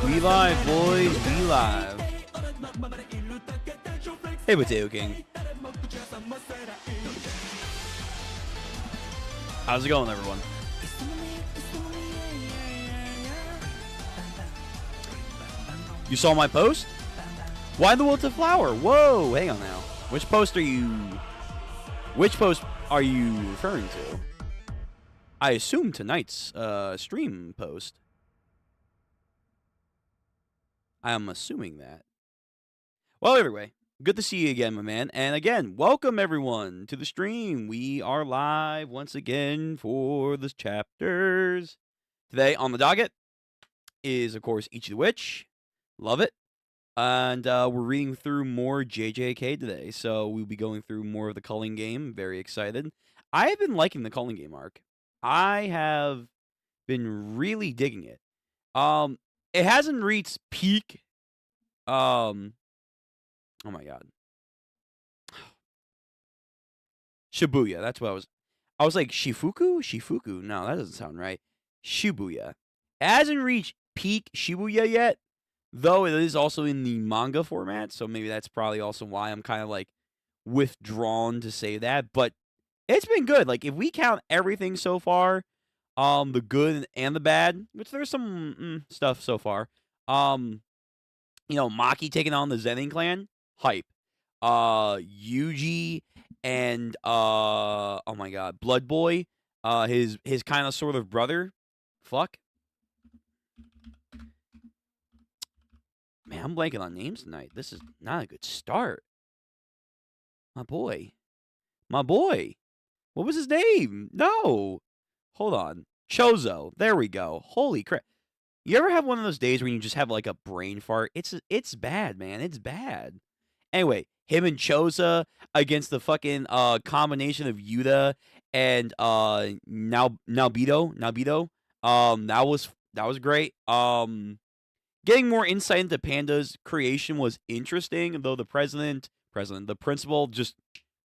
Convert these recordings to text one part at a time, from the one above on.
We live, boys. We live. Hey, Potato King. How's it going, everyone? You saw my post? Why the wilted flower? Whoa, hang on now. Which post are you referring to? I assume tonight's stream post. I am assuming that. Well, anyway, good to see you again, my man. And again, welcome everyone to the stream. We are live once again for the chapters. Today on the docket is, of course, Ichi the Witch. Love it. And we're reading through more JJK today. So we'll be going through more of the Culling game. Very excited. I have been liking the Culling game arc. I have been really digging it. It hasn't reached peak. Oh my god. Shibuya. That's what I was like, Shifuku? Shifuku? No, that doesn't sound right. Shibuya. It hasn't reached peak Shibuya yet, though it is also in the manga format, so maybe that's probably also why I'm kind of like withdrawn to say that. But it's been good. Like, if we count everything so far, the good and the bad, which there's some stuff so far. You know, Maki taking on the Zenin clan, hype. Yuji and oh my god, Blood Boy, his kind of sort of brother. Fuck. Man, I'm blanking on names tonight. This is not a good start. My boy. My boy. What was his name? No. Hold on. Chozo. There we go. Holy crap. You ever have one of those days where you just have like a brain fart? It's bad, man. It's bad. Anyway, him and Choza against the fucking combination of Yuta and Nalbito. That was great. Getting more insight into Panda's creation was interesting, though the the principal just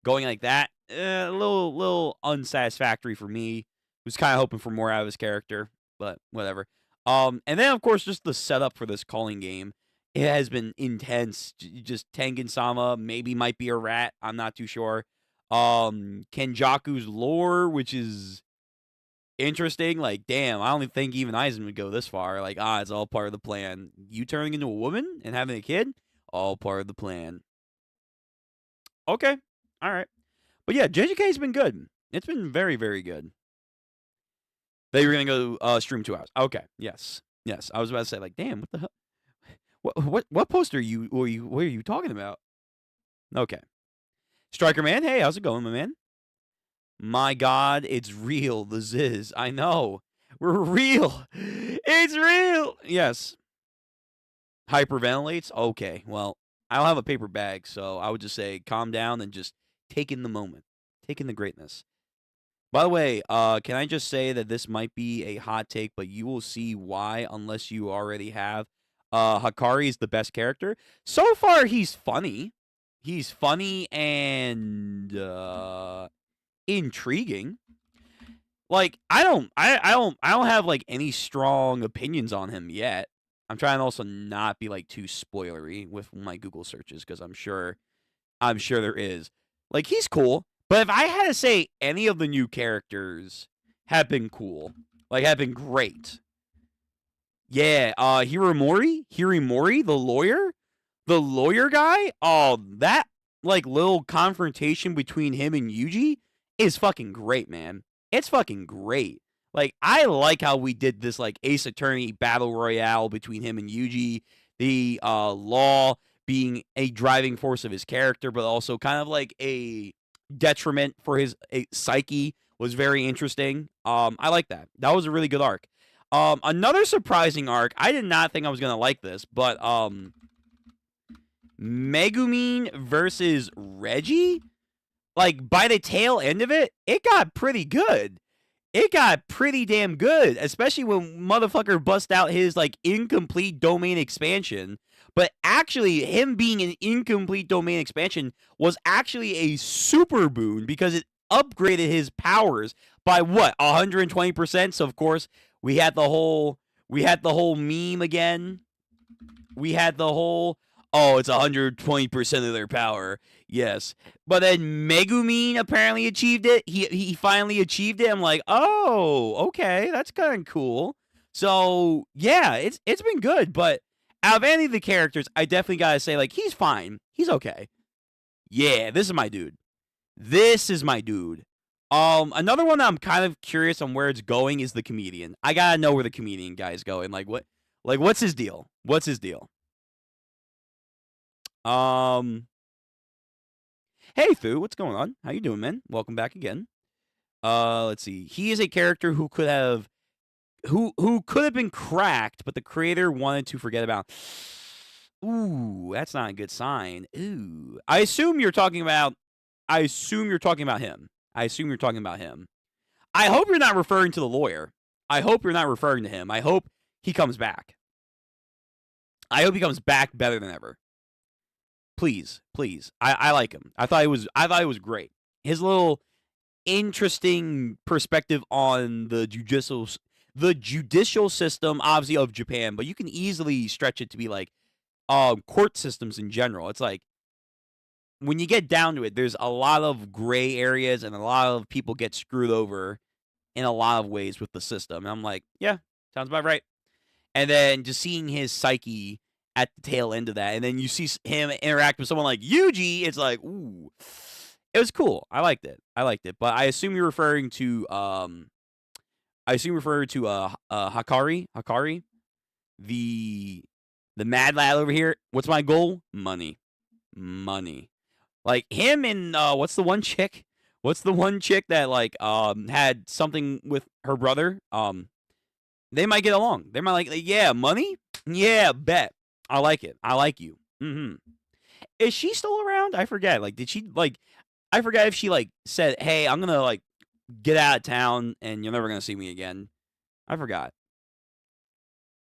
going like that, a little unsatisfactory for me. Was kind of hoping for more out of his character, but whatever. And then of course just the setup for this calling game. It has been intense. Just Tengen-sama maybe might be a rat. I'm not too sure. Kenjaku's lore, which is interesting. Like, damn, I don't think even Aizen would go this far. Like, it's all part of the plan. You turning into a woman and having a kid, all part of the plan. Okay, all right. But yeah, JJK's been good. It's been very, very good. They were gonna go stream 2 hours. Okay, yes. I was about to say, like, damn, what the hell? What poster what are you talking about? Okay. Striker Man, hey, how's it going, my man? My God, it's real. The Ziz. I know. We're real. It's real. Yes. Hyperventilates? Okay. Well, I don't have a paper bag, so I would just say calm down and just take in the moment. Take in the greatness. By the way, can I just say that this might be a hot take, but you will see why unless you already have. Hakari is the best character. So far, he's funny. He's funny and intriguing. Like, I don't have like any strong opinions on him yet. I'm trying to also not be like too spoilery with my Google searches because I'm sure there is. Like, he's cool, but if I had to say any of the new characters have been cool, like have been great. Yeah, Hirimori, the lawyer guy. Oh, that like little confrontation between him and Yuji is fucking great, man. It's fucking great. Like, I like how we did this like Ace Attorney battle royale between him and Yuji. The law being a driving force of his character, but also kind of like a detriment for his psyche was very interesting. I like that. That was a really good arc. Another surprising arc. I did not think I was gonna like this, but Megumin versus Reggie. Like, by the tail end of it, it got pretty good. It got pretty damn good, especially when motherfucker bust out his like incomplete domain expansion. But actually, him being an incomplete domain expansion was actually a super boon because it upgraded his powers by what 120%. So of course we had the whole meme again. We had the whole it's 120% of their power. Yes. But then Megumin apparently achieved it. He finally achieved it. I'm like, oh, okay, that's kind of cool. So yeah, it's been good. But out of any of the characters, I definitely gotta say, like, he's fine. He's okay. Yeah, this is my dude. Another one that I'm kind of curious on where it's going is the comedian. I gotta know where the comedian guy is going. What's his deal? Hey Fu, what's going on? How you doing, man? Welcome back again. Let's see. He is a character who could have been cracked, but the creator wanted to forget about. Ooh, that's not a good sign. Ooh. I assume you're talking about him. I hope you're not referring to the lawyer. I hope you're not referring to him. I hope he comes back. I hope he comes back better than ever. Please. I like him. I thought he was great. His little interesting perspective on the judicial system, obviously, of Japan, but you can easily stretch it to be like court systems in general. It's like, when you get down to it, there's a lot of gray areas and a lot of people get screwed over in a lot of ways with the system. And I'm like, yeah, sounds about right. And then just seeing his psyche at the tail end of that, and then you see him interact with someone like Yuji. It's like, ooh, it was cool. I liked it. But I assume you're referring to Hakari. Hakari, the mad lad over here. What's my goal? Money. Like him and what's the one chick? What's the one chick that like had something with her brother? They might get along. They might like, yeah, money? Yeah, bet. I like it. I like you. Mm-hmm. Is she still around? I forget. Like, did she like? I forget if she like said, "Hey, I'm gonna like get out of town, and you're never gonna see me again." I forgot.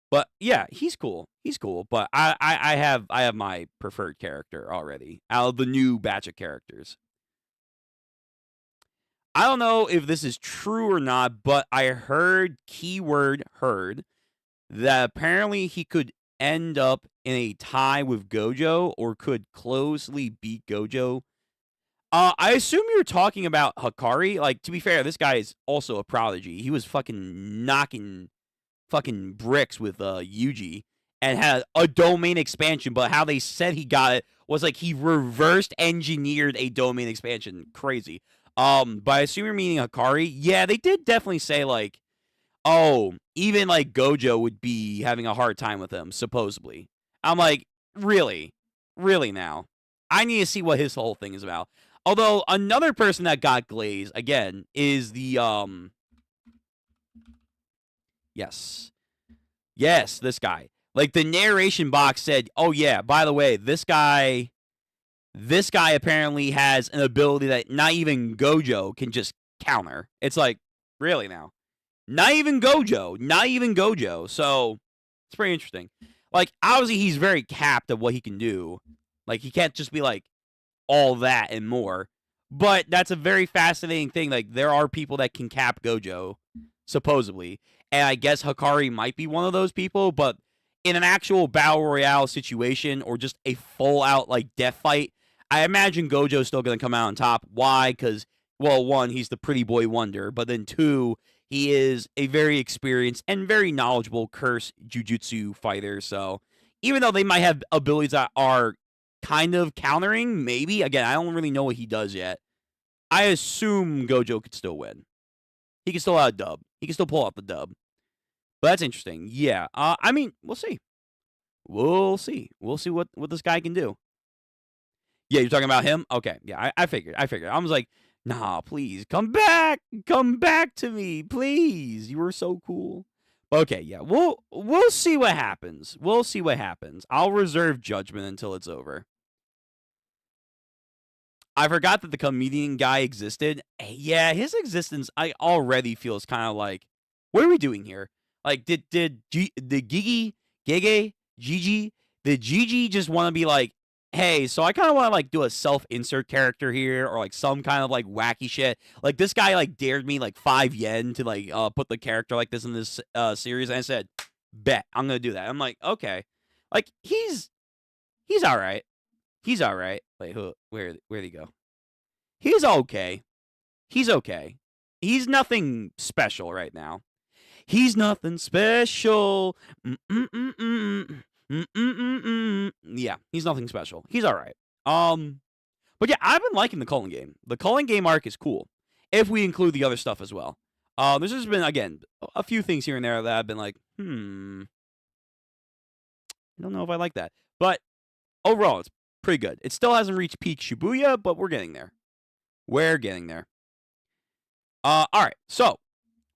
But yeah, he's cool. He's cool. But I have my preferred character already out of the new batch of characters. I don't know if this is true or not, but I heard, keyword heard, that apparently he could end up in a tie with Gojo or could closely beat Gojo. I assume you're talking about Hakari. Like, to be fair, this guy is also a prodigy. He was fucking knocking fucking bricks with Yuji and had a domain expansion, but how they said he got it was like he reversed engineered a domain expansion. Crazy. But I assume you're meaning Hakari. Yeah, they did definitely say like, oh, even like Gojo would be having a hard time with him, supposedly. I'm like, really? Really now? I need to see what his whole thing is about. Although another person that got glazed again is the yes, this guy. Like the narration box said, "Oh yeah, by the way, this guy apparently has an ability that not even Gojo can just counter." It's like, really now? Not even Gojo. So it's pretty interesting. Like obviously he's very capped at what he can do. Like he can't just be like all that and more. But that's a very fascinating thing. Like there are people that can cap Gojo, supposedly. And I guess Hakari might be one of those people, but in an actual battle royale situation or just a full out like death fight, I imagine Gojo's still gonna come out on top. Why? Because, well, one, he's the pretty boy wonder, but then two, he is a very experienced and very knowledgeable curse jujutsu fighter. So even though they might have abilities that are kind of countering, maybe, again, I don't really know what he does yet. I assume Gojo could still win. He can still out a dub. He can still pull out the dub. But that's interesting. Yeah. I mean, we'll see. We'll see what this guy can do. Yeah, you're talking about him? Okay. Yeah, I figured. I was like, nah, please come back to me, please. You were so cool. Okay, yeah, we'll see what happens. I'll reserve judgment until it's over. I forgot that the comedian guy existed. Yeah, his existence I already feels kind of like, what are we doing here? Like, did Gigi just want to be like, hey, so I kind of want to like do a self-insert character here, or like some kind of like wacky shit. Like this guy like dared me like 5 yen to like put the character like this in this series, and I said, bet I'm gonna do that. I'm like, okay, like he's all right. He's all right. Wait, where'd he go? He's okay. He's okay. He's nothing special right now. He's nothing special. Yeah, he's nothing special. He's all right. But yeah, I've been liking the Culling game. The Culling game arc is cool, if we include the other stuff as well. There's just been, again, a few things here and there that I've been like, I don't know if I like that. But overall, it's pretty good. It still hasn't reached peak Shibuya, but we're getting there. All right, so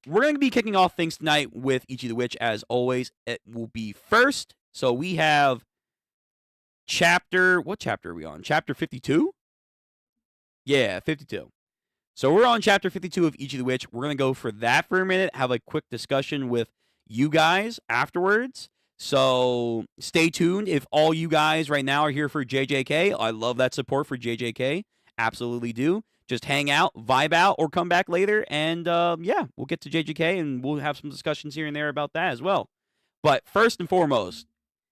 we're going to be kicking off things tonight with Ichi the Witch, as always. It will be first. So we have what chapter are we on? Chapter 52? Yeah, 52. So we're on chapter 52 of Ichi the Witch. We're going to go for that for a minute, have a quick discussion with you guys afterwards. So stay tuned. If all you guys right now are here for JJK, I love that support for JJK. Absolutely do. Just hang out, vibe out, or come back later, and yeah, we'll get to JJK, and we'll have some discussions here and there about that as well. But first and foremost,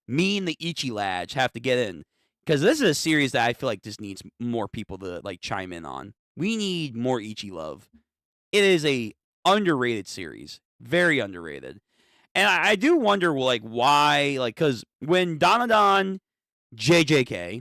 me and the Ichi lads have to get in, because this is a series that I feel like just needs more people to like chime in on. We need more Ichi love. It is a underrated series, very underrated. And I do wonder, like, why, like, because when Danadon, JJK,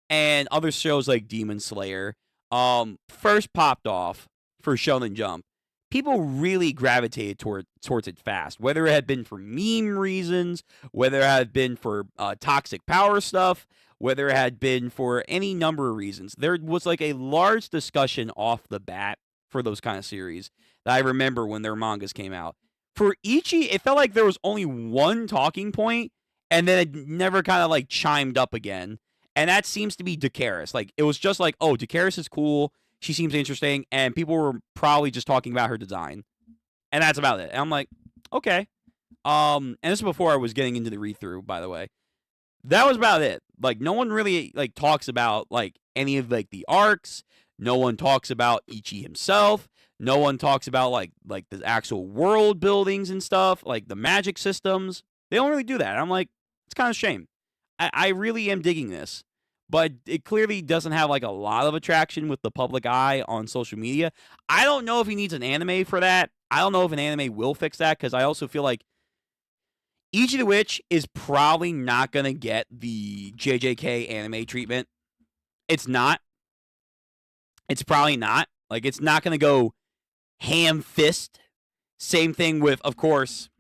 and other shows like Demon Slayer first popped off for Shonen Jump, people really gravitated towards it fast. Whether it had been for meme reasons, whether it had been for toxic power stuff, whether it had been for any number of reasons, there was like a large discussion off the bat for those kind of series that I remember when their mangas came out. For Ichi, it felt like there was only one talking point, and then it never kind of like chimed up again. And that seems to be Dakaris. Like, it was just like, oh, Dakaris is cool. She seems interesting. And people were probably just talking about her design. And that's about it. And I'm like, okay. And this is before I was getting into the read-through, by the way. That was about it. Like, no one really, like, talks about, like, any of, like, the arcs. No one talks about Ichi himself. No one talks about, like the actual world buildings and stuff. Like, the magic systems. They don't really do that. I'm like, it's kind of a shame. I really am digging this, but it clearly doesn't have like a lot of attraction with the public eye on social media. I don't know if he needs an anime for that. I don't know if an anime will fix that, because I also feel like Ichi the Witch is probably not going to get the JJK anime treatment. It's not. It's probably not. Like, it's not going to go ham fist. Same thing with, of course,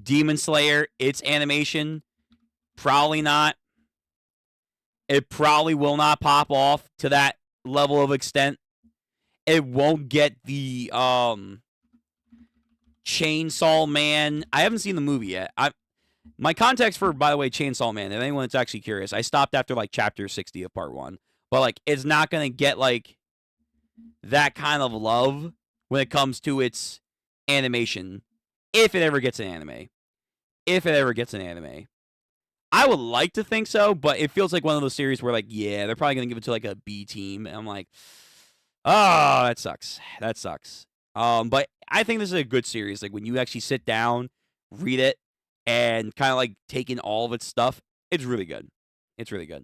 Demon Slayer, its animation, probably not. It probably will not pop off to that level of extent. It won't get the Chainsaw Man. I haven't seen the movie yet. My context for, by the way, Chainsaw Man, if anyone that's actually curious, I stopped after like chapter 60 of part 1. But like, it's not going to get like that kind of love when it comes to its animation. If it ever gets an anime. If it ever gets an anime. I would like to think so, but it feels like one of those series where, like, yeah, they're probably going to give it to, like, a B team. And I'm like, oh, that sucks. That sucks. But I think this is a good series. Like, when you actually sit down, read it, and kind of, like, take in all of its stuff, it's really good. It's really good.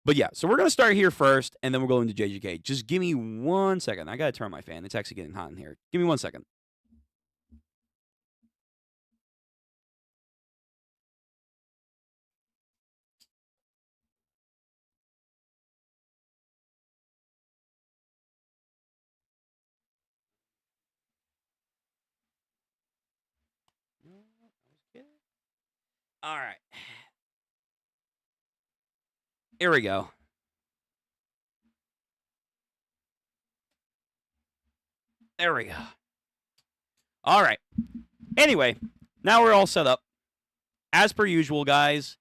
But, yeah, so we're going to start here first, and then we'll go into JJK. Just give me 1 second. I got to turn on my fan. It's actually getting hot in here. Give me 1 second. All right. Here we go. There we go. All right. Anyway, now we're all set up. As per usual, guys,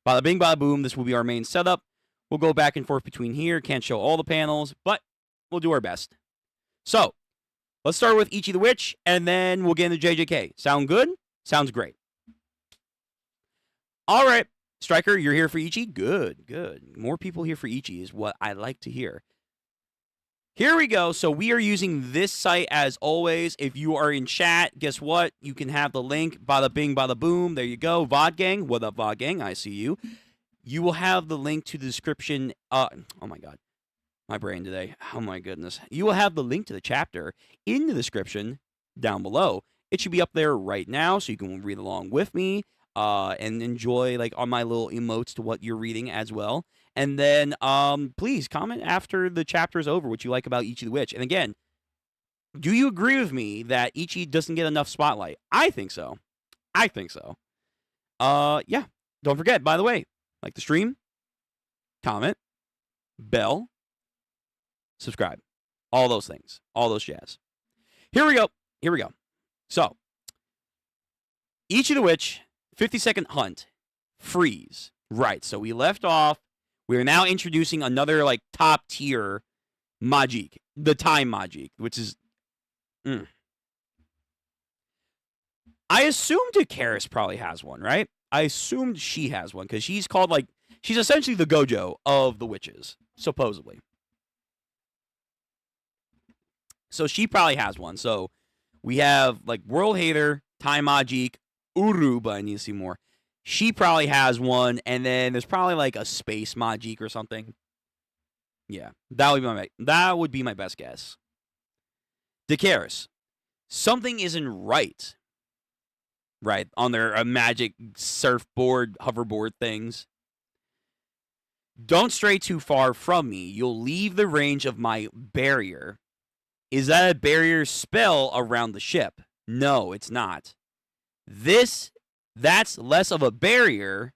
bada bing, bada boom, this will be our main setup. We'll go back and forth between here. Can't show all the panels, but we'll do our best. So, let's start with Ichi the Witch, and then we'll get into JJK. Sound good? Sounds great. All right. Striker, you're here for Ichi? Good, good. More people here for Ichi is what I like to hear. Here we go. So we are using this site as always. If you are in chat, guess what? You can have the link. Bada bing, bada boom. There you go. VOD Gang. What up, VOD Gang? I see you. You will have the link to the description. Oh, my God. My brain today. Oh, my goodness. You will have the link to the chapter in the description down below. It should be up there right now, so you can read along with me and enjoy, like, on my little emotes to what you're reading as well. And then, please comment after the chapter is over what you like about Ichi the Witch. And again, do you agree with me that Ichi doesn't get enough spotlight? I think so. I think so. Yeah. Don't forget, by the way, like the stream, comment, bell, subscribe. All those things. All those jazz. Here we go. Here we go. So, Ichi the Witch, 50-second hunt, freeze. Right. So we left off. We are now introducing another, like, top tier Majik, the time Majik, which is. I assumed Dakaris probably has one, right? I assumed she has one because she's called, like, she's essentially the Gojo of the witches, supposedly. So she probably has one. So we have, like, World Hater, Time Majik, Uru, but I need to see more. She probably has one, and then there's probably like a space Majik or something. Yeah, that would be my best guess. Dakaris. something isn't right. Right, on their magic surfboard, hoverboard things. Don't stray too far from me. You'll leave the range of my barrier. Is that a barrier spell around the ship? No, it's not. That's less of a barrier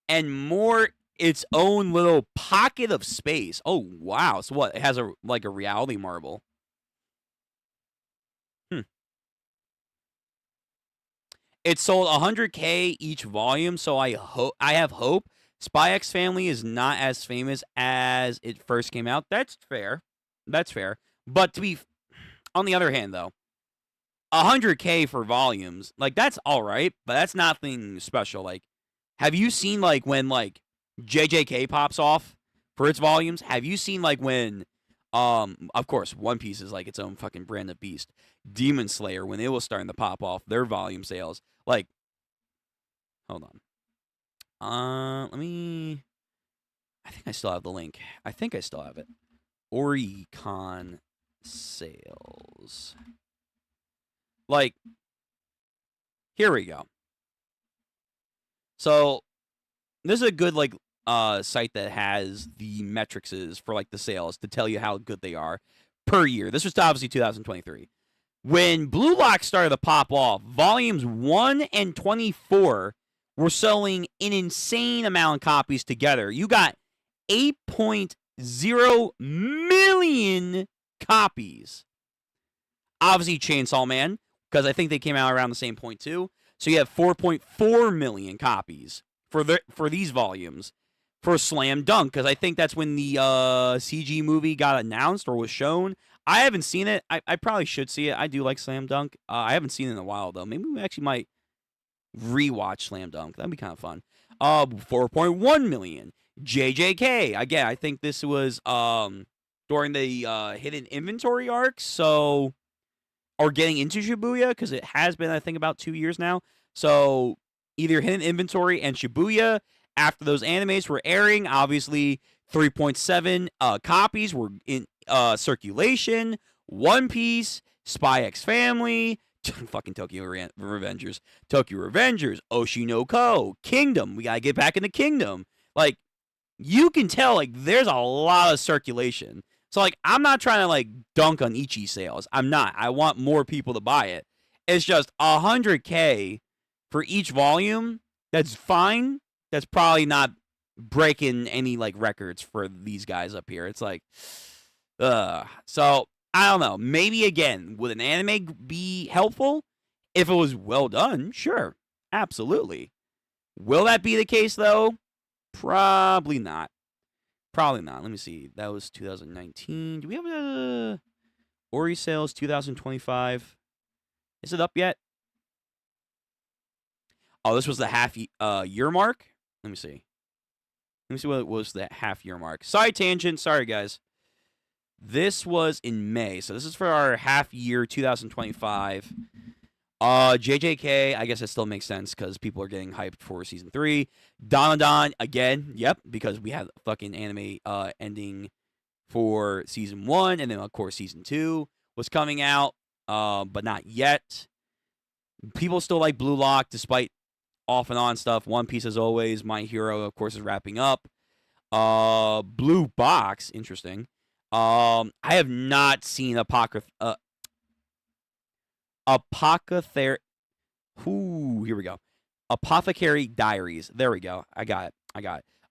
and more its own little pocket of space. Oh, wow. So what? It has a reality marble. It sold 100K each volume, so I have hope. Spy X Family is not as famous as it first came out. That's fair. That's fair. But on the other hand, though, 100K for volumes, like, that's all right, but that's nothing special. Like, have you seen, like, when, like, JJK pops off for its volumes? Have you seen, like, when, of course, One Piece is, like, its own fucking brand of beast. Demon Slayer, when it was starting to pop off their volume sales. Like, hold on. I think I still have the link. I think I still have it. Oricon sales. Like, here we go. So, this is a good, like, site that has the metrics for, like, the sales to tell you how good they are per year. This was obviously 2023. When Blue Lock started to pop off, volumes 1 and 24 were selling an insane amount of copies together. You got 8.0 million copies. Obviously, Chainsaw Man, because I think they came out around the same point too. So you have 4.4 million copies for these volumes. For Slam Dunk, because I think that's when the CG movie got announced or was shown. I haven't seen it. I probably should see it. I do like Slam Dunk. I haven't seen it in a while, though. Maybe we actually might rewatch Slam Dunk. That'd be kind of fun. 4.1 million. JJK. Again, I think this was during the hidden inventory arc, so, or getting into Shibuya, because it has been, I think, about 2 years now. So either hidden inventory and Shibuya. After those animes were airing, obviously 3.7 copies were in circulation. One Piece, Spy X Family, fucking Tokyo Revengers, Oshinoko, Kingdom. We gotta get back into Kingdom. Like, you can tell, like, there's a lot of circulation. So, like, I'm not trying to, like, dunk on Ichi sales. I'm not. I want more people to buy it. It's just 100K for each volume. That's fine. That's probably not breaking any, like, records for these guys up here. It's like, so, I don't know. Maybe, again, would an anime be helpful? If it was well done, sure. Absolutely. Will that be the case, though? Probably not. Probably not. Let me see. That was 2019. Do we have a Ori sales 2025? Is it up yet? Oh, this was the half year mark? Let me see. Let me see what it was the half year mark. Side tangent. Sorry, guys. This was in May. So this is for our half year 2025. JJK, I guess it still makes sense because people are getting hyped for season 3. Danadon, again, yep, because we had fucking anime ending for season 1, and then, of course, season 2 was coming out, but not yet. People still like Blue Lock, despite off and on stuff. One Piece, as always. My Hero, of course, is wrapping up. Blue Box, interesting. I have not seen here we go. Apothecary Diaries. There we go. I got it.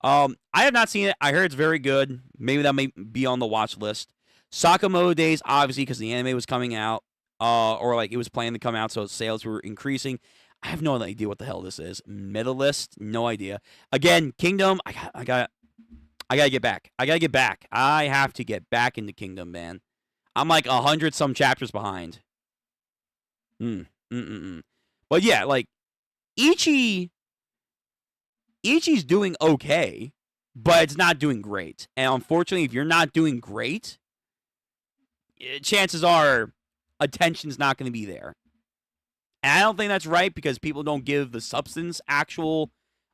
I have not seen it. I heard it's very good. Maybe that may be on the watch list. Sakamoto Days, obviously, because the anime was coming out, or like it was planned to come out, so sales were increasing. I have no idea what the hell this is. Medalist, no idea. Again, Kingdom. I gotta get back. I have to get back into Kingdom, man. I'm like 100 some chapters behind. But yeah, like, Ichi's doing okay, but it's not doing great. And unfortunately, if you're not doing great, chances are attention's not going to be there. And I don't think that's right because people don't give the substance actual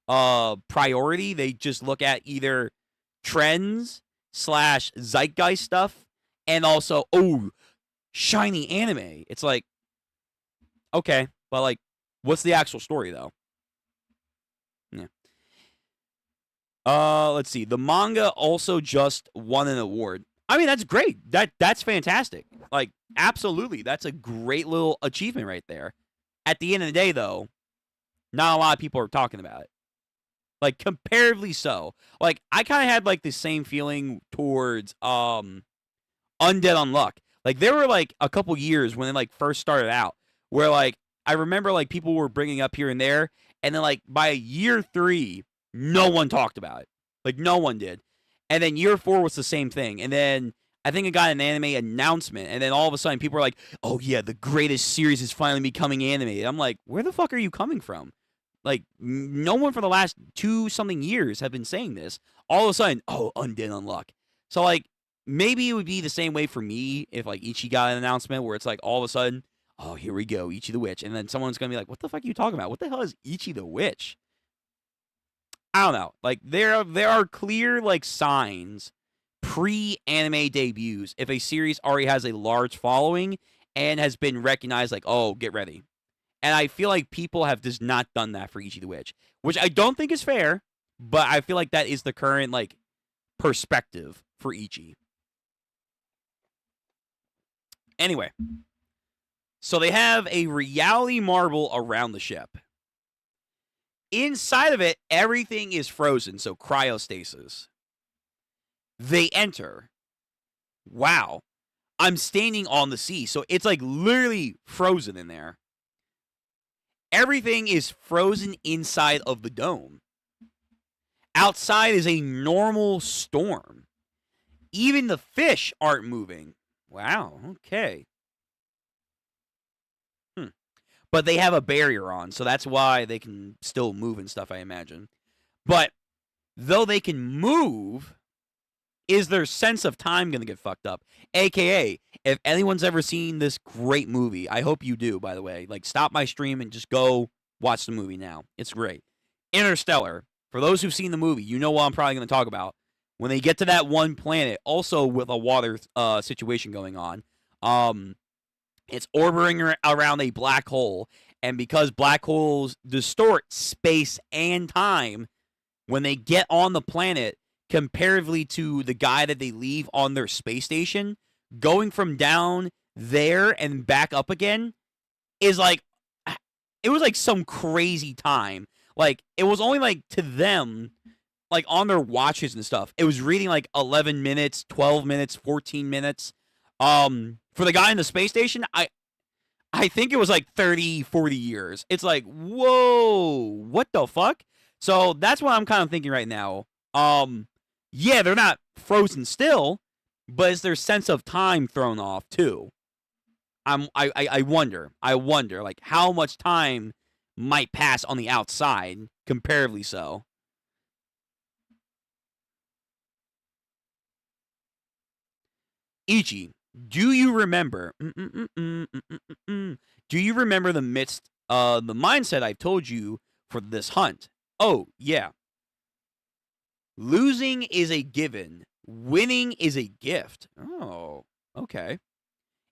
priority. They just look at either trends / zeitgeist stuff and also, shiny anime. It's like, okay, but like, what's the actual story though? Yeah. Let's see. The manga also just won an award. I mean, that's great. That's fantastic. Like, absolutely, that's a great little achievement right there. At the end of the day, though, not a lot of people are talking about it. Like, comparatively so. Like, I kind of had like the same feeling towards Undead Unluck. Like, there were like a couple years when it like first started out where like I remember like people were bringing up here and there, and then like by year 3, no one talked about it. Like, no one did. And then year 4 was the same thing. And then I think it got an anime announcement, and then all of a sudden people were like, "Oh yeah, the greatest series is finally becoming animated." I'm like, where the fuck are you coming from? Like, no one for the last 2-something years have been saying this. All of a sudden, oh, Undead Unluck. So like, maybe it would be the same way for me if like Ichi got an announcement where it's like all of a sudden, oh, here we go, Ichi the Witch, and then someone's gonna be like, what the fuck are you talking about? What the hell is Ichi the Witch? I don't know. Like, there are clear like signs pre-anime debuts if a series already has a large following and has been recognized. Like, oh, get ready. And I feel like people have just not done that for Ichi the Witch, which I don't think is fair, but I feel like that is the current like perspective for Ichi. Anyway, so they have a reality marble around the ship. Inside of it, everything is frozen, so cryostasis. They enter. Wow. I'm standing on the sea, so it's like literally frozen in there. Everything is frozen inside of the dome. Outside is a normal storm. Even the fish aren't moving. Wow, okay. But they have a barrier on, so that's why they can still move and stuff, I imagine. But though they can move, is their sense of time going to get fucked up? AKA, if anyone's ever seen this great movie, I hope you do, by the way. Like, stop my stream and just go watch the movie now. It's great. Interstellar. For those who've seen the movie, you know what I'm probably going to talk about. When they get to that one planet, also with a water situation going on, it's orbiting around a black hole, and because black holes distort space and time, when they get on the planet, comparatively to the guy that they leave on their space station, going from down there and back up again is like, it was like some crazy time. Like, it was only like to them, like on their watches and stuff, it was reading like 11 minutes, 12 minutes, 14 minutes. For the guy in the space station, I think it was like 30, 40 years. It's like, whoa, what the fuck? So that's what I'm kind of thinking right now. Yeah, they're not frozen still, but is their sense of time thrown off too? I wonder, like, how much time might pass on the outside, comparatively so. Ichi, do you remember? Do you remember the mindset I've told you for this hunt? Oh, yeah. Losing is a given. Winning is a gift. Oh, okay.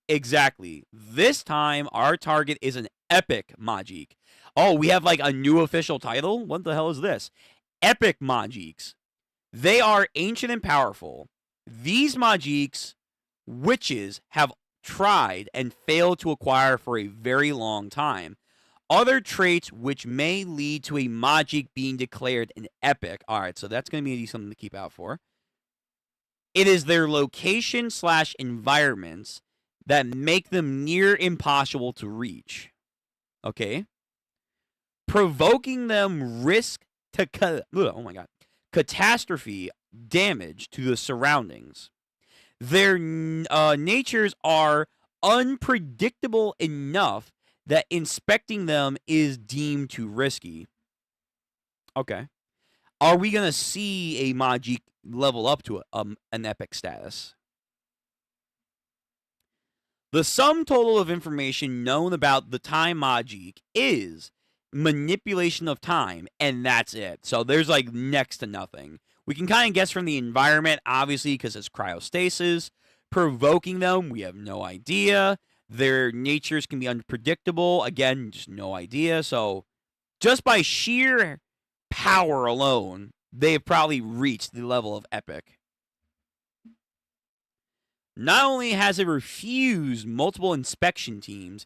Exactly. This time, our target is an epic Majik. Oh, we have like a new official title? What the hell is this? Epic Majiks. They are ancient and powerful. These Majiks, witches have tried and failed to acquire for a very long time. Other traits which may lead to a Majik being declared an epic. Alright, so that's going to be something to keep out for. It is their location / environments that make them near impossible to reach. Okay? Provoking them risk to catastrophe damage to the surroundings. Their natures are unpredictable enough that inspecting them is deemed too risky. Okay. Are we going to see a Majik level up to an epic status? The sum total of information known about the time Majik is manipulation of time, and that's it. So there's like next to nothing. We can kind of guess from the environment, obviously, because it's cryostasis. provoking them, we have no idea. Their natures can be unpredictable. Again, just no idea. So just by sheer power alone, they have probably reached the level of epic. Not only has it refused multiple inspection teams,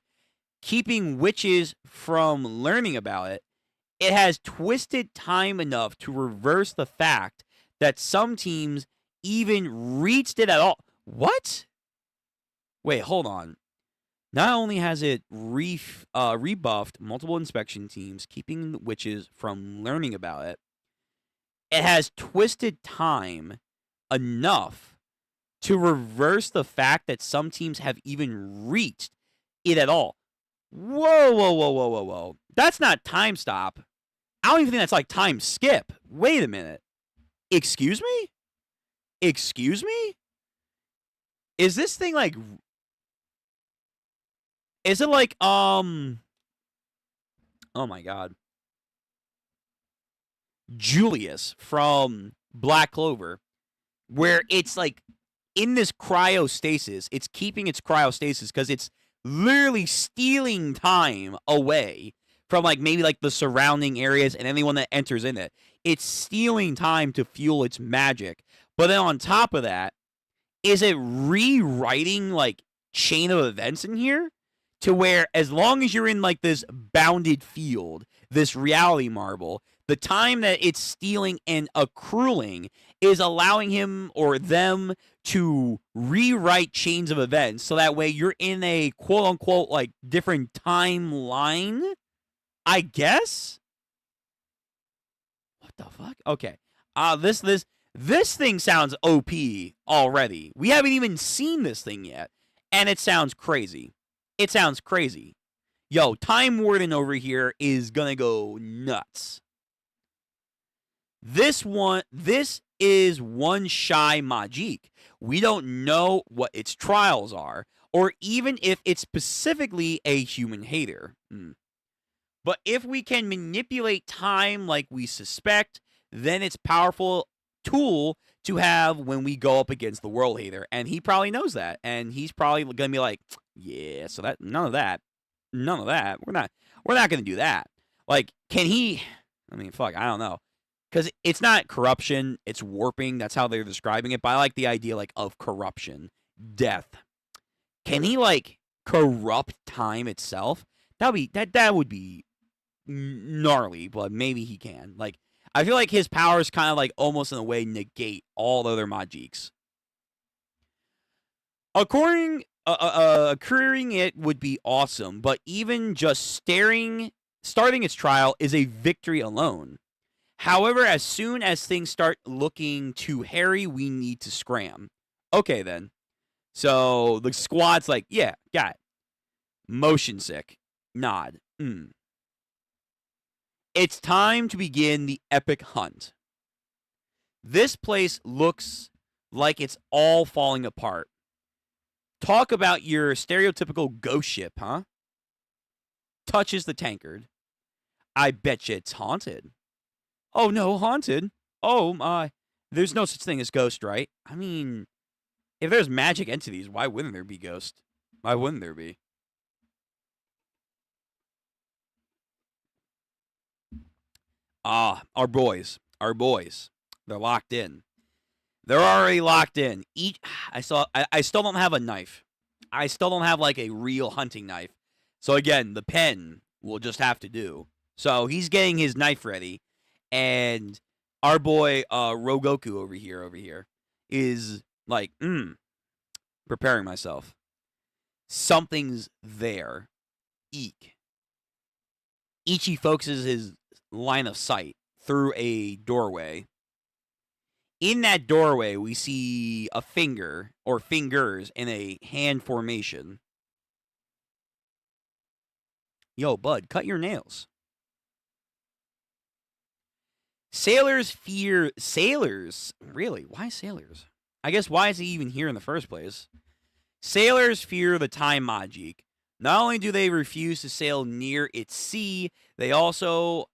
keeping witches from learning about it, it has twisted time enough to reverse the fact that some teams even reached it at all. What? Wait, hold on. Not only has it rebuffed multiple inspection teams, keeping witches from learning about it, it has twisted time enough to reverse the fact that some teams have even reached it at all. Whoa, whoa, whoa, whoa, whoa, whoa. That's not time stop. I don't even think that's like time skip. Wait a minute. Excuse me? Excuse me? Is this thing like... Is it like, oh my god. Julius from Black Clover, where it's like in this cryostasis, it's keeping its cryostasis because it's literally stealing time away from like maybe like the surrounding areas and anyone that enters in it. It's stealing time to fuel its magic. But then on top of that, is it rewriting like chain of events in here? To where as long as you're in like this bounded field, this reality marble, the time that it's stealing and accruing is allowing him or them to rewrite chains of events so that way you're in a quote unquote like different timeline, I guess. What the fuck? Okay. This thing sounds OP already. We haven't even seen this thing yet, and it sounds crazy. It sounds crazy. Yo, Time Warden over here is gonna go nuts. This is one shy Majik. We don't know what its trials are, or even if it's specifically a human hater. But if we can manipulate time like we suspect, then it's powerful tool to have when we go up against the world hater, and he probably knows that, and he's probably gonna be like, yeah, so that none of that, we're not gonna do that. Like, can he? I mean, fuck, I don't know, because it's not corruption, it's warping. That's how they're describing it. But I like the idea like of corruption, death. Can he like corrupt time itself? That would be gnarly, but maybe he can. Like, I feel like his powers kind of like almost in a way negate all other Majiks. Accruing it would be awesome, but even just starting its trial is a victory alone. However, as soon as things start looking too hairy, we need to scram. Okay, then. So the squad's like, yeah, got it. Motion sick. Nod. It's time to begin the epic hunt. This place looks like it's all falling apart. Talk about your stereotypical ghost ship, huh? Touches the tankard. I bet you it's haunted. Oh no, haunted? Oh my. There's no such thing as ghost, right? I mean, if there's magic entities, why wouldn't there be ghost? Why wouldn't there be? Ah, our boys. They're locked in. They're already locked in. I still don't have a knife. I still don't have like a real hunting knife. So again, the pen will just have to do. So he's getting his knife ready, and our boy Rogoku over here is like, preparing myself. Something's there. Eek. Ichi focuses his line of sight through a doorway. In that doorway, we see a finger or fingers in a hand formation. Yo, bud, cut your nails. Sailors fear... Sailors? Really? Why sailors? I guess why is he even here in the first place? Sailors fear the time Majik. Not only do they refuse to sail near its sea, they also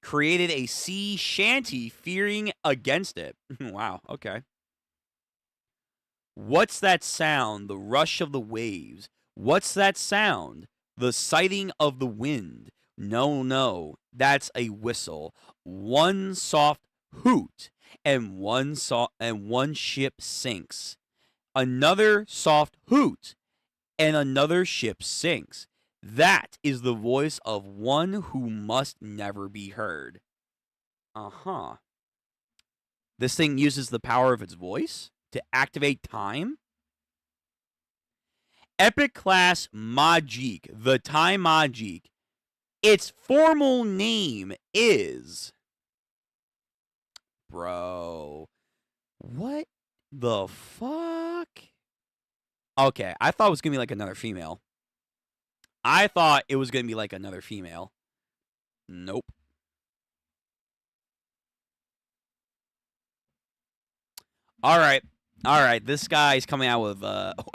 created a sea shanty fearing against it. Wow, okay. What's that sound? The rush of the waves. What's that sound? The sighing of the wind. No, no, that's a whistle. One soft hoot, and one ship sinks. Another soft hoot, and another ship sinks. That is the voice of one who must never be heard. Uh-huh. This thing uses the power of its voice to activate time? Epic class Majik, the Time Majik. Its formal name is... Bro. What the fuck? Okay, I thought it was going to be like another female. I thought it was going to be like another female. Nope. All right. All right. This guy's coming out with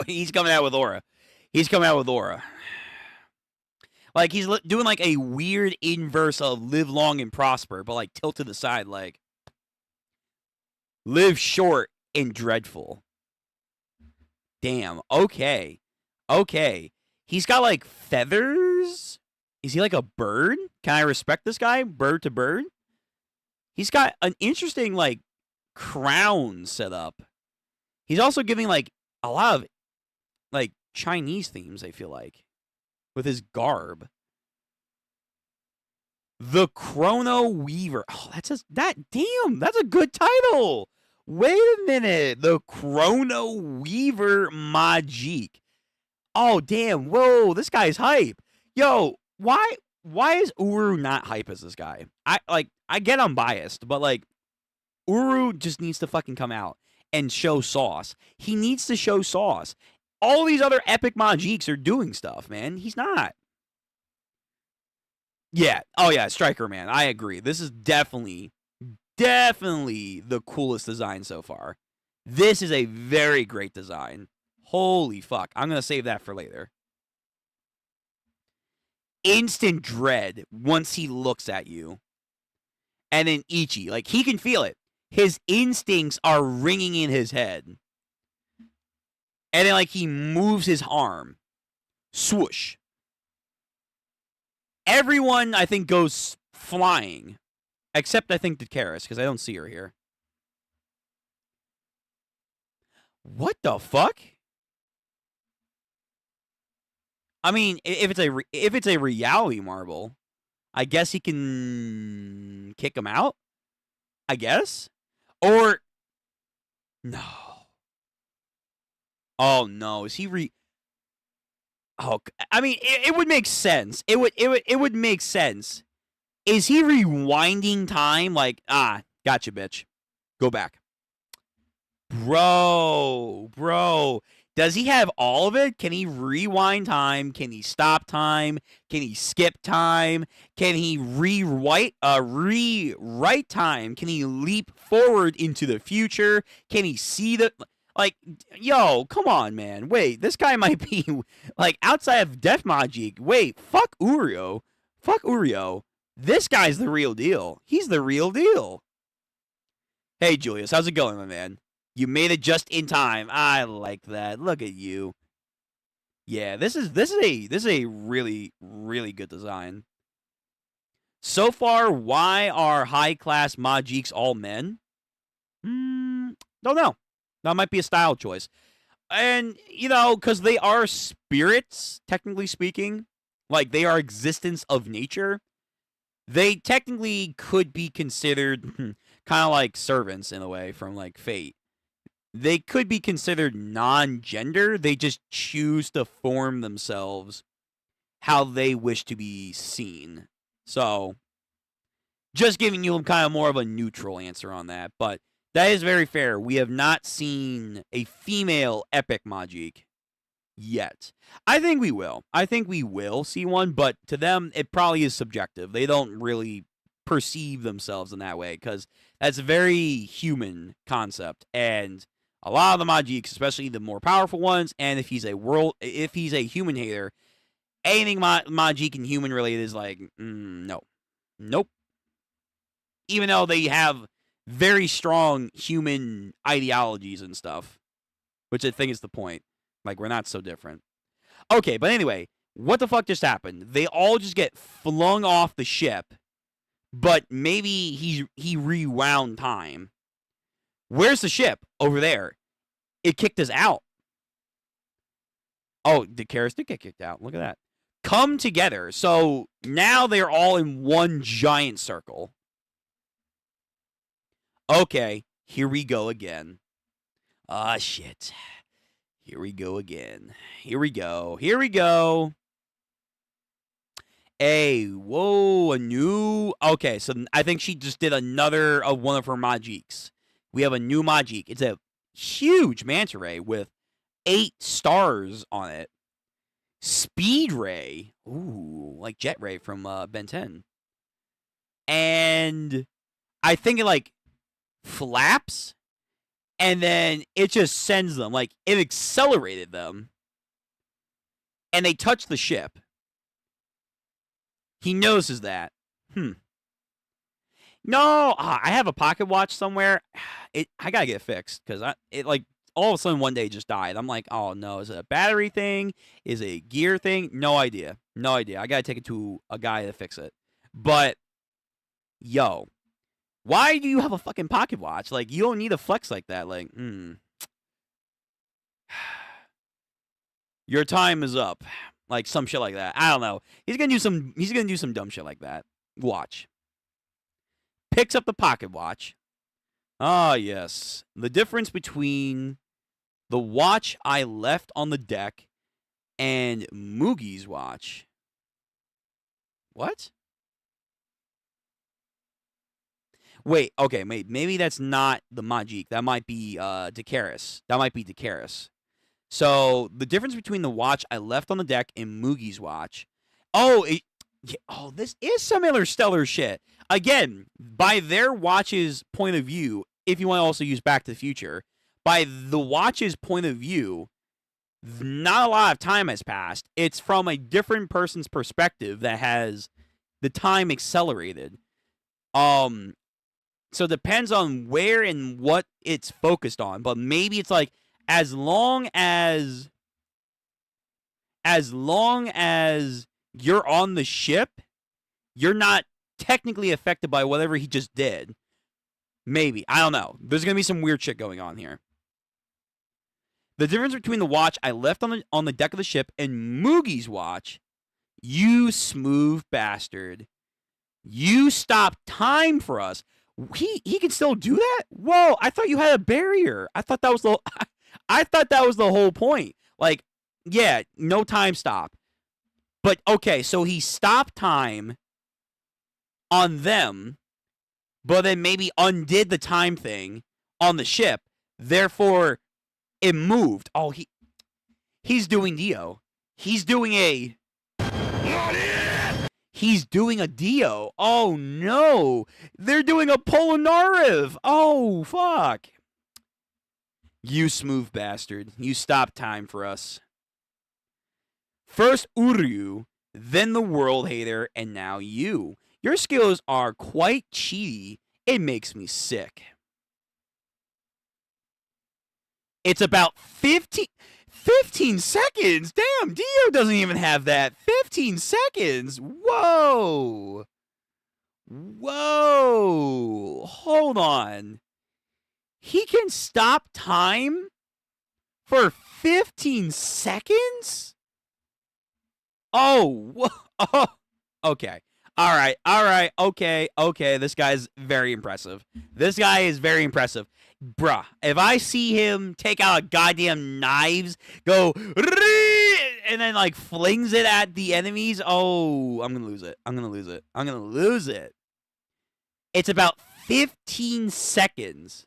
he's coming out with aura. He's coming out with aura. Like he's doing like a weird inverse of live long and prosper, but like tilt to the side like live short and dreadful. Damn. Okay. Okay. He's got like feathers? Is he like a bird? Can I respect this guy? Bird to bird? He's got an interesting like crown set up. He's also giving like a lot of like Chinese themes, I feel like, with his garb. The Chrono Weaver. Oh, that's a good title. Wait a minute. The Chrono Weaver Majik. Oh, damn. Whoa, this guy's hype. Yo, why is Uru not hype as this guy? I get I'm biased, but like Uru just needs to fucking come out and show sauce. He needs to show sauce. All these other epic Majiks are doing stuff, man. He's not. Yeah. Oh, yeah. Striker, man. I agree. This is definitely the coolest design so far. This is a very great design. Holy fuck. I'm going to save that for later. Instant dread once he looks at you. And then Ichi. Like, he can feel it. His instincts are ringing in his head. And then, like, he moves his arm. Swoosh. Everyone, I think, goes flying. Except, I think, Dakaris, because I don't see her here. What the fuck? I mean, if it's a reality marble, I guess he can kick him out? I guess? Or... No. Oh, no. Is he Oh, I mean, it would make sense. It would make sense. Is he rewinding time? Like, gotcha, bitch. Go back. Bro. Does he have all of it? Can he rewind time? Can he stop time? Can he skip time? Can he rewrite time? Can he leap forward into the future? Can he see the... Like, yo, come on, man. Wait, this guy might be, like, outside of Death Majik. Wait, fuck Urio. Fuck Urio. This guy's the real deal. He's the real deal. Hey, Julius, how's it going, my man? You made it just in time. I like that. Look at you. Yeah, this is a really, really good design. So far, why are high-class Majiks all men? Don't know. That might be a style choice. And, you know, because they are spirits, technically speaking. Like, they are existence of nature. They technically could be considered kind of like servants, in a way, from, like, Fate. They could be considered non-gender. They just choose to form themselves how they wish to be seen. So, just giving you kind of more of a neutral answer on that. But that is very fair. We have not seen a female epic Majik yet. I think we will. I think we will see one, but to them, it probably is subjective. They don't really perceive themselves in that way, because that's a very human concept. And a lot of the Majiks, especially the more powerful ones, and if he's a human hater, anything Majik and human related is like, no. Nope. Even though they have very strong human ideologies and stuff. which I think is the point. Like, we're not so different. Okay, but anyway, what the fuck just happened? They all just get flung off the ship, but maybe he rewound time. Where's the ship? Over there. It kicked us out. Oh, the Karis did get kicked out. Look at that. Come together. So now they're all in one giant circle. Okay, here we go again. Ah, shit. Here we go again. Here we go. Here we go. Hey, whoa, a new... Okay, so I think she just did another of one of her Magiques. We have a new Magique. It's a huge manta ray with 8 stars on it. Speed ray. Ooh, like Jet Ray from Ben 10. And I think it, like, flaps, and then it just sends them. Like, it accelerated them. And they touch the ship. He notices that. No, I have a pocket watch somewhere. I gotta get it fixed because it like all of a sudden one day just died. I'm like, oh no, is it a battery thing? Is it a gear thing? No idea. No idea. I gotta take it to a guy to fix it. But yo, why do you have a fucking pocket watch? Like, you don't need a flex like that. Like, your time is up. Like some shit like that. I don't know. He's gonna do some dumb shit like that. Watch. Picks up the pocket watch. Ah, yes. The difference between the watch I left on the deck and Mugi's watch. What? Wait, okay, maybe that's not the Magique. That might be Dakaris. That might be Dakaris. So, the difference between the watch I left on the deck and Mugi's watch. Oh, this is some interstellar shit. Again, by their watch's point of view, if you want to also use Back to the Future, by the watch's point of view, not a lot of time has passed. It's from a different person's perspective that has the time accelerated. So it depends on where and what it's focused on, but maybe it's like as long as you're on the ship, you're not technically affected by whatever he just did. Maybe. I don't know. There's going to be some weird shit going on here. The difference between the watch I left on the deck of the ship and Mugi's watch, you smooth bastard. You stopped time for us. He can still do that? Whoa, I thought you had a barrier. I thought that was the whole point. Like, yeah, no time stop. But okay, so he stopped time on them, but then maybe undid the time thing on the ship. Therefore, it moved. Oh, he's doing Dio. He's doing a Dio. Oh no, they're doing a Polonariv. Oh fuck. You smooth bastard. You stopped time for us. First Uryu, then the World Hater, and now you. Your skills are quite cheaty. It makes me sick. It's about 15 seconds. Damn, Dio doesn't even have that. 15 seconds. Whoa. Whoa. Hold on. He can stop time for 15 seconds? Oh. Okay. All right. Okay. This guy's very impressive. Bruh, if I see him take out a goddamn knives, go, and then, like, flings it at the enemies, oh, I'm gonna lose it. It's about 15 seconds.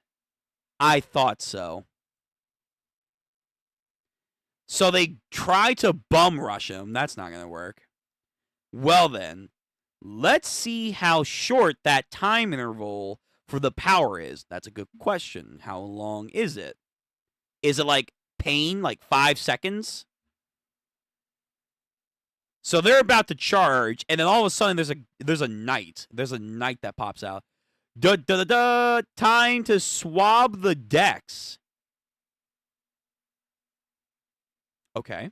I thought so. So they try to bum rush him. That's not gonna work. Well then, let's see how short that time interval for the power is. That's a good question. How long is it? Is it like pain, like 5 seconds? So they're about to charge, and then all of a sudden there's a knight. There's a knight that pops out. Time to swab the decks. Okay.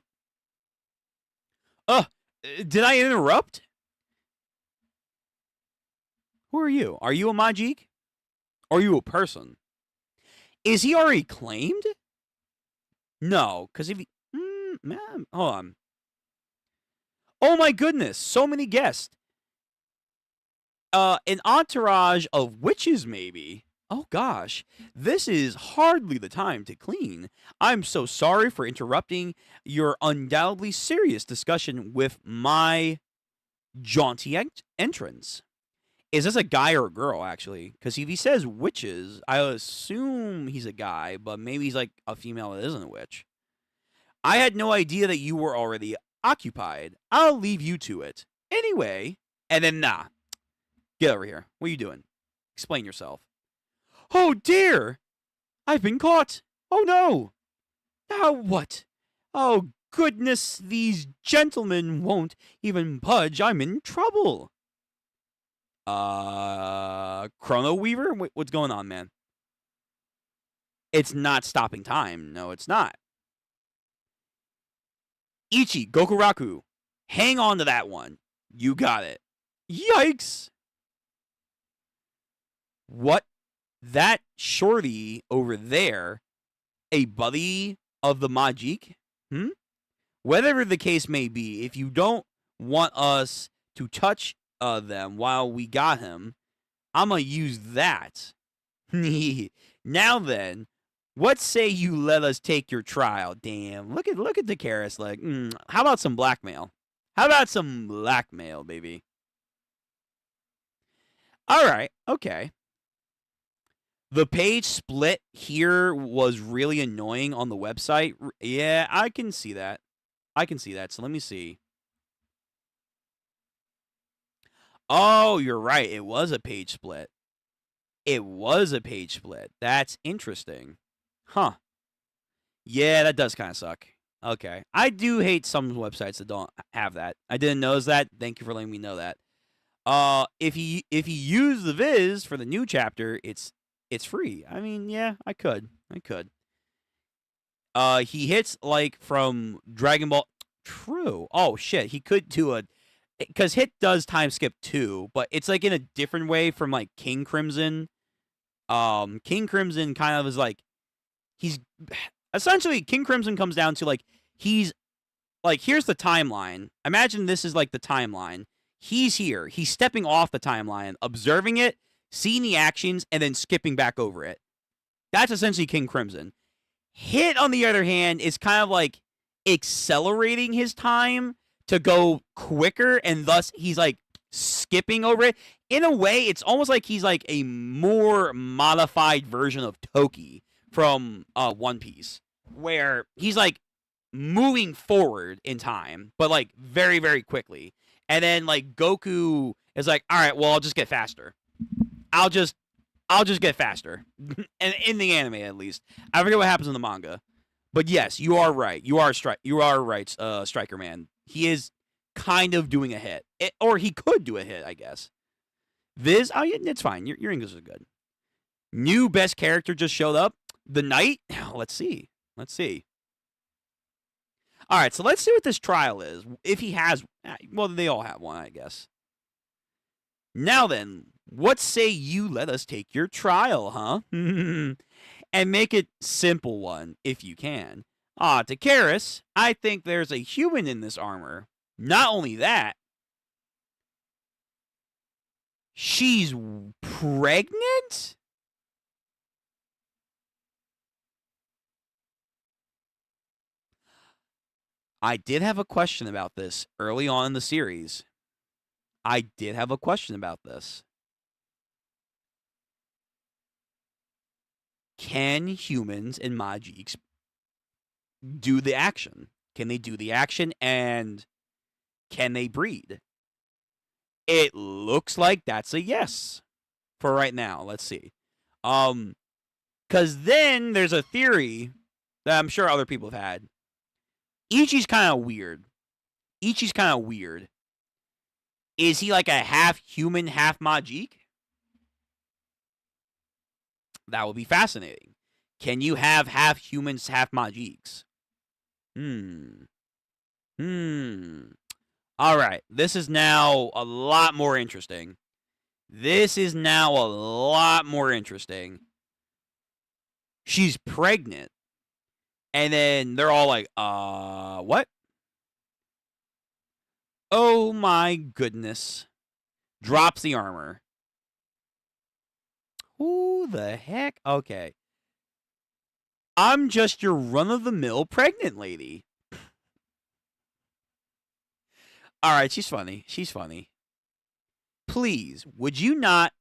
Did I interrupt? Who are you? Are you a Majik? Or are you a person? Is he already claimed? No, because if he... man, hold on. Oh my goodness, so many guests. An entourage of witches, maybe. Oh gosh, this is hardly the time to clean. I'm so sorry for interrupting your undoubtedly serious discussion with my jaunty entrance. Is this a guy or a girl, actually? Because if he says witches, I assume he's a guy, but maybe he's like a female that isn't a witch. I had no idea that you were already occupied. I'll leave you to it. Anyway, and then nah. Get over here. What are you doing? Explain yourself. Oh dear! I've been caught! Oh no! Now what? Oh goodness, these gentlemen won't even budge. I'm in trouble. Chrono Weaver? What's going on, man? It's not stopping time. No, it's not. Ichi, Gokuraku. Hang on to that one. You got it. Yikes! What? That shorty over there, a buddy of the Majik? Whatever the case may be, if you don't want us to touch them while we got him, I'm gonna use that. Now then, what say you let us take your trial? Damn, look at Dakaris like, how about some blackmail? How about some blackmail, baby? All right, okay. The page split here was really annoying on the website. Yeah, I can see that. So let me see. Oh, you're right. It was a page split. That's interesting. Huh. Yeah, that does kind of suck. Okay. I do hate some websites that don't have that. I didn't notice that. Thank you for letting me know that. If you use the Viz for the new chapter, it's free. I mean, yeah, I could. He hits like from Dragon Ball. True. Oh shit, he could do because hit does time skip too, but it's like in a different way from like King Crimson. King Crimson kind of is like he's essentially King Crimson comes down to like he's like here's the timeline. Imagine this is like the timeline. He's here. He's stepping off the timeline, observing it, seeing the actions, and then skipping back over it. That's essentially King Crimson. Hit, on the other hand, is kind of like accelerating his time to go quicker, and thus he's like skipping over it. In a way, it's almost like he's like a more modified version of Toki from One Piece, where he's like moving forward in time, but like very, very quickly. And then like Goku is like, all right, well, I'll just get faster. I'll just get faster. And in the anime, at least, I forget what happens in the manga. But yes, you are right. You are right, Striker Man. He is kind of doing a hit, or he could do a hit, I guess. Viz, oh, yeah, it's fine. Your English is good. New best character just showed up. The Knight. Let's see. All right, so let's see what this trial is. If he has, well, they all have one, I guess. Now then, what say you let us take your trial, huh? And make it simple one, if you can. Takaris, I think there's a human in this armor. Not only that, she's pregnant? I did have a question about this early on in the series. Can humans and Majiks do the action? Can they do the action, and can they breed? It looks like that's a yes for right now. Let's see. Because then there's a theory that I'm sure other people have had. Ichi's kind of weird. Is he like a half human, half Majik? That would be fascinating. Can you have half humans, half Majiks? Hmm. Hmm. All right. This is now a lot more interesting. This is now a lot more interesting. She's pregnant. And then they're all like, what? Oh my goodness. Drops the armor. Who the heck? Okay. I'm just your run of the mill pregnant lady. All right, she's funny. She's funny. Please, would you not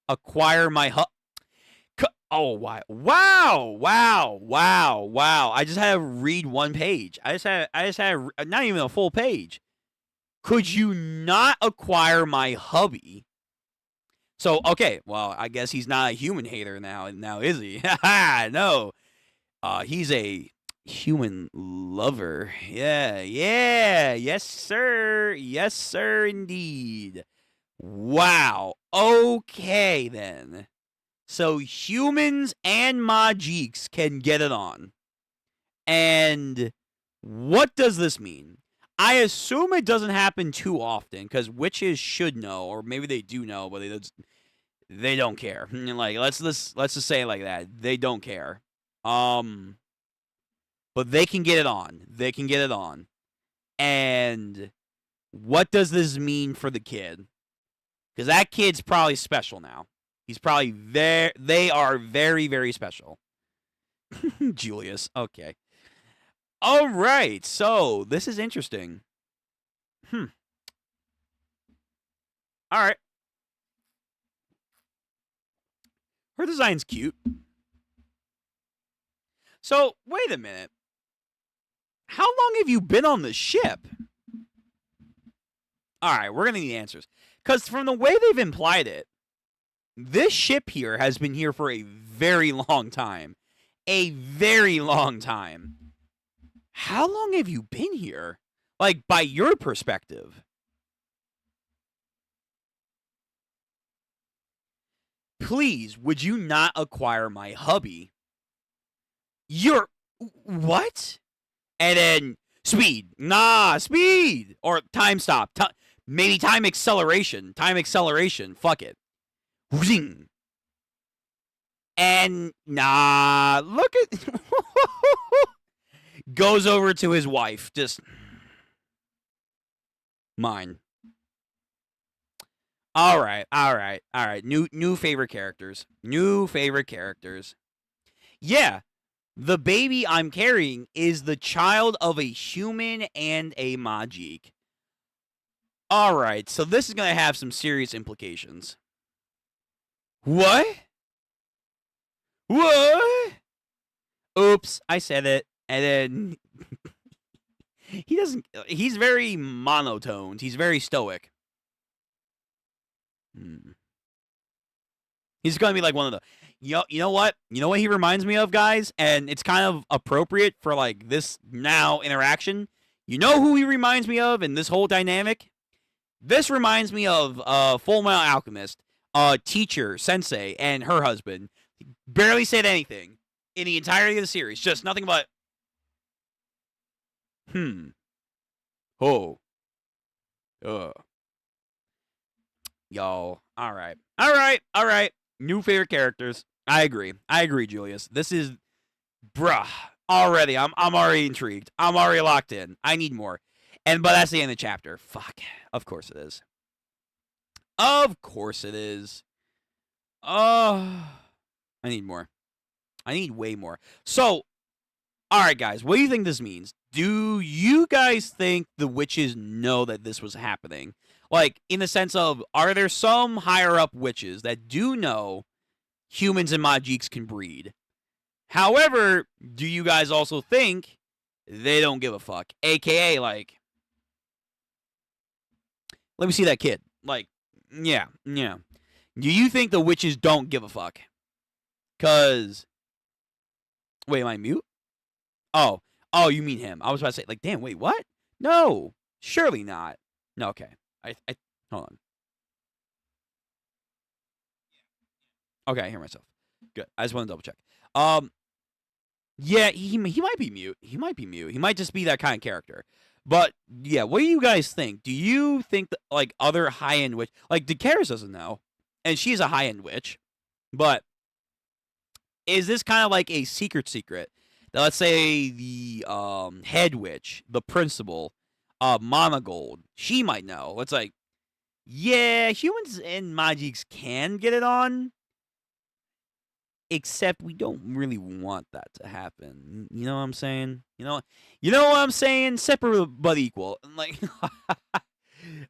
acquire my Oh, wow. Wow. Wow. Wow. Wow. I just had to read one page. I just had not even a full page. Could you not acquire my hubby? So, okay, well, I guess he's not a human hater now is he? No. He's a human lover. Yeah. Yes, sir. Yes, sir, indeed. Wow. Okay, then. So humans and Majiks can get it on. And what does this mean? I assume it doesn't happen too often because witches should know, or maybe they do know, but they don't care. Like let's just say it like that. They don't care. But they can get it on. They can get it on. And what does this mean for the kid? Because that kid's probably special now. He's probably very. They are very, very special. Julius. Okay. All right. So this is interesting. All right. Her design's cute. So wait a minute. How long have you been on the ship? All right, we're gonna need answers. Because from the way they've implied it, this ship here has been here for a very long time. A very long time. How long have you been here? Like, by your perspective. Please, would you not acquire my hubby? You're. What? And then speed. Nah, speed. Or time stop. Maybe time acceleration. Time acceleration. Fuck it. Zing. And nah, look at. Goes over to his wife. Just. Mine. All right. New favorite characters. New favorite characters. Yeah, the baby I'm carrying is the child of a human and a Majik. All right, so this is going to have some serious implications. What? What? Oops, I said it. And then he doesn't. He's very monotoned. He's very stoic. He's going to be like one of the. You know what? You know what he reminds me of, guys? And it's kind of appropriate for like this now interaction. You know who he reminds me of in this whole dynamic? This reminds me of Full Metal Alchemist, teacher, sensei, and her husband. Barely said anything in the entirety of the series. Just nothing but. Oh. Y'all. All right. New favorite characters. I agree, Julius. This is. Bruh. Already. I'm already intrigued. I'm already locked in. I need more. But that's the end of the chapter. Fuck. Of course it is. Of course it is. I need more. I need way more. So, alright, guys. What do you think this means? Do you guys think the witches know that this was happening? Like, in the sense of, are there some higher up witches that do know humans and Majiks can breed? However, do you guys also think they don't give a fuck? AKA, like, let me see that kid. Like, yeah. Do you think the witches don't give a fuck? Because, wait, am I mute? Oh, you mean him? I was about to say, like, damn, wait, what? No, surely not. No, okay. I hold on. Okay, I hear myself. Good. I just want to double check. Yeah, he might be mute. He might be mute. He might just be that kind of character. But yeah, what do you guys think? Do you think that like other high end witch, like Dakaris doesn't know, and she's a high end witch, but is this kind of like a secret? That let's say the head witch, the principal, Monogold, she might know. It's like, yeah, humans and Magiks can get it on, except we don't really want that to happen. You know what I'm saying? You know what I'm saying? Separate but equal. Like,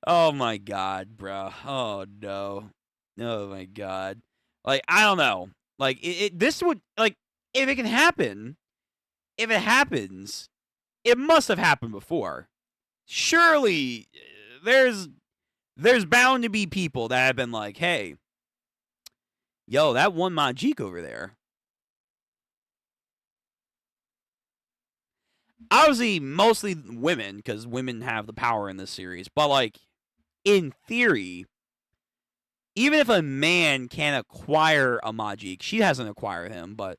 oh my god, bro. Oh no. Oh my god. Like, I don't know. Like, this would, like, if it can happen, if it happens, it must have happened before. Surely, there's bound to be people that have been like, hey, yo, that one Majik over there. Obviously, mostly women, because women have the power in this series. But, like, in theory, even if a man can acquire a Majik, she hasn't acquired him, but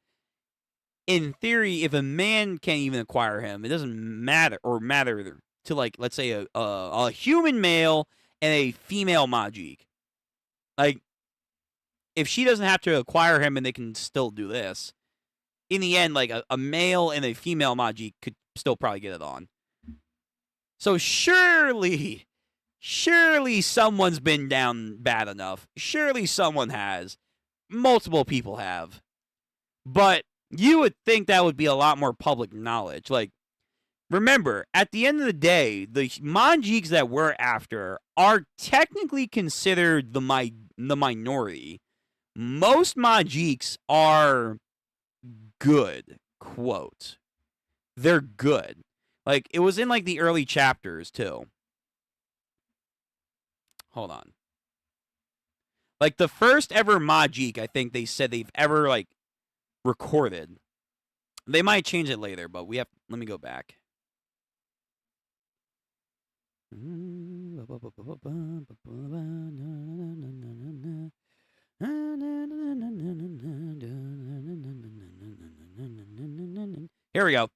in theory, if a man can't even acquire him, it doesn't matter to, like, let's say a human male and a female Majik. Like, if she doesn't have to acquire him and they can still do this, in the end, like, a male and a female Majik could still probably get it on. So surely someone's been down bad enough. Surely someone has. Multiple people have. But you would think that would be a lot more public knowledge. Like, remember, at the end of the day, the Manjiks that we're after are technically considered the minority. Most Manjiks are good, quote. They're good. Like, it was in, like, the early chapters, too. Hold on. Like, the first ever Majik, I think they said they've ever, like, recorded. They might change it later, but let me go back. Here we go.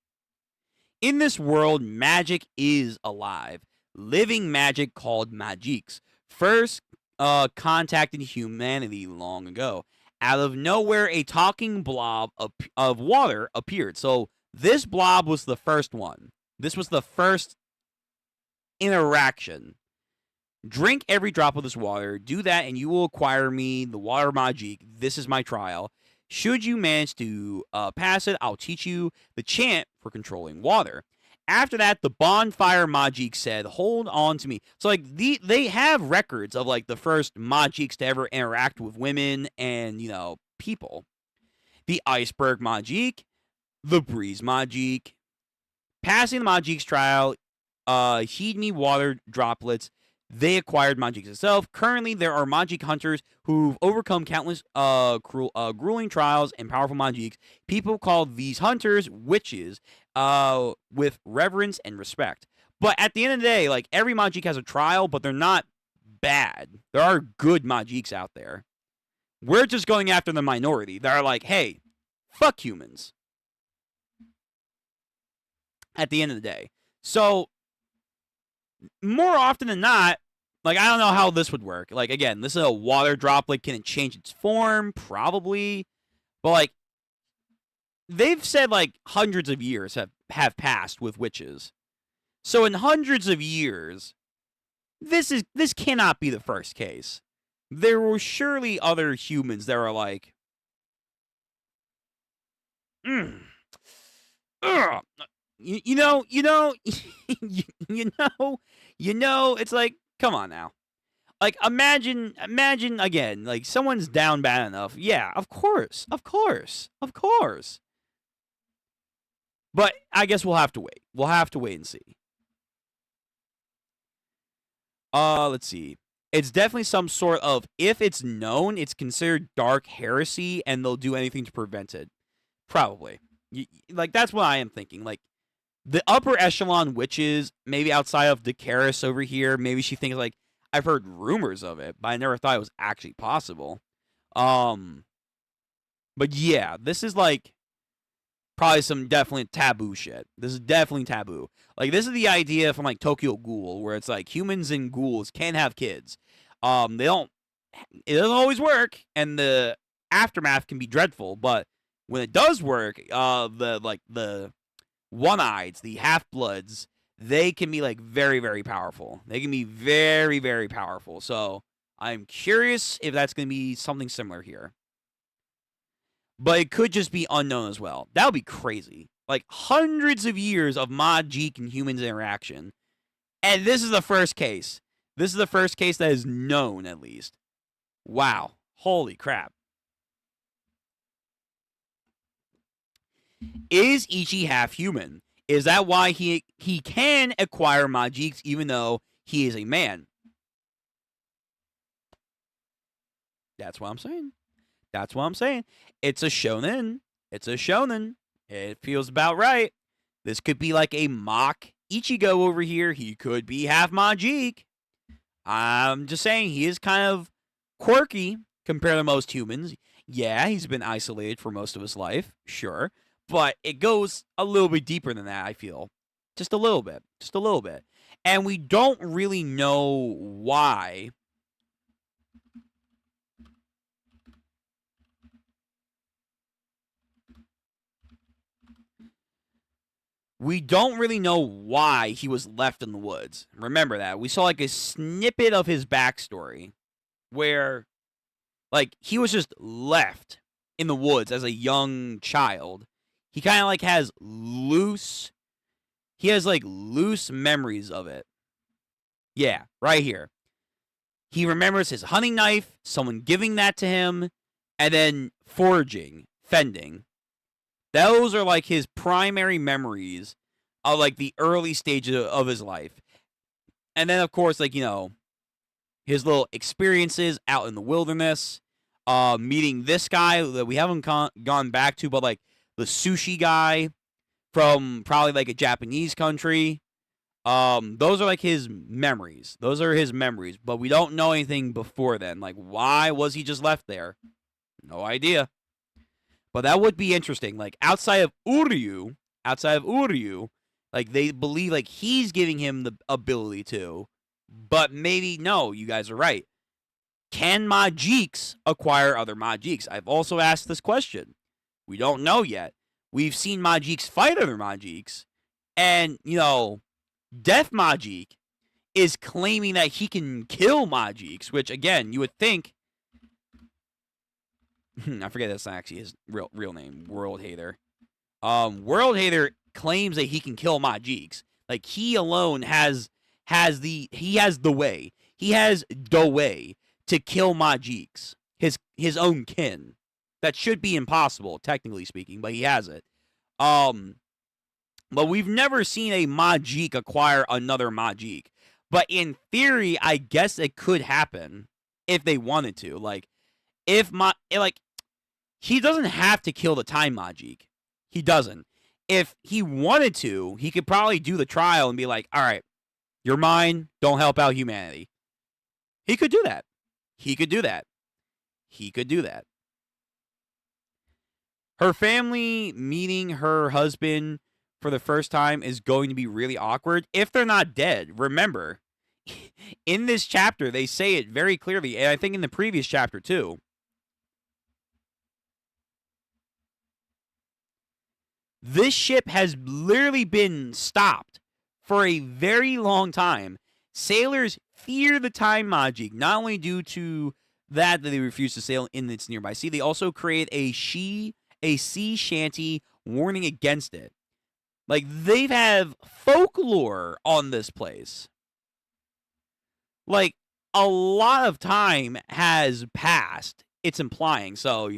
In this world, magic is alive. Living magic called Magiks. First contacted humanity long ago. Out of nowhere, a talking blob of water appeared. So this blob was the first one. This was the first interaction. Drink every drop of this water. Do that, and you will acquire me, the water Majik. This is my trial. Should you manage to pass it, I'll teach you the chant for controlling water. After that, the bonfire Majik said, hold on to me. So, like, they have records of, like, the first Majiks to ever interact with women and, people. The iceberg Majik, the breeze Majik. Passing the Majik's trial, heed me water droplets. They acquired Magiks itself. Currently, there are Majik hunters who've overcome countless grueling trials and powerful Majiks. People call these hunters witches with reverence and respect. But at the end of the day, like, every Majik has a trial, but they're not bad. There are good Majiks out there. We're just going after the minority that are like, hey, fuck humans. At the end of the day. So, more often than not, like, I don't know how this would work. Like, again, this is a water droplet. Can it change its form? Probably. But, like, they've said, like, hundreds of years have passed with witches. So in hundreds of years, this cannot be the first case. There were surely other humans that are like, you know, it's like, come on now. Like, imagine again, like, someone's down bad enough. Yeah, of course. But I guess we'll have to wait. We'll have to wait and see. Let's see. It's definitely some sort of, if it's known, it's considered dark heresy, and they'll do anything to prevent it. Probably. Like, that's what I am thinking. Like, the upper echelon witches, maybe outside of Dakaris over here, maybe she thinks, like, I've heard rumors of it, but I never thought it was actually possible. But yeah, this is, like, probably some definitely taboo shit. This is definitely taboo. Like, this is the idea from like Tokyo Ghoul, where it's like humans and ghouls can't have kids. They don't. It doesn't always work, and the aftermath can be dreadful. But when it does work, the one-eyeds, the half-bloods, they can be like very, very powerful. They can be very, very powerful. So I'm curious if that's going to be something similar here. But it could just be unknown as well. That would be crazy. Like, hundreds of years of Majik and humans interaction. And this is the first case. This is the first case that is known, at least. Wow. Holy crap. Is Ichi half human? Is that why he can acquire Majiks even though he is a man? That's what I'm saying. That's what I'm saying. It's a shonen. It's a shonen. It feels about right. This could be like a mock Ichigo over here. He could be half Majik. I'm just saying he is kind of quirky compared to most humans. Yeah, he's been isolated for most of his life. Sure. But it goes a little bit deeper than that, I feel. Just a little bit. Just a little bit. And we don't really know why. We don't really know why he was left in the woods. Remember that. We saw like a snippet of his backstory where like he was just left in the woods as a young child. He kind of like has loose memories of it. Yeah, right here. He remembers his hunting knife, someone giving that to him, and then foraging, fending. Those are like his primary memories of like the early stages of his life. And then of course, like, you know, his little experiences out in the wilderness, meeting this guy that we haven't gone back to, but like the sushi guy from probably like a Japanese country. Those are like his memories. Those are his memories, but we don't know anything before then. Like, why was he just left there? No idea. But that would be interesting. Like, outside of Uryu, like, they believe, like, he's giving him the ability to. But maybe, no, you guys are right. Can Majiks acquire other Majiks? I've also asked this question. We don't know yet. We've seen Majiks fight other Majiks. And, you know, Death Majik is claiming that he can kill Majiks, which, again, you would think... I forget that's not actually his real name, World Hater. World Hater claims that he can kill Majiks. Like, he alone has the way. He has the way to kill Majiks. His own kin. That should be impossible, technically speaking, but he has it. But we've never seen a Majik acquire another Majik. But in theory, I guess it could happen if they wanted to. Like, he doesn't have to kill the Time Majik. He doesn't. If he wanted to, he could probably do the trial and be like, all right, you're mine, don't help out humanity. He could do that. He could do that. He could do that. Her family meeting her husband for the first time is going to be really awkward if they're not dead. Remember, in this chapter, they say it very clearly, and I think in the previous chapter too. This ship has literally been stopped for a very long time. Sailors fear the Time Majik, not only due to that they refuse to sail in its nearby sea, they also create a sea shanty warning against it. Like, they have folklore on this place. Like, a lot of time has passed, it's implying. So,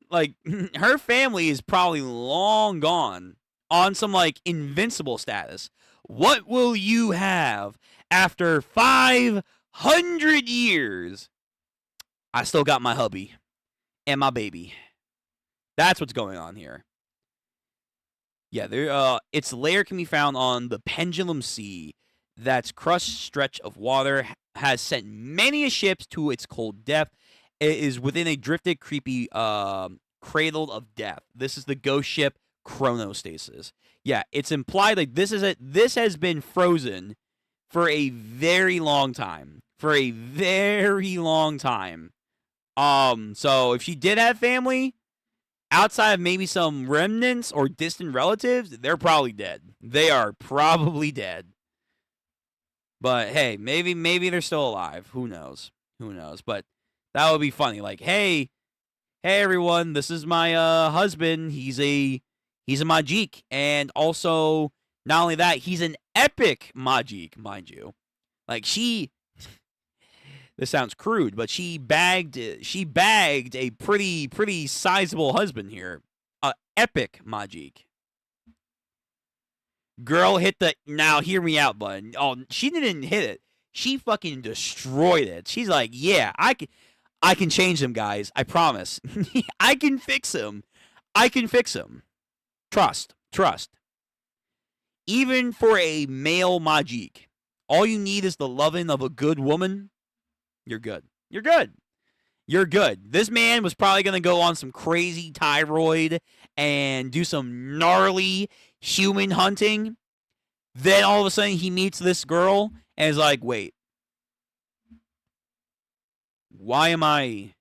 like, her family is probably long gone on some, like, invincible status. What will you have after 500 years? I still got my hubby and my baby. That's what's going on here. Yeah, its lair can be found on the Pendulum Sea. That's crushed stretch of water has sent many a ships to its cold depth. It is within a drifted, creepy cradle of death. This is the ghost ship chronostasis. Yeah, it's implied like this has been frozen for a very long time. For a very long time. So if she did have family, outside of maybe some remnants or distant relatives, they're probably dead. They are probably dead. But hey, maybe they're still alive. Who knows? Who knows? But that would be funny. Like, hey everyone, this is my husband. He's a Majik, and also not only that, he's an epic Majik, mind you. Like this sounds crude, but she bagged a pretty sizable husband here. Epic Majik. Girl hit the now hear me out button. Oh, she didn't hit it. She fucking destroyed it. She's like, yeah, I can change him, guys. I promise. I can fix him. I can fix him. Trust. Even for a male Majik, all you need is the loving of a good woman. You're good. You're good. You're good. This man was probably going to go on some crazy thyroid and do some gnarly human hunting. Then all of a sudden he meets this girl and is like, wait, why am I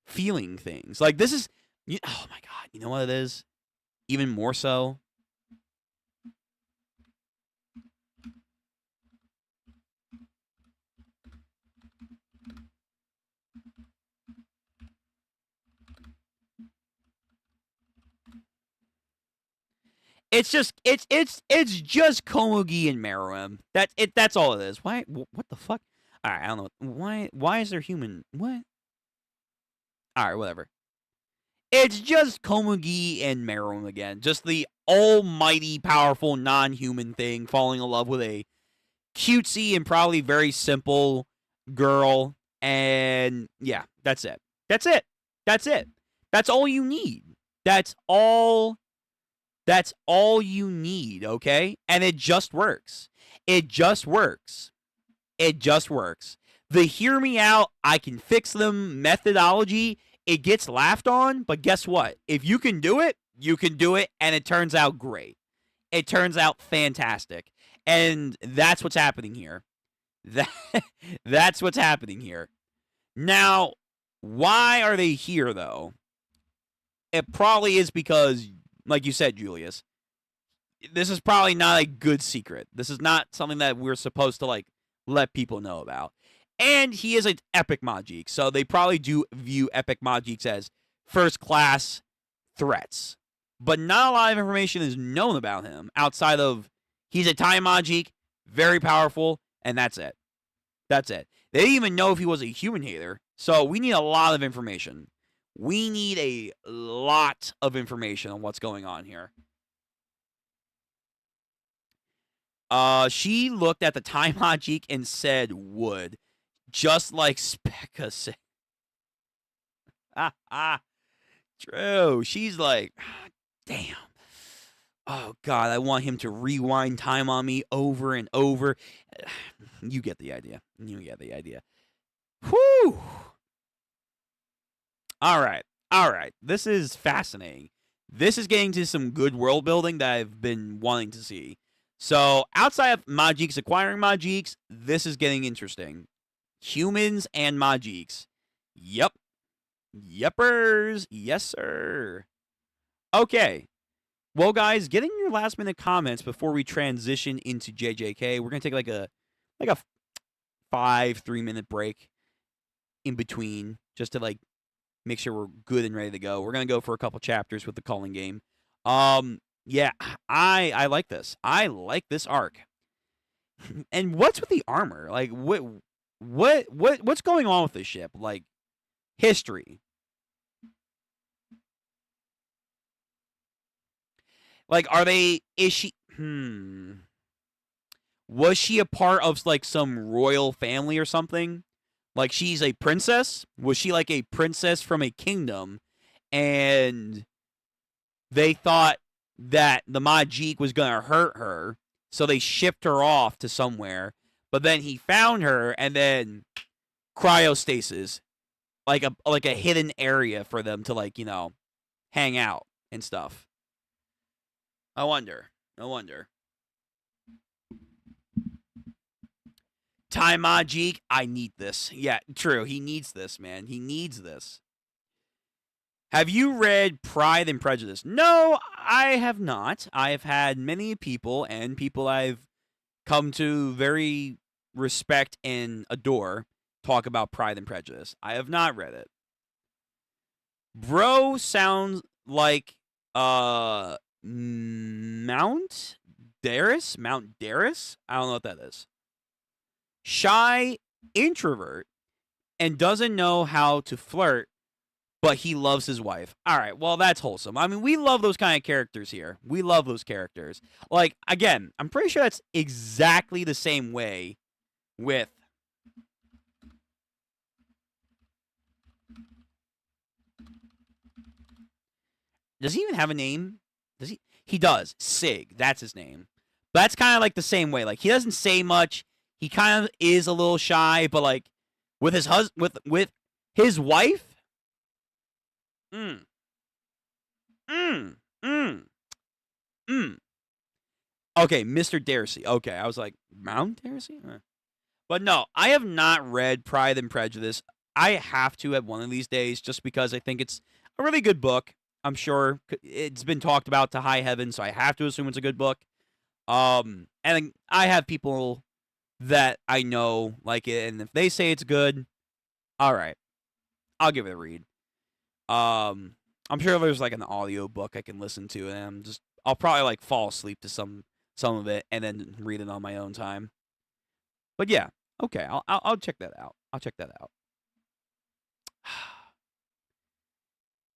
feeling things? Like this is, oh my God, you know what it is? Even more so. It's just Komugi and Meruem. That's it. That's all it is. Why? What the fuck? All right, I don't know. Why is there human? What? All right, whatever. It's just Komugi and Meruem again. Just the almighty powerful non-human thing falling in love with a cutesy and probably very simple girl. And yeah, that's it. That's it. That's it. That's all you need. That's all you need, okay? And it just works. It just works. It just works. The hear me out, I can fix them methodology, it gets laughed on, but guess what? If you can do it, you can do it, and it turns out great. It turns out fantastic. And that's what's happening here. That's what's happening here. Now, why are they here, though? It probably is because, like you said, Julius, this is probably not a good secret. This is not something that we're supposed to, like, let people know about. And he is an epic Majik, so they probably do view epic Majiks as first-class threats. But not a lot of information is known about him outside of he's a time Majik, very powerful, and that's it. That's it. They didn't even know if he was a human hater, so we need a lot of information. We need a lot of information on what's going on here. She looked at the time Majik and said wood. Just like Specca said. True. She's like, damn. Oh, God, I want him to rewind time on me over and over. You get the idea. You get the idea. Whew. All right. All right. This is fascinating. This is getting to some good world building that I've been wanting to see. So, outside of Majiks acquiring Majiks, this is getting interesting. Humans and Majiks. Yep. Yepers. Yes, sir. Okay. Well, guys, get in your last minute comments before we transition into JJK. We're gonna take like a 3-minute break in between just to like make sure we're good and ready to go. We're gonna go for a couple chapters with the calling game. Yeah, I like this. I like this arc. And what's with the armor? Like what's going on with this ship? Like history. Like is she was she a part of like some royal family or something? Like she's a princess? Was she like a princess from a kingdom and they thought that the Majik was going to hurt her, so they shipped her off to somewhere, but then he found her and then cryostasis, like a hidden area for them to like, hang out and stuff. I wonder. I wonder. Time Majik, I need this. Yeah, true. He needs this, man. He needs this. Have you read Pride and Prejudice? No, I have not. I have had many people and people I've come to very respect and adore talk about Pride and Prejudice. I have not read it. Bro sounds like Mount Darris? Mount Darris? I don't know what that is. Shy introvert and doesn't know how to flirt, but he loves his wife. All right, well, that's wholesome. I mean, we love those kind of characters here. We love those characters. Like, again, I'm pretty sure that's exactly the same way with. Does he even have a name? Does he? He does. Sig. That's his name. But that's kind of like the same way. Like, he doesn't say much. He kind of is a little shy, but like with his with his wife. Mm. Mm. Mm. Mm. Okay, Mr. Darcy. Okay, I was like, Mount Darcy? But no, I have not read Pride and Prejudice. I have to at one of these days just because I think it's a really good book. I'm sure it's been talked about to high heaven, so I have to assume it's a good book. And I have people that I know like it, and if they say it's good, all right, I'll give it a read. I'm sure there's like an audio book I can listen to, and I'll probably like fall asleep to some of it and then read it on my own time. But yeah, okay, I'll check that out. I'll check that out.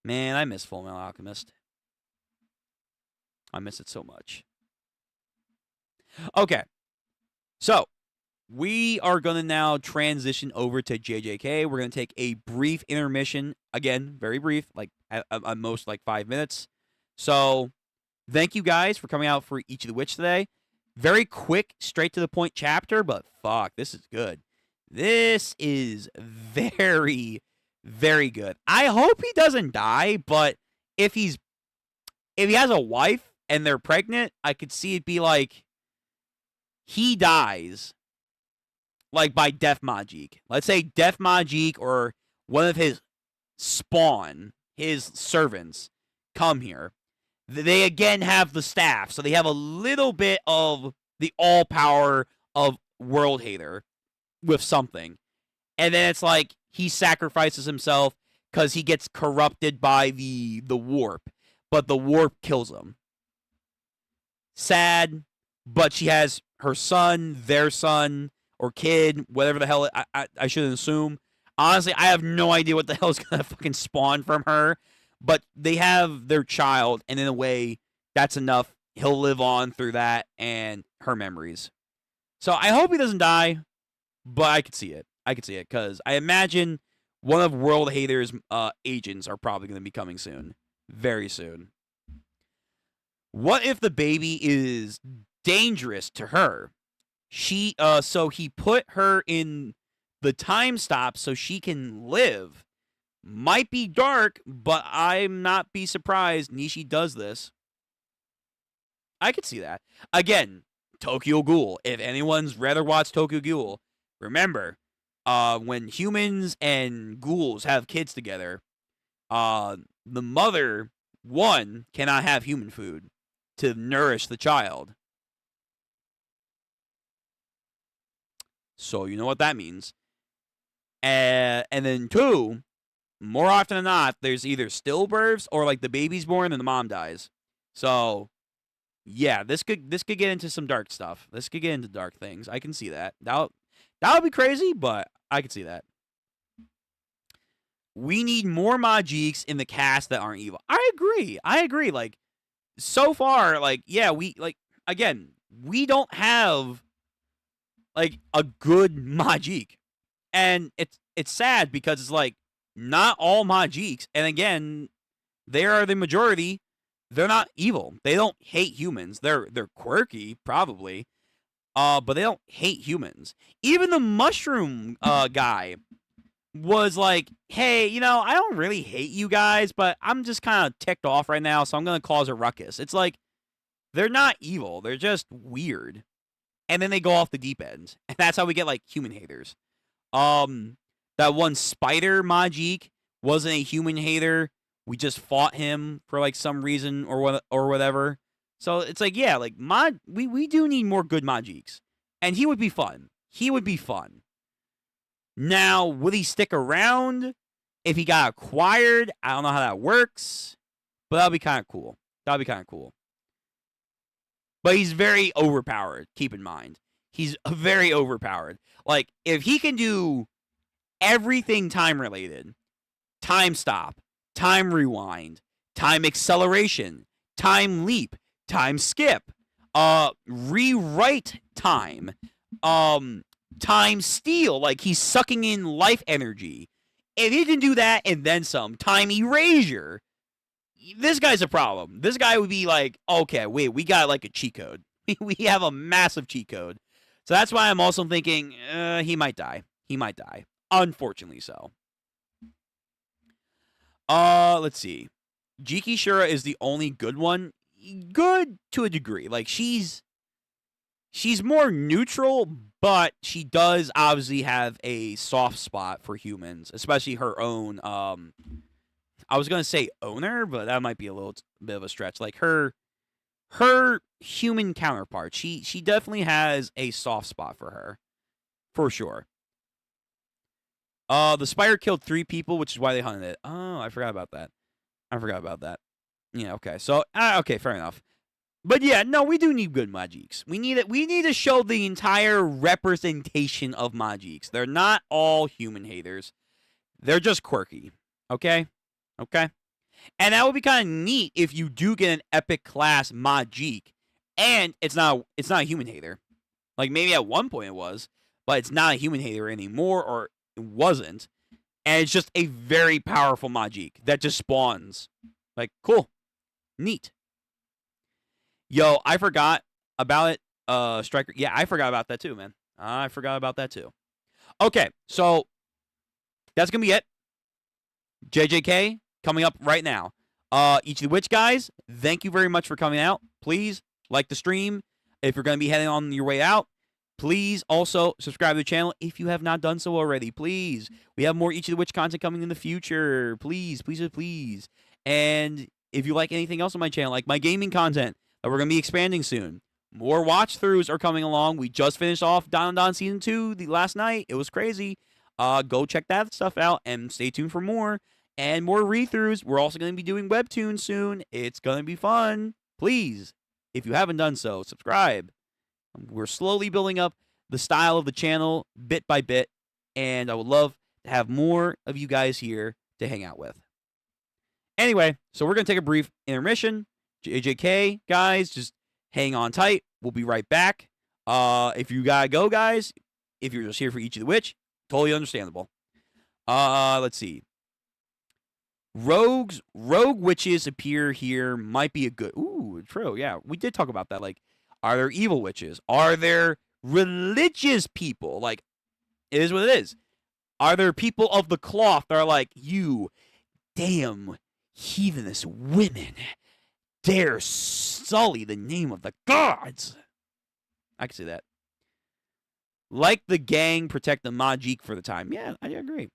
Man, I miss Full Metal Alchemist. I miss it so much. Okay, so we are going to now transition over to JJK. We're going to take a brief intermission. Again, very brief, like at most like 5 minutes. So thank you guys for coming out for Ichi the Witch today. Very quick, straight to the point chapter, but fuck, this is good. This is very, very good. I hope he doesn't die, but if he has a wife and they're pregnant, I could see it be like he dies like by Death Majik. Let's say Death Majik or one of his spawn, his servants, come here. They again have the staff, so they have a little bit of the all power of World Hater with something. And then it's like he sacrifices himself because he gets corrupted by the warp, but the warp kills him. Sad, but she has her son, their son, or kid, whatever the hell I shouldn't assume. Honestly, I have no idea what the hell is gonna fucking spawn from her. But they have their child, and in a way, that's enough. He'll live on through that and her memories. So I hope he doesn't die, but I could see it. I could see it, because I imagine one of World Hater's agents are probably going to be coming soon. Very soon. What if the baby is dangerous to her? So he put her in the time stop so she can live. Might be dark, but I'm not be surprised Nishi does this. I could see that. Again, Tokyo Ghoul. If anyone's read or watched Tokyo Ghoul, remember, when humans and ghouls have kids together, the mother, one, cannot have human food to nourish the child. So you know what that means. And then two, more often than not, there's either stillbirths or like the baby's born and the mom dies. So, yeah, this could get into some dark stuff. This could get into dark things. I can see that. That would be crazy, but I could see that. We need more Majiks in the cast that aren't evil. I agree. Like, so far, like, yeah, we don't have like a good Majik, and it's sad because it's like, not all Majiks, and again, they are the majority. They're not evil. They don't hate humans. They're quirky, probably, but they don't hate humans. Even the mushroom guy was like, hey, I don't really hate you guys, but I'm just kind of ticked off right now, so I'm gonna cause a ruckus. It's like, They're not evil. They're just weird. And then they go off the deep end. And that's how we get like human haters. That one spider Majik wasn't a human hater. We just fought him for like some reason or whatever. So it's like, yeah, like we do need more good Majiks. And he would be fun. He would be fun. Now, would he stick around if he got acquired? I don't know how that works. But that'll be kind of cool. That'll be kind of cool. But he's very overpowered, keep in mind. He's very overpowered. Like, if he can do everything time-related, time stop, time rewind, time acceleration, time leap, time skip, rewrite time, time steal, like he's sucking in life energy. If he can do that and then some, time erasure, this guy's a problem. This guy would be like, okay, wait, we got like a cheat code. We have a massive cheat code. So that's why I'm also thinking he might die. He might die. Unfortunately so. Let's see. Jiki Shura is the only good one. Good to a degree. Like she's more neutral, but she does obviously have a soft spot for humans, especially her own I was going to say owner, but that might be a little bit of a stretch. Like her human counterpart. She definitely has a soft spot for her. For sure. The spider killed 3 people, which is why they hunted it. Oh, I forgot about that. Yeah, okay. So, okay, fair enough. But yeah, no, we do need good Majiks. We need to show the entire representation of Majiks. They're not all human haters. They're just quirky. Okay? Okay? And that would be kind of neat if you do get an epic class Majik and it's not a human hater. Like maybe at one point it was, but it's not a human hater anymore, or it wasn't. And it's just a very powerful Majik that just spawns. Like, cool. Neat. Yo, I forgot about it. Striker. Yeah, I forgot about that too, man. I forgot about that too. Okay, so that's going to be it. JJK coming up right now. Ichi the Witch, guys, thank you very much for coming out. Please like the stream. If you're going to be heading on your way out, please also subscribe to the channel if you have not done so already. Please. We have more Ichi the Witch content coming in the future. Please, please, please. And if you like anything else on my channel, like my gaming content that we're going to be expanding soon, more watch-throughs are coming along. We just finished off Don Season 2 the last night. It was crazy. Go check that stuff out and stay tuned for more. And more read-throughs. We're also going to be doing webtoons soon. It's going to be fun. Please, if you haven't done so, subscribe. We're slowly building up the style of the channel bit by bit, and I would love to have more of you guys here to hang out with. Anyway, so we're going to take a brief intermission. JJK, guys, just hang on tight. We'll be right back. If you got to go, guys, if you're just here for Ichi the Witch, totally understandable. Let's see. Rogue witches appear here might be a good... Ooh, true, yeah. We did talk about that. Like, are there evil witches? Are there religious people? Like, it is what it is. Are there people of the cloth that are like, you damn heathenous women dare sully the name of the gods? I can see that. Like the gang, protect the Majik for the time. Yeah, I agree.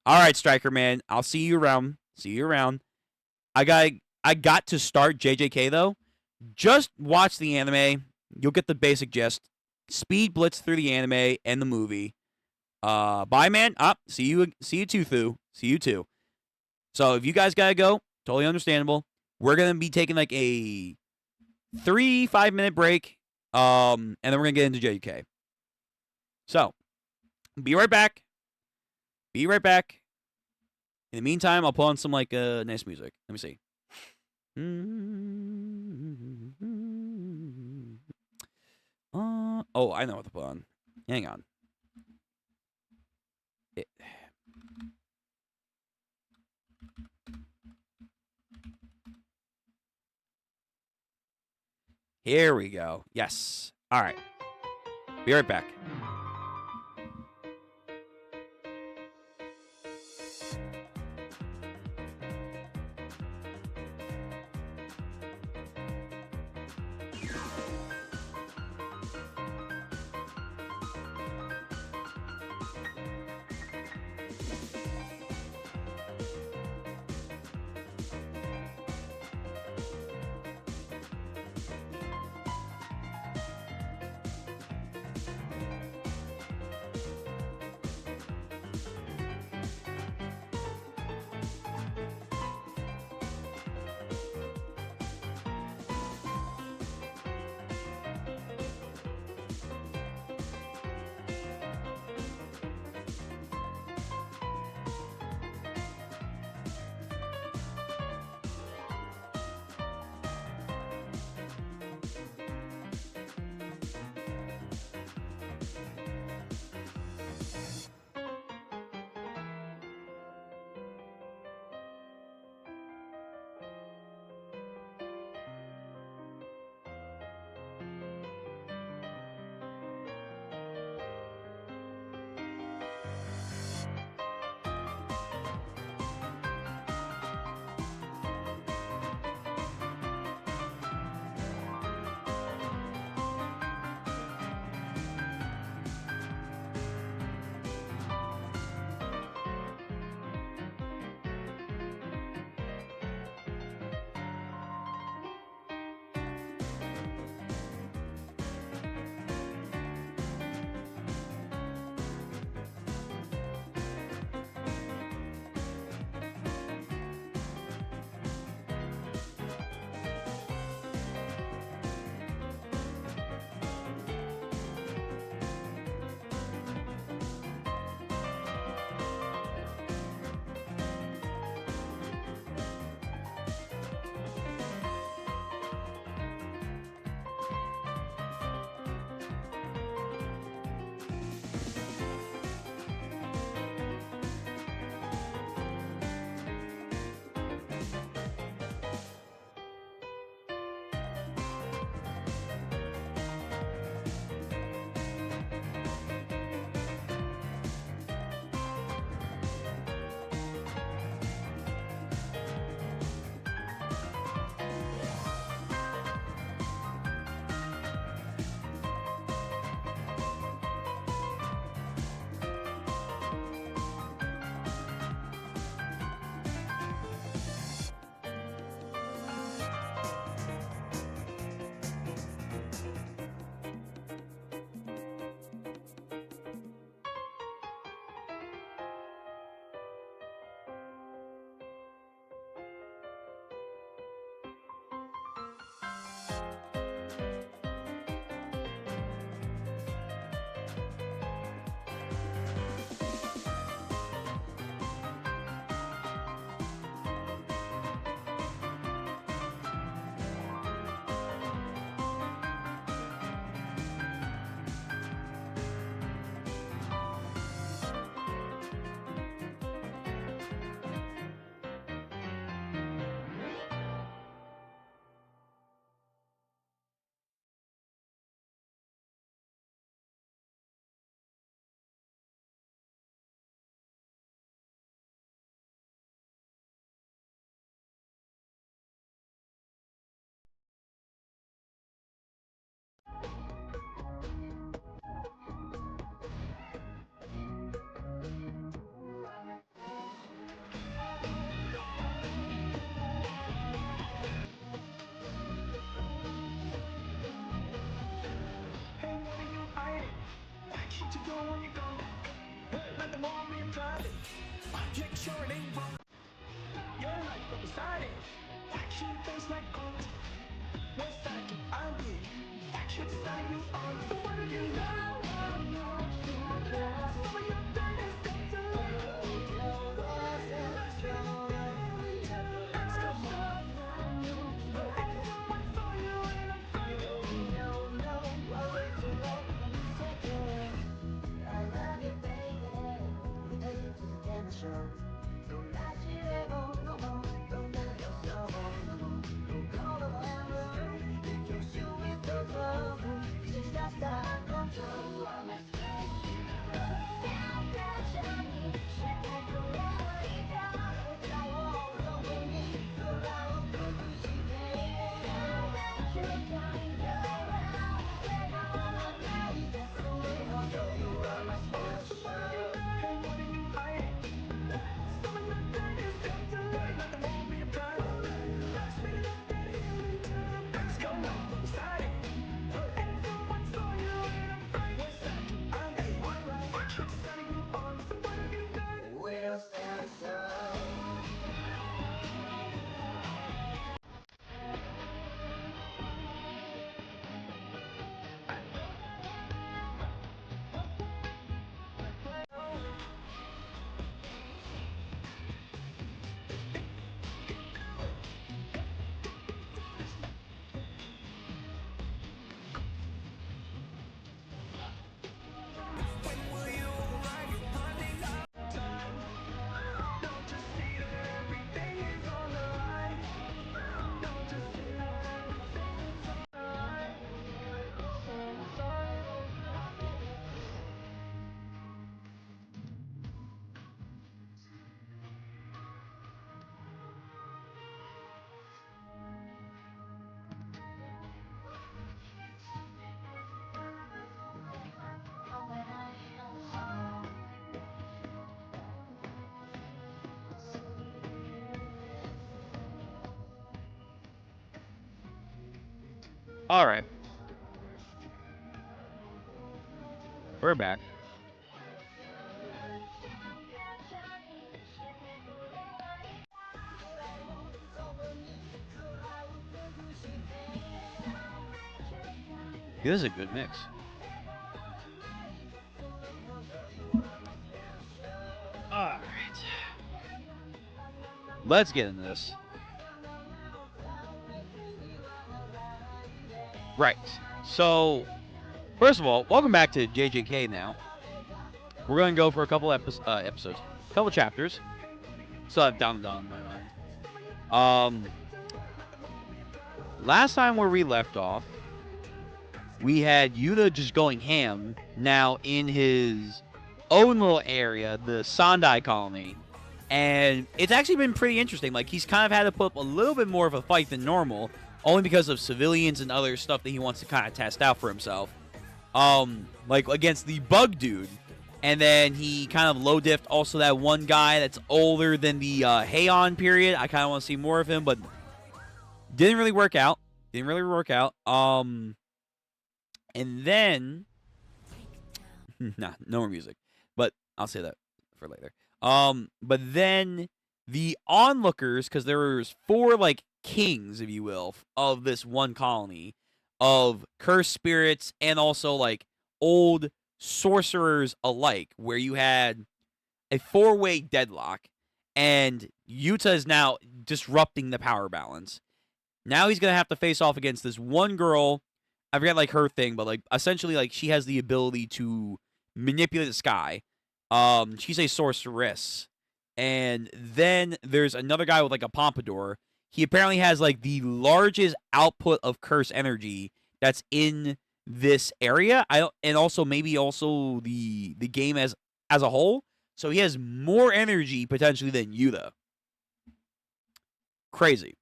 All right, Striker Man. I'll see you around. See you around. I got to start JJK, though. Just watch the anime. You'll get the basic gist. Speed blitz through the anime and the movie. Bye, man. See you too, Thu. See you too. So if you guys gotta go, totally understandable. We're gonna be taking like a 3-5 minute break. And then we're gonna get into JJK. So, be right back. Be right back. In the meantime, I'll put on some like nice music. Let me see. Oh, I know what to put on. Hang on. Here we go. Yes. All right. Be right back. All right, we're back. This is a good mix. All right, let's get into this. Right. So, first of all, welcome back to JJK. Now we're gonna go for a couple episodes, couple chapters. So I've down in my mind. Last time where we left off, we had Yuta just going ham now in his own little area, the Sandai colony. And it's actually been pretty interesting. Like, he's kind of had to put up a little bit more of a fight than normal, only because of civilians and other stuff that he wants to kind of test out for himself. Like against the bug dude. And then he kind of low diffed also that one guy that's older than the Heian period. I kind of want to see more of him, but didn't really work out. And then, nah, no more music. But I'll say that for later. But then the onlookers, because there was 4 like kings, if you will, of this one colony of cursed spirits and also like old sorcerers alike, where you had a 4-way deadlock, and Yuta is now disrupting the power balance. Now he's gonna have to face off against this one girl. I forget like her thing, but like essentially like she has the ability to manipulate the sky. She's a sorceress. And then there's another guy with like a pompadour. He apparently has like the largest output of curse energy that's in this area. And also maybe also the game as a whole. So he has more energy potentially than Yuta. Crazy.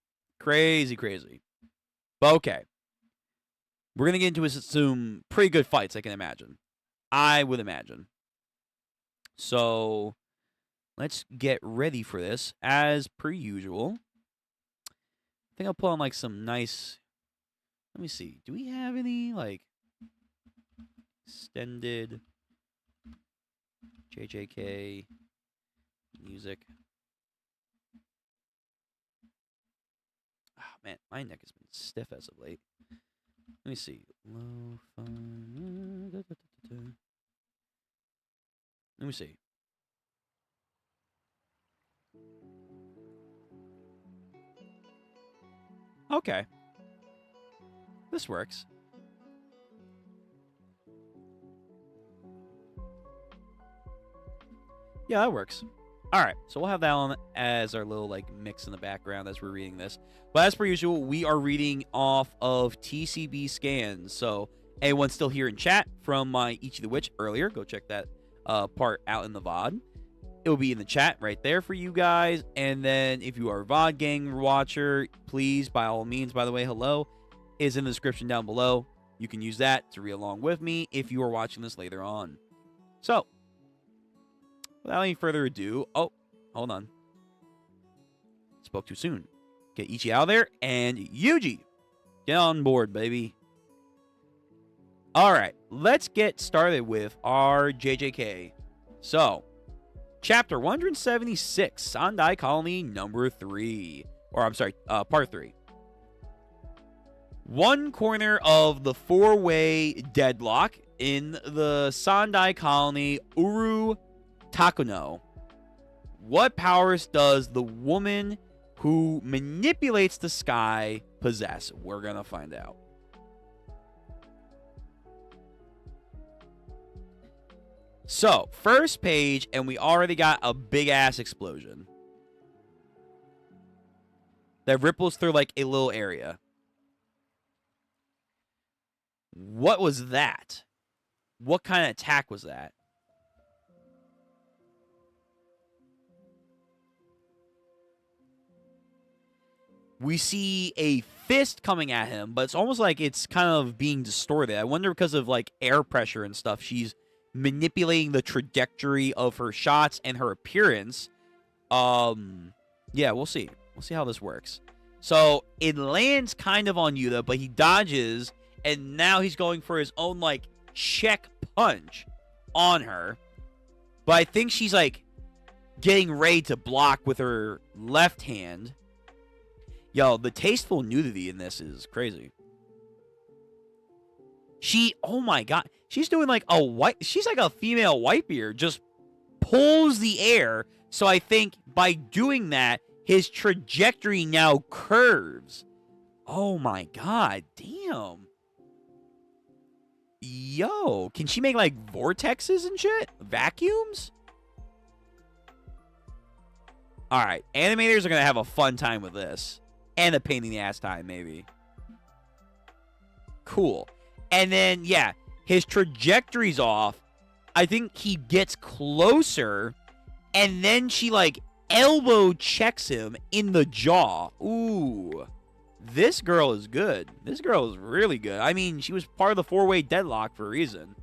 But okay. We're going to get into some pretty good fights, I would imagine. So, let's get ready for this, as per usual. I think I'll put on, like, some nice... Let me see. Do we have any, like, extended JJK music. Oh, man, my neck has been stiff as of late. Let me see. Lo-fi. Let me see. Okay. This works. Yeah, that works. All right, so we'll have that on as our little like mix in the background as we're reading this. But as per usual, we are reading off of TCB scans. So anyone still here in chat from my Ichi the Witch earlier, go check that part out in the VOD. It will be in the chat right there for you guys. And then if you are a VOD gang watcher, please, by all means, by the way, hello, is in the description down below. You can use that to read along with me if you are watching this later on. So, without any further ado, oh, hold on. Spoke too soon. Get Ichi out of there, and Yuji, get on board, baby. All right, let's get started with our JJK. So, Chapter 176, Sandai Colony number 3. Or, I'm sorry, part 3. One corner of the four-way deadlock in the Sandai Colony, Uru Takuno. What powers does the woman who manipulates the sky possess? We're going to find out. So, first page, and we already got a big-ass explosion that ripples through, like, a little area. What was that? What kind of attack was that? We see a fist coming at him, but it's almost like it's kind of being distorted. I wonder because of, like, air pressure and stuff, she's manipulating the trajectory of her shots and her appearance. Yeah, we'll see. We'll see how this works. So, it lands kind of on Yuta, but he dodges, and now he's going for his own, like, check punch on her. But I think she's, like, getting ready to block with her left hand. Yo, the tasteful nudity in this is crazy. Oh my god, she's doing like she's like a female Whitebeard, just pulls the air. So I think by doing that, his trajectory now curves. Oh my god, damn. Yo, can she make like vortexes and shit? Vacuums? Alright, animators are gonna have a fun time with this. And a pain in the ass time, maybe. Cool. And then, yeah, his trajectory's off. I think he gets closer. And then she, like, elbow checks him in the jaw. Ooh. This girl is good. This girl is really good. I mean, she was part of the four-way deadlock for a reason.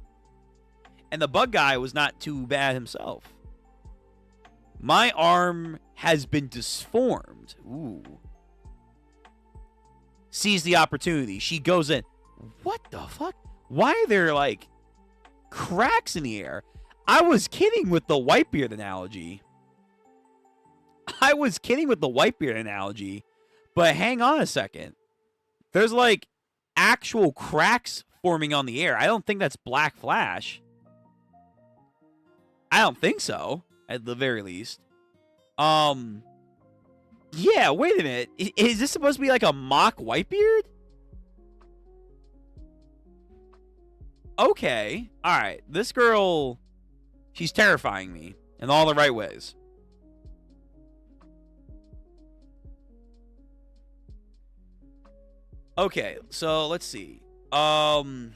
And the bug guy was not too bad himself. My arm has been disformed. Ooh. Sees the opportunity. She goes in. What the fuck? Why are there, like, cracks in the air? I was kidding with the Whitebeard analogy. But hang on a second. There's, like, actual cracks forming on the air. I don't think that's Black Flash. I don't think so, at the very least. Yeah, wait a minute. Is this supposed to be like a mock Whitebeard? Okay. Alright. This girl, she's terrifying me in all the right ways. Okay, so let's see. Yuta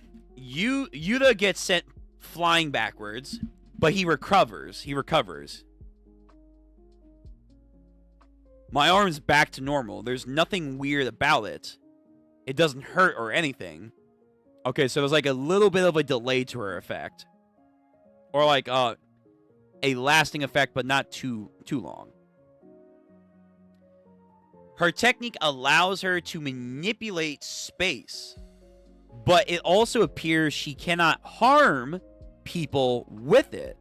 gets sent flying backwards, but he recovers. My arm's back to normal. There's nothing weird about it. It doesn't hurt or anything. Okay, so there's like a little bit of a delay to her effect. Or like a lasting effect, but not too long. Her technique allows her to manipulate space. But it also appears she cannot harm people with it.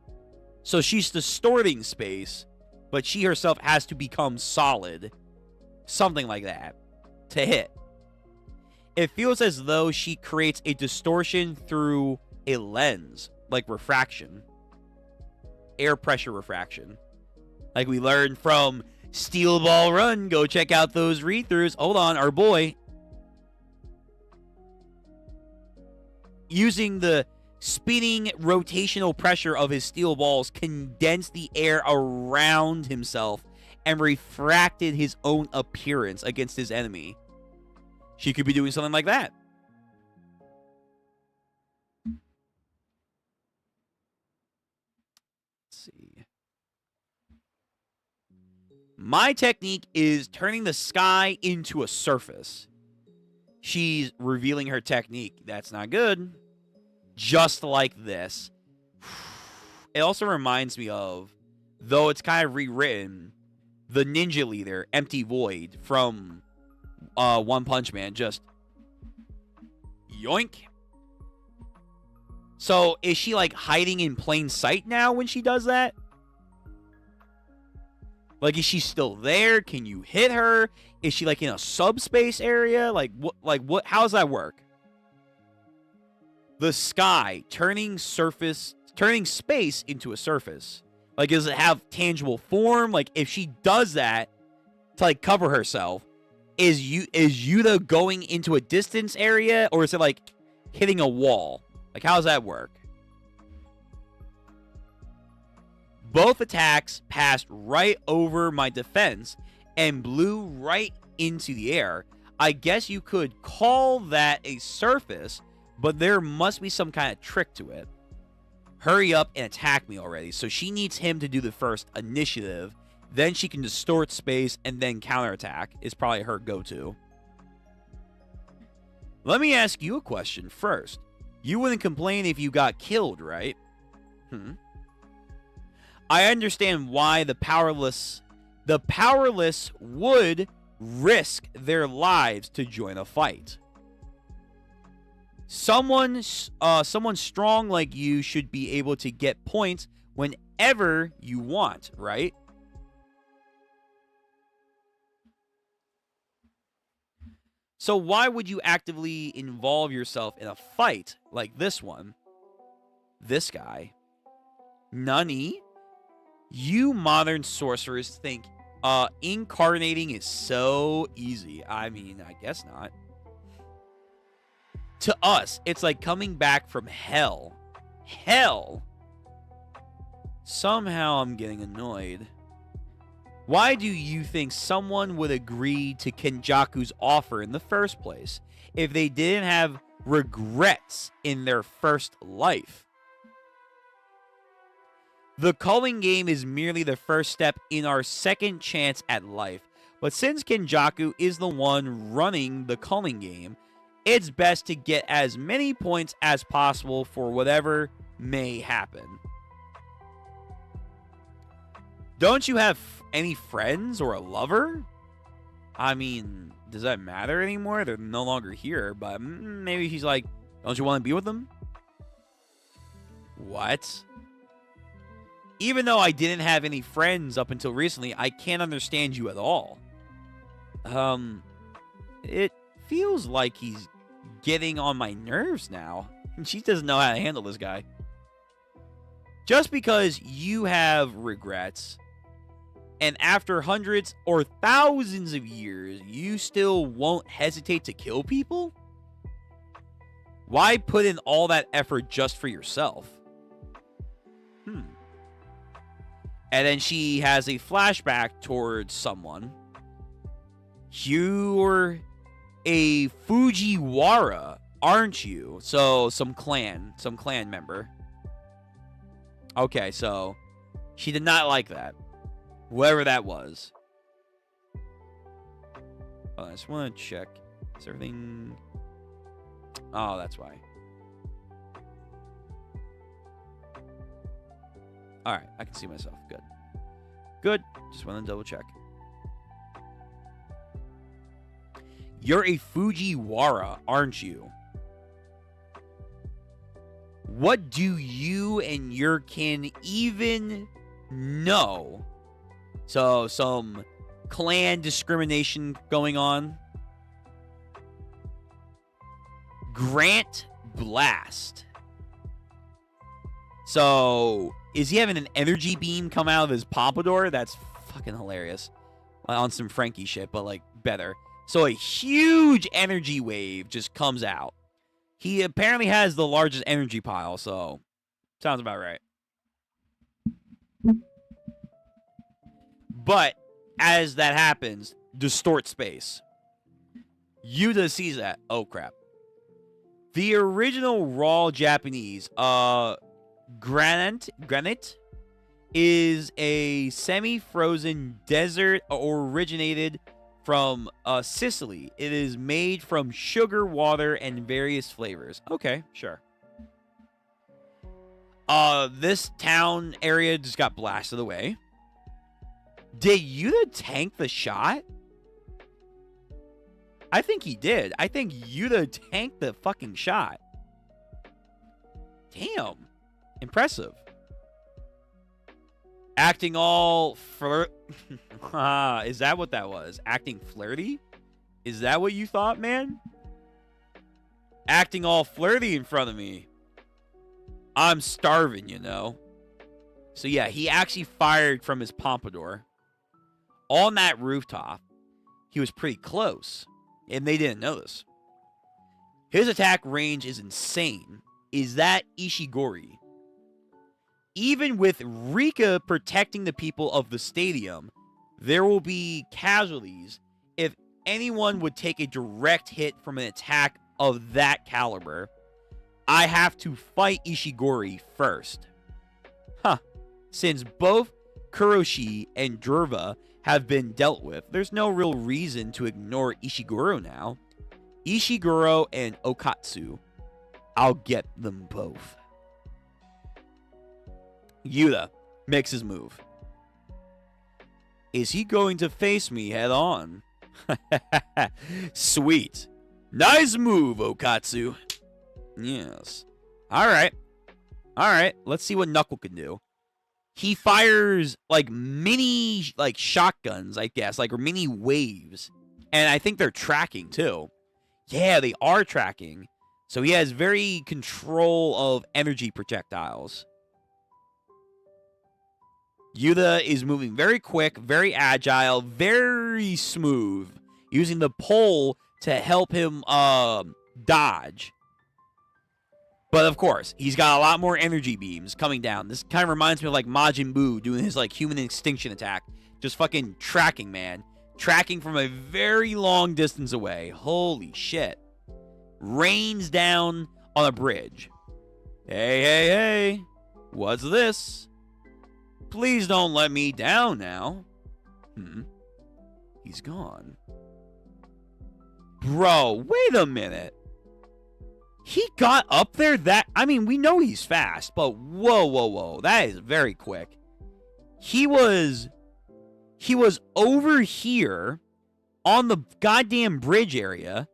So she's distorting space, but she herself has to become solid. Something like that. To hit. It feels as though she creates a distortion through a lens, like refraction. Air pressure refraction. Like we learned from Steel Ball Run. Go check out those read-throughs. Hold on, our boy. Using the spinning rotational pressure of his steel balls condensed the air around himself and refracted his own appearance against his enemy. She could be doing something like that. Let's see. My technique is turning the sky into a surface. She's revealing her technique. That's not good. Just like this. It also reminds me of, though it's kind of rewritten, the ninja leader, Empty Void, from One Punch Man. Just yoink. So is she like hiding in plain sight now when she does that? Like, is she still there? Can you hit her? Is she like in a subspace area? Like what? How does that work? The sky turning space into a surface. Like, does it have tangible form? Like, if she does that to like cover herself, is Yuta going into a distance area, or is it like hitting a wall? Like, how does that work? Both attacks passed right over my defense and blew right into the air. I guess you could call that a surface, but there must be some kind of trick to it. Hurry up and attack me already. So she needs him to do the first initiative. Then she can distort space and then counterattack is probably her go-to. Let me ask you a question first. You wouldn't complain if you got killed, right? I understand why the powerless would risk their lives to join a fight. Someone strong like you should be able to get points whenever you want, right? So why would you actively involve yourself in a fight like this one? This guy. Nani? You modern sorcerers think incarnating is so easy. I mean, I guess not. To us, it's like coming back from hell. Hell! Somehow I'm getting annoyed. Why do you think someone would agree to Kenjaku's offer in the first place if they didn't have regrets in their first life? The culling game is merely the first step in our second chance at life, but since Kenjaku is the one running the culling game, it's best to get as many points as possible for whatever may happen. Don't you have any friends or a lover? I mean, does that matter anymore? They're no longer here, but maybe he's like, don't you want to be with them? What? Even though I didn't have any friends up until recently, I can't understand you at all. It feels like he's getting on my nerves now. She doesn't know how to handle this guy. Just because you have regrets, and after hundreds or thousands of years, you still won't hesitate to kill people? Why put in all that effort just for yourself? And then she has a flashback towards someone. You're a Fujiwara, aren't you? So, some clan member. Okay, so she did not like that. Whoever that was. I just want to check. Is everything... Oh, that's why. Alright, I can see myself. Good. Good. Just want to double check. You're a Fujiwara, aren't you? What do you and your kin even know So, some clan discrimination going on. Grant Blast. So, is he having an energy beam come out of his pompadour? That's fucking hilarious. On some Frankie shit, but, like, better. So, a huge energy wave just comes out. He apparently has the largest energy pile, so sounds about right. But as that happens, distort space. Yuta sees that. Oh, crap. The original raw Japanese, granite is a semi-frozen desert originated from Sicily. It is made from sugar, water, and various flavors. Okay, sure. This town area just got blasted away. Did Yuta tank the shot? I think he did. I think Yuta tanked the fucking shot. Damn. Impressive. Acting all is that what that was? Acting flirty? Is that what you thought, man? Acting all flirty in front of me. I'm starving, you know. So yeah, he actually fired from his pompadour. On that rooftop. He was pretty close. And they didn't notice. His attack range is insane. Is that Ishigori? Even with Rika protecting the people of the stadium, there will be casualties if anyone would take a direct hit from an attack of that caliber. I have to fight Ishigori first. Huh. Since both Kuroshi and Derva have been dealt with, there's no real reason to ignore Ishiguro now. Ishiguro and Okatsu. I'll get them both. Yuta makes his move. Is he going to face me head on? Sweet. Nice move, Okatsu. Yes. Alright. Alright, let's see what Knuckle can do. He fires, like, mini, like, shotguns, I guess, like, or mini waves. And I think they're tracking, too. Yeah, they are tracking. So he has very control of energy projectiles. Yuta is moving very quick, very agile, very smooth, using the pole to help him dodge. But of course, he's got a lot more energy beams coming down. This kind of reminds me of like Majin Buu doing his like human extinction attack. Just fucking tracking, man. Tracking from a very long distance away. Holy shit. Rains down on a bridge. Hey, hey, hey. What's this? Please don't let me down now. He's gone. Bro, wait a minute. He got up there that... I mean, we know he's fast, but whoa, whoa, whoa. That is very quick. He was over here on the goddamn bridge area,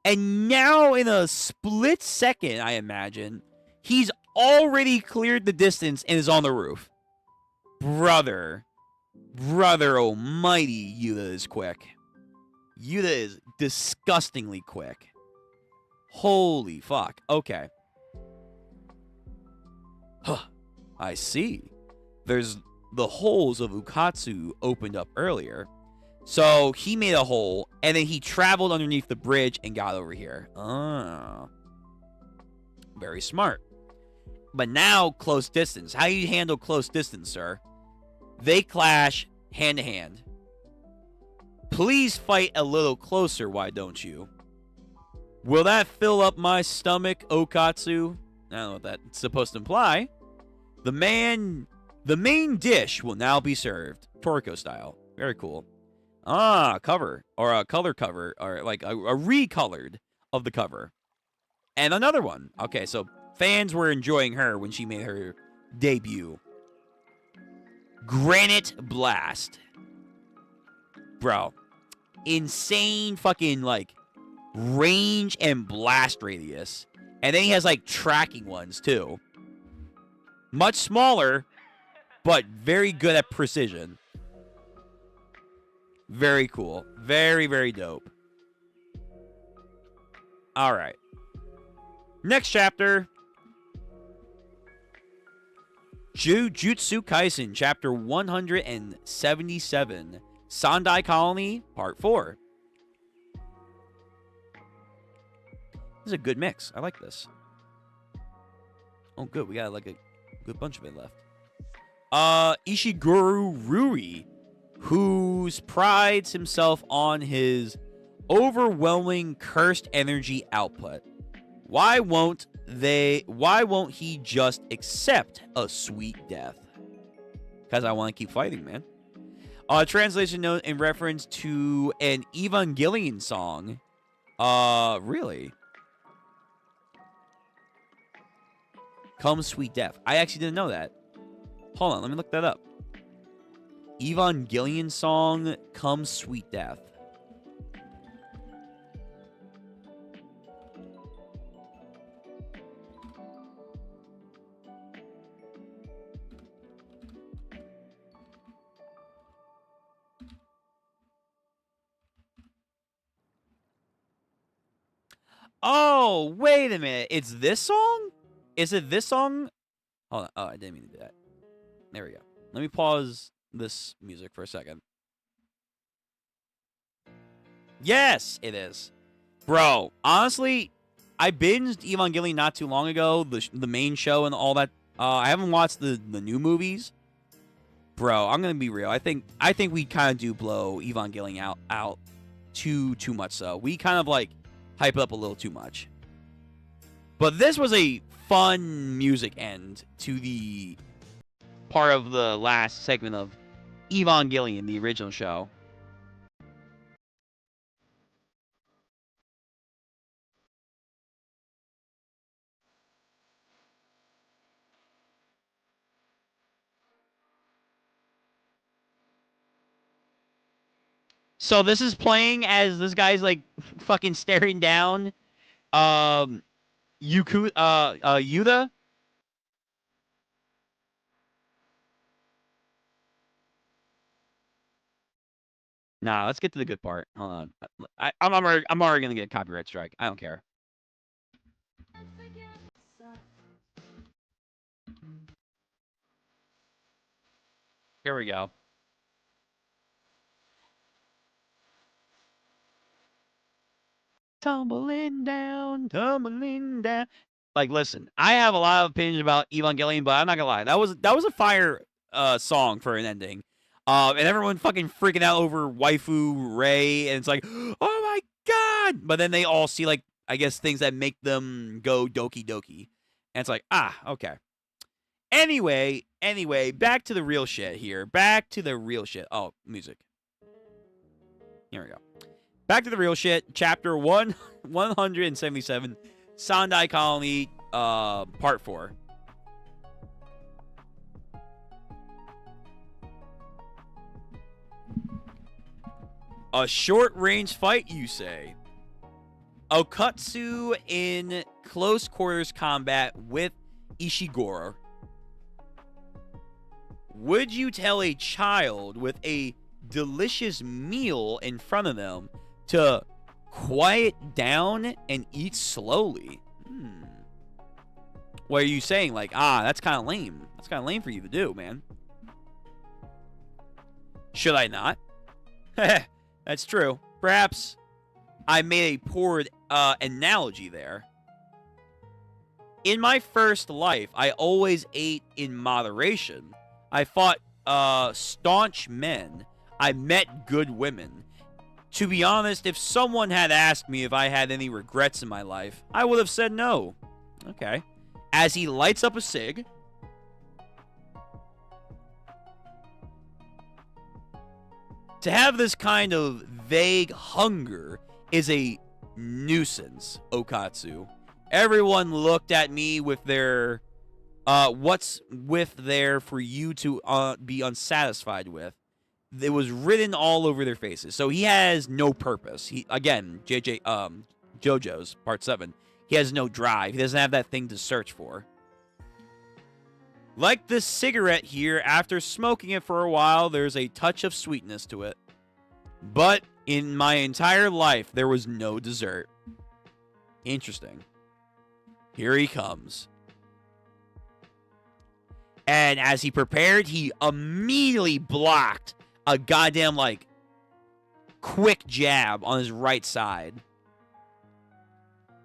and now in a split second, I imagine, he's already cleared the distance and is on the roof. Brother almighty, Yuta is quick. Yuta is disgustingly quick. Holy fuck. Okay. Huh. I see. There's the holes of Ukatsu opened up earlier. So he made a hole, and then he traveled underneath the bridge and got over here. Ah. Very smart. But now, close distance. How do you handle close distance, sir? They clash hand to hand. Please fight a little closer, why don't you? Will that fill up my stomach, Okatsu? I don't know what that's supposed to imply. The main dish will now be served. Toriko style. Very cool. Ah, cover. Or a color cover. Or like a recolored of the cover. And another one. Okay, so fans were enjoying her when she made her debut. Granite Blast. Bro. Insane fucking, like, range and blast radius. And then he has, like, tracking ones, too. Much smaller, but very good at precision. Very cool. Very, very dope. All right. Next chapter. Jujutsu Kaisen, chapter 177. Sandai Colony, part 4. This is a good mix. I like this. Oh, good. We got like a good bunch of it left. Ishiguro Ruri, who prides himself on his overwhelming cursed energy output. Why won't he just accept a sweet death? Because I want to keep fighting, man. Translation note in reference to an Evangelion song. Really? Come sweet death. I actually didn't know that. Hold on, let me look that up. Evangelion song, Come Sweet Death. Oh, wait a minute. It's this song? Is it this song? Hold on. Oh, I didn't mean to do that. There we go. Let me pause this music for a second. Yes, it is. Bro, honestly, I binged Evangelion not too long ago, the main show and all that. I haven't watched the new movies. Bro, I'm going to be real. I think we kind of do blow Evangelion out too much so. We kind of like hype it up a little too much. But this was a fun music end to the part of the last segment of Evangelion, the original show. So this is playing as this guy's like fucking staring down Yuda. Nah, let's get to the good part. Hold on. I'm already gonna get a copyright strike. I don't care. Here we go. Tumbling down, tumbling down. Like, listen, I have a lot of opinions about Evangelion, but I'm not gonna lie. That was a fire song for an ending. And everyone fucking freaking out over waifu Rei, and it's like, oh my god! But then they all see like, I guess, things that make them go doki doki, and it's like, okay. Anyway, back to the real shit here. Back to the real shit. Oh, music. Here we go. Back to the real shit. Chapter 177, Sandai Colony, part 4. A short-range fight, you say? Okatsu in close quarters combat with Ishiguro. Would you tell a child with a delicious meal in front of them to quiet down and eat slowly? What are you saying? Like, that's kind of lame. That's kind of lame for you to do, man. Should I not? That's true. Perhaps I made a poor analogy there. In my first life, I always ate in moderation. I fought staunch men. I met good women. To be honest, if someone had asked me if I had any regrets in my life, I would have said no. Okay. As he lights up a cig. To have this kind of vague hunger is a nuisance, Okatsu. Everyone looked at me with their what's with there for you to be unsatisfied with. It was written all over their faces. So he has no purpose. He, again, JoJo's part 7. He has no drive. He doesn't have that thing to search for. Like this cigarette here, after smoking it for a while, there's a touch of sweetness to it. But in my entire life, there was no dessert. Interesting. Here he comes. And as he prepared, he immediately blocked a goddamn, like, quick jab on his right side.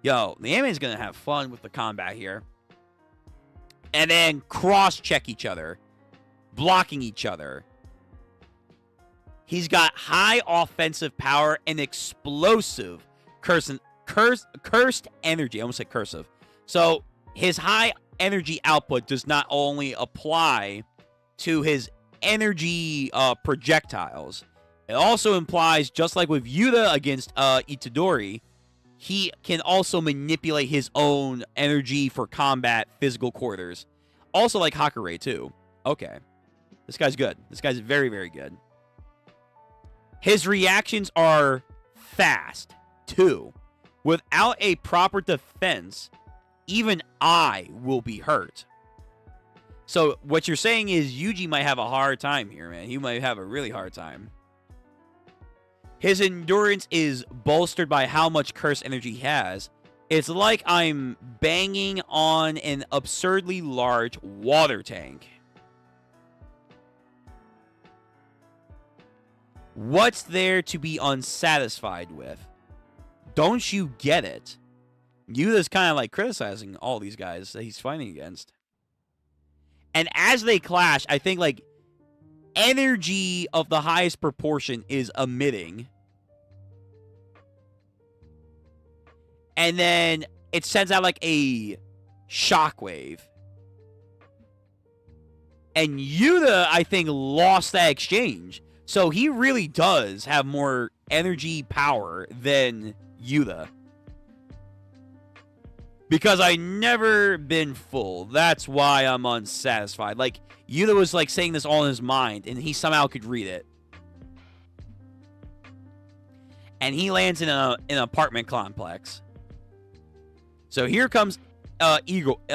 Yo, the anime is going to have fun with the combat here. And then cross-check each other. Blocking each other. He's got high offensive power and explosive cursed energy. I almost said cursive. So his high energy output does not only apply to his energy projectiles. It also implies, just like with Yuta against Itadori, he can also manipulate his own energy for combat physical quarters. Also like Hakurei too. Okay. This guy's good. This guy's very, very good. His reactions are fast, too. Without a proper defense, even I will be hurt. So what you're saying is Yuji might have a hard time here, man. He might have a really hard time. His endurance is bolstered by how much curse energy he has. It's like I'm banging on an absurdly large water tank. What's there to be unsatisfied with? Don't you get it? Yuta's kind of like criticizing all these guys that he's fighting against. And as they clash, I think like energy of the highest proportion is emitting. And then it sends out like a shockwave. And Yuta, I think, lost that exchange. So he really does have more energy power than Yuta. Because I never been full. That's why I'm unsatisfied. Like, Yuta was like saying this all in his mind, and he somehow could read it. And he lands in an apartment complex. So here comes Ichigor.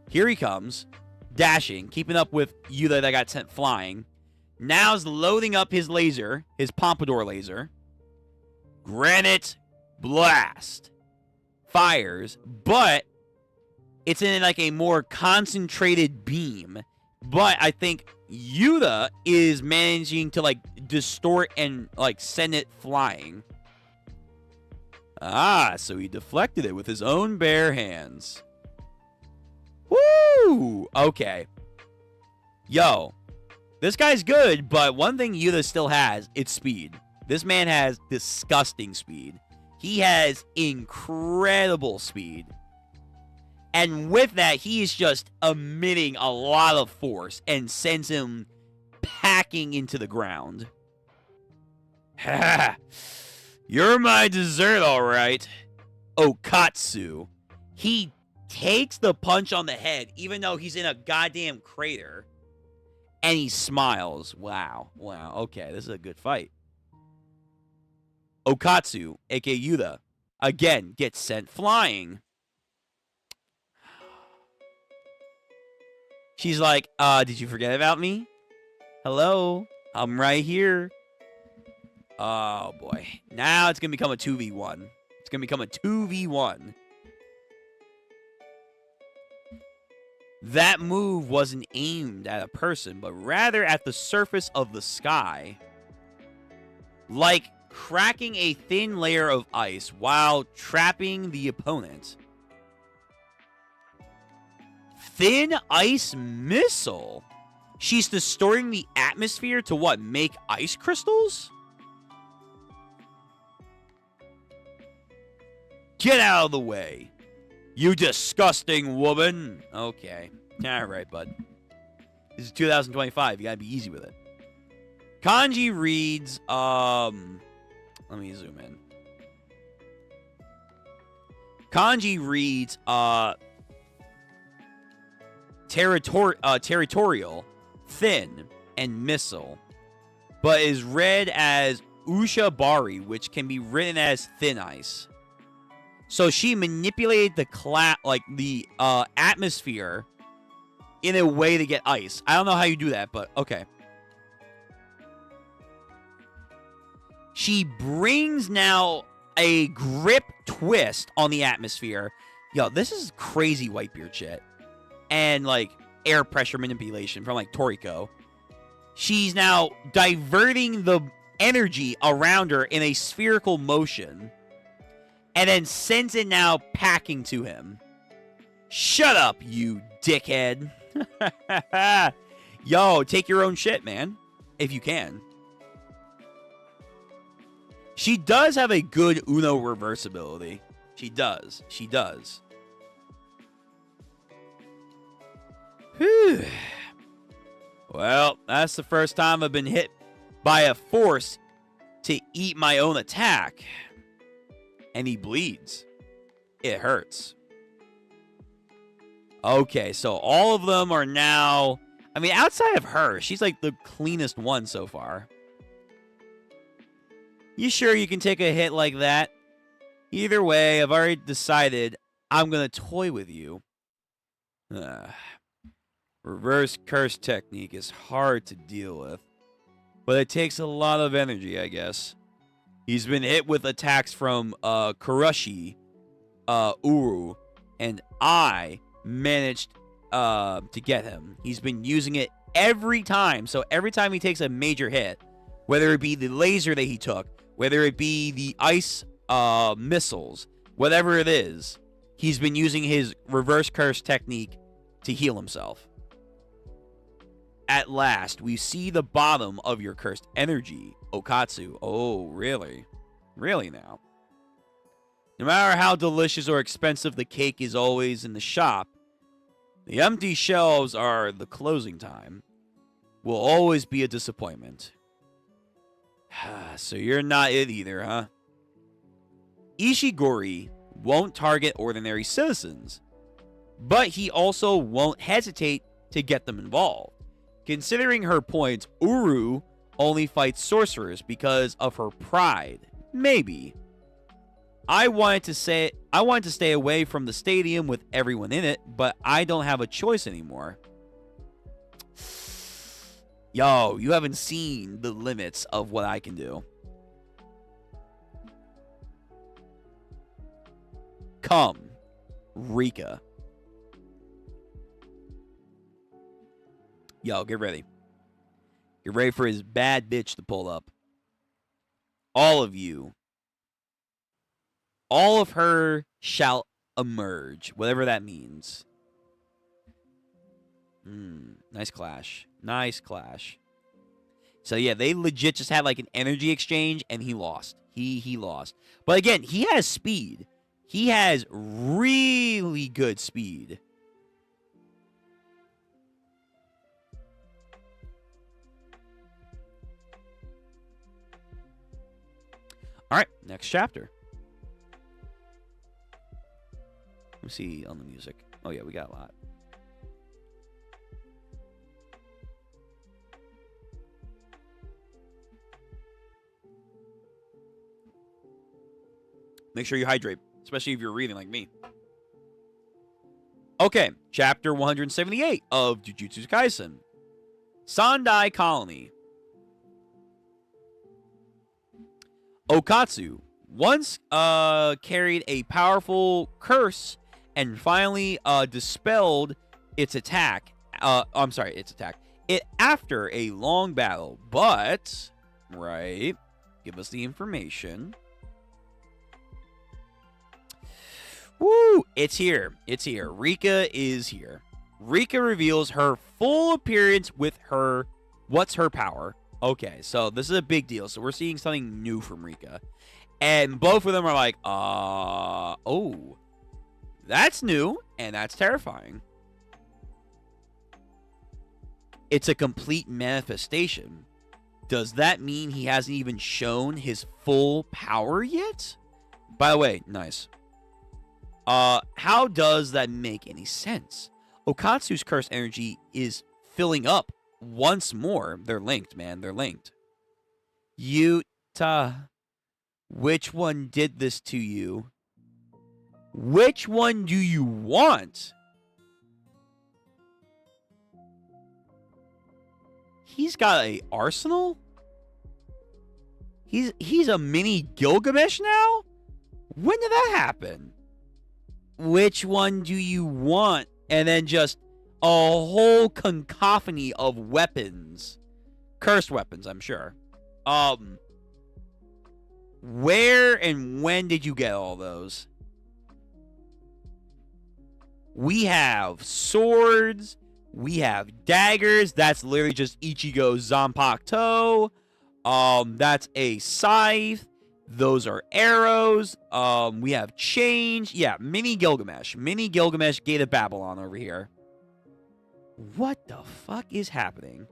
Here he comes. Dashing, keeping up with Yuta that got sent flying. Now's loading up his laser, his Pompadour laser. Granite Blast. Fires, but it's in like a more concentrated beam. But I think Yuta is managing to like distort and like send it flying. Ah, so he deflected it with his own bare hands. Woo! Okay. Yo. This guy's good, but one thing Yuta still has, it's speed. This man has disgusting speed. He has incredible speed. And with that, he is just emitting a lot of force and sends him packing into the ground. Ha! You're my dessert, all right. Okatsu. He takes the punch on the head, even though he's in a goddamn crater. And he smiles. Wow. Wow. Okay, this is a good fight. Okatsu, a.k.a. Yuta, again, gets sent flying. She's like, did you forget about me? Hello? I'm right here. Oh, boy. Now it's going to become a 2v1. It's going to become a 2v1. That move wasn't aimed at a person, but rather at the surface of the sky. Like cracking a thin layer of ice while trapping the opponent. Thin ice missile? She's distorting the atmosphere to what? Make ice crystals? Get out of the way. You disgusting woman. Okay. Alright, bud. This is 2025. You gotta be easy with it. Kanji reads, let me zoom in. Kanji reads, territorial, thin, and missile, but is read as Ushabari, which can be written as thin ice. So she manipulated the atmosphere in a way to get ice. I don't know how you do that, but okay. She brings now a grip twist on the atmosphere. Yo, this is crazy Whitebeard shit. And, like, air pressure manipulation from, like, Toriko. She's now diverting the energy around her in a spherical motion. And then sends it now packing to him. Shut up, you dickhead. Yo, take your own shit, man. If you can. She does have a good Uno reversibility. She does. She does. Whew. Well, that's the first time I've been hit by a force to eat my own attack. And he bleeds. It hurts. Okay, so all of them are now... I mean, outside of her, she's like the cleanest one so far. You sure you can take a hit like that? Either way, I've already decided I'm going to toy with you. Reverse curse technique is hard to deal with. But it takes a lot of energy, I guess. He's been hit with attacks from Kuroshi, Uru, and I managed to get him. He's been using it every time. So every time he takes a major hit, whether it be the laser that he took, whether it be the ice missiles, whatever it is, he's been using his reverse curse technique to heal himself. At last, we see the bottom of your cursed energy, Okatsu. Oh, really? Really now? No matter how delicious or expensive the cake is always in the shop, the empty shelves are the closing time. Will always be a disappointment. So you're not it either, huh? Ishigori won't target ordinary citizens, but he also won't hesitate to get them involved. Considering her points, Uru only fights sorcerers because of her pride. Maybe. I wanted to stay away from the stadium with everyone in it, but I don't have a choice anymore. Yo, you haven't seen the limits of what I can do. Come, Rika. Yo, get ready. Get ready for his bad bitch to pull up. All of you. All of her shall emerge, whatever that means. Nice clash. Nice clash. So yeah, they legit just had like an energy exchange and he lost. He lost. But again, he has speed. He has really good speed. All right, next chapter. Let me see on the music. Oh yeah, we got a lot. Make sure you hydrate, especially if you're reading like me. Okay, chapter 178 of Jujutsu Kaisen. Sandai Colony. Okatsu once carried a powerful curse and finally dispelled its attack. It after a long battle, but right, give us the information. Woo! It's here. It's here. Rika is here. Rika reveals her full appearance with her... What's her power? Okay, so this is a big deal. So we're seeing something new from Rika. And both of them are like, oh. That's new, and that's terrifying. It's a complete manifestation. Does that mean he hasn't even shown his full power yet? By the way, nice. How does that make any sense? Okatsu's cursed energy is filling up once more. They're linked, man. They're linked. Yuta, which one did this to you? Which one do you want? He's got an arsenal? He's a mini Gilgamesh now? When did that happen? Which one do you want? And then just a whole cacophony of weapons. Cursed weapons, I'm sure. Where and when did you get all those? We have swords. We have daggers. That's literally just Ichigo's Zanpakuto. That's a scythe. Those are arrows. We have chains. Yeah, mini Gilgamesh. Mini Gilgamesh, Gate of Babylon over here. What the fuck is happening?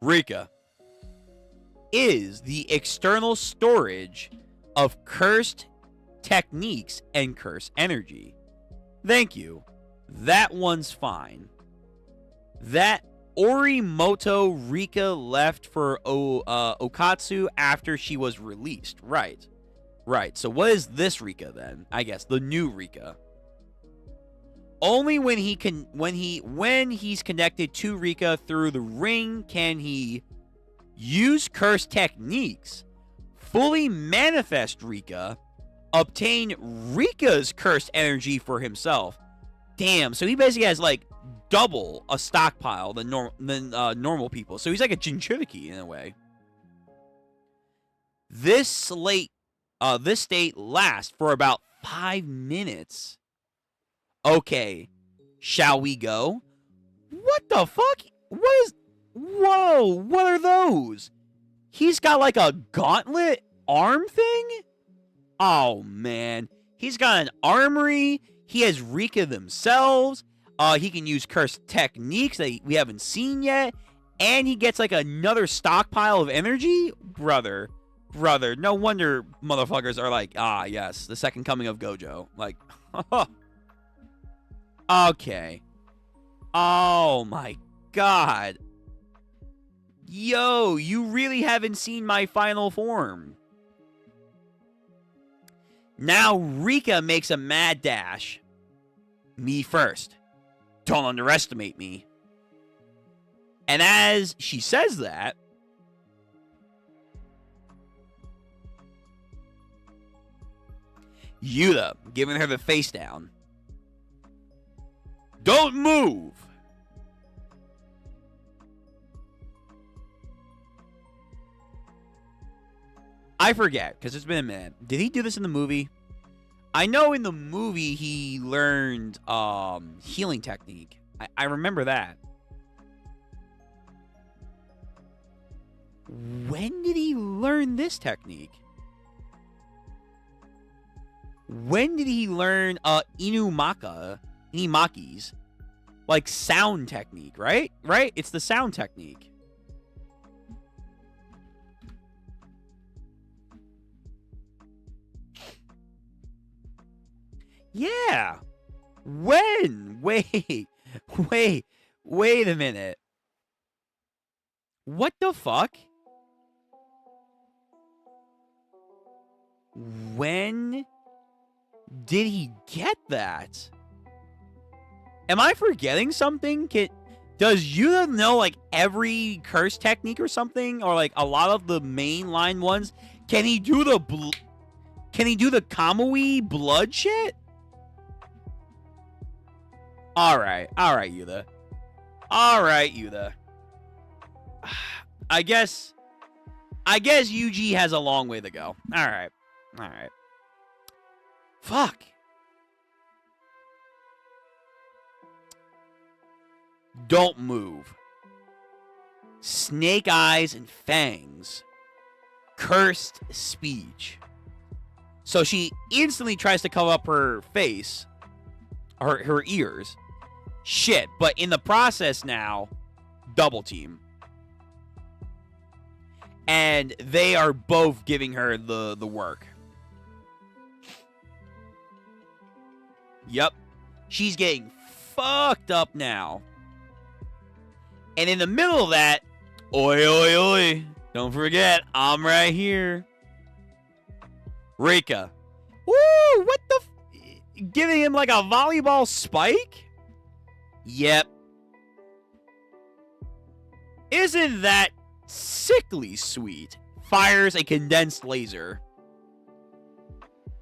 Rika is the external storage of cursed techniques and cursed energy. Thank you. That one's fine. That Orimoto Rika left for Okatsu after she was released. Right. Right. So what is this Rika then? I guess the new Rika. Only when he's connected to Rika through the ring can he use cursed techniques, fully manifest Rika, obtain Rika's cursed energy for himself. Damn, so he basically has like double a stockpile than normal people. So he's like a Jinchuriki in a way. This state lasts for about 5 minutes. Okay, shall we go? What the fuck? Whoa, what are those? He's got like a gauntlet arm thing? Oh, man. He's got an armory. He has Rika themselves. He can use cursed techniques that we haven't seen yet. And he gets like another stockpile of energy? Brother. No wonder motherfuckers are like, ah, yes, the second coming of Gojo. Like, okay. Oh, my God. Yo, you really haven't seen my final form. Now Rika makes a mad dash. Me first. Don't underestimate me. And as she says that, Yuta giving her the face down. Don't move. I forget, because it's been a minute. Did he do this in the movie? I know in the movie he learned healing technique. I remember that. When did he learn this technique? When did he learn Inumaki's like sound technique, right? Right? It's the sound technique. Yeah. When? Wait a minute. What the fuck? When did he get that? Am I forgetting something? Does Yuta know like every curse technique or something, or like a lot of the mainline ones? Can he do the Kamui blood shit? All right, Yuta. I guess Yuji has a long way to go. All right. Fuck. Don't move. Snake eyes and fangs. Cursed speech. So she instantly tries to cover up her face. Her ears. Shit, but in the process now, double team. And they are both giving her the work. Yep. She's getting fucked up now. And in the middle of that, oi, oi, oi. Don't forget, I'm right here. Rika. Woo, what the giving him like a volleyball spike? Yep. Isn't that sickly sweet, fires a condensed laser.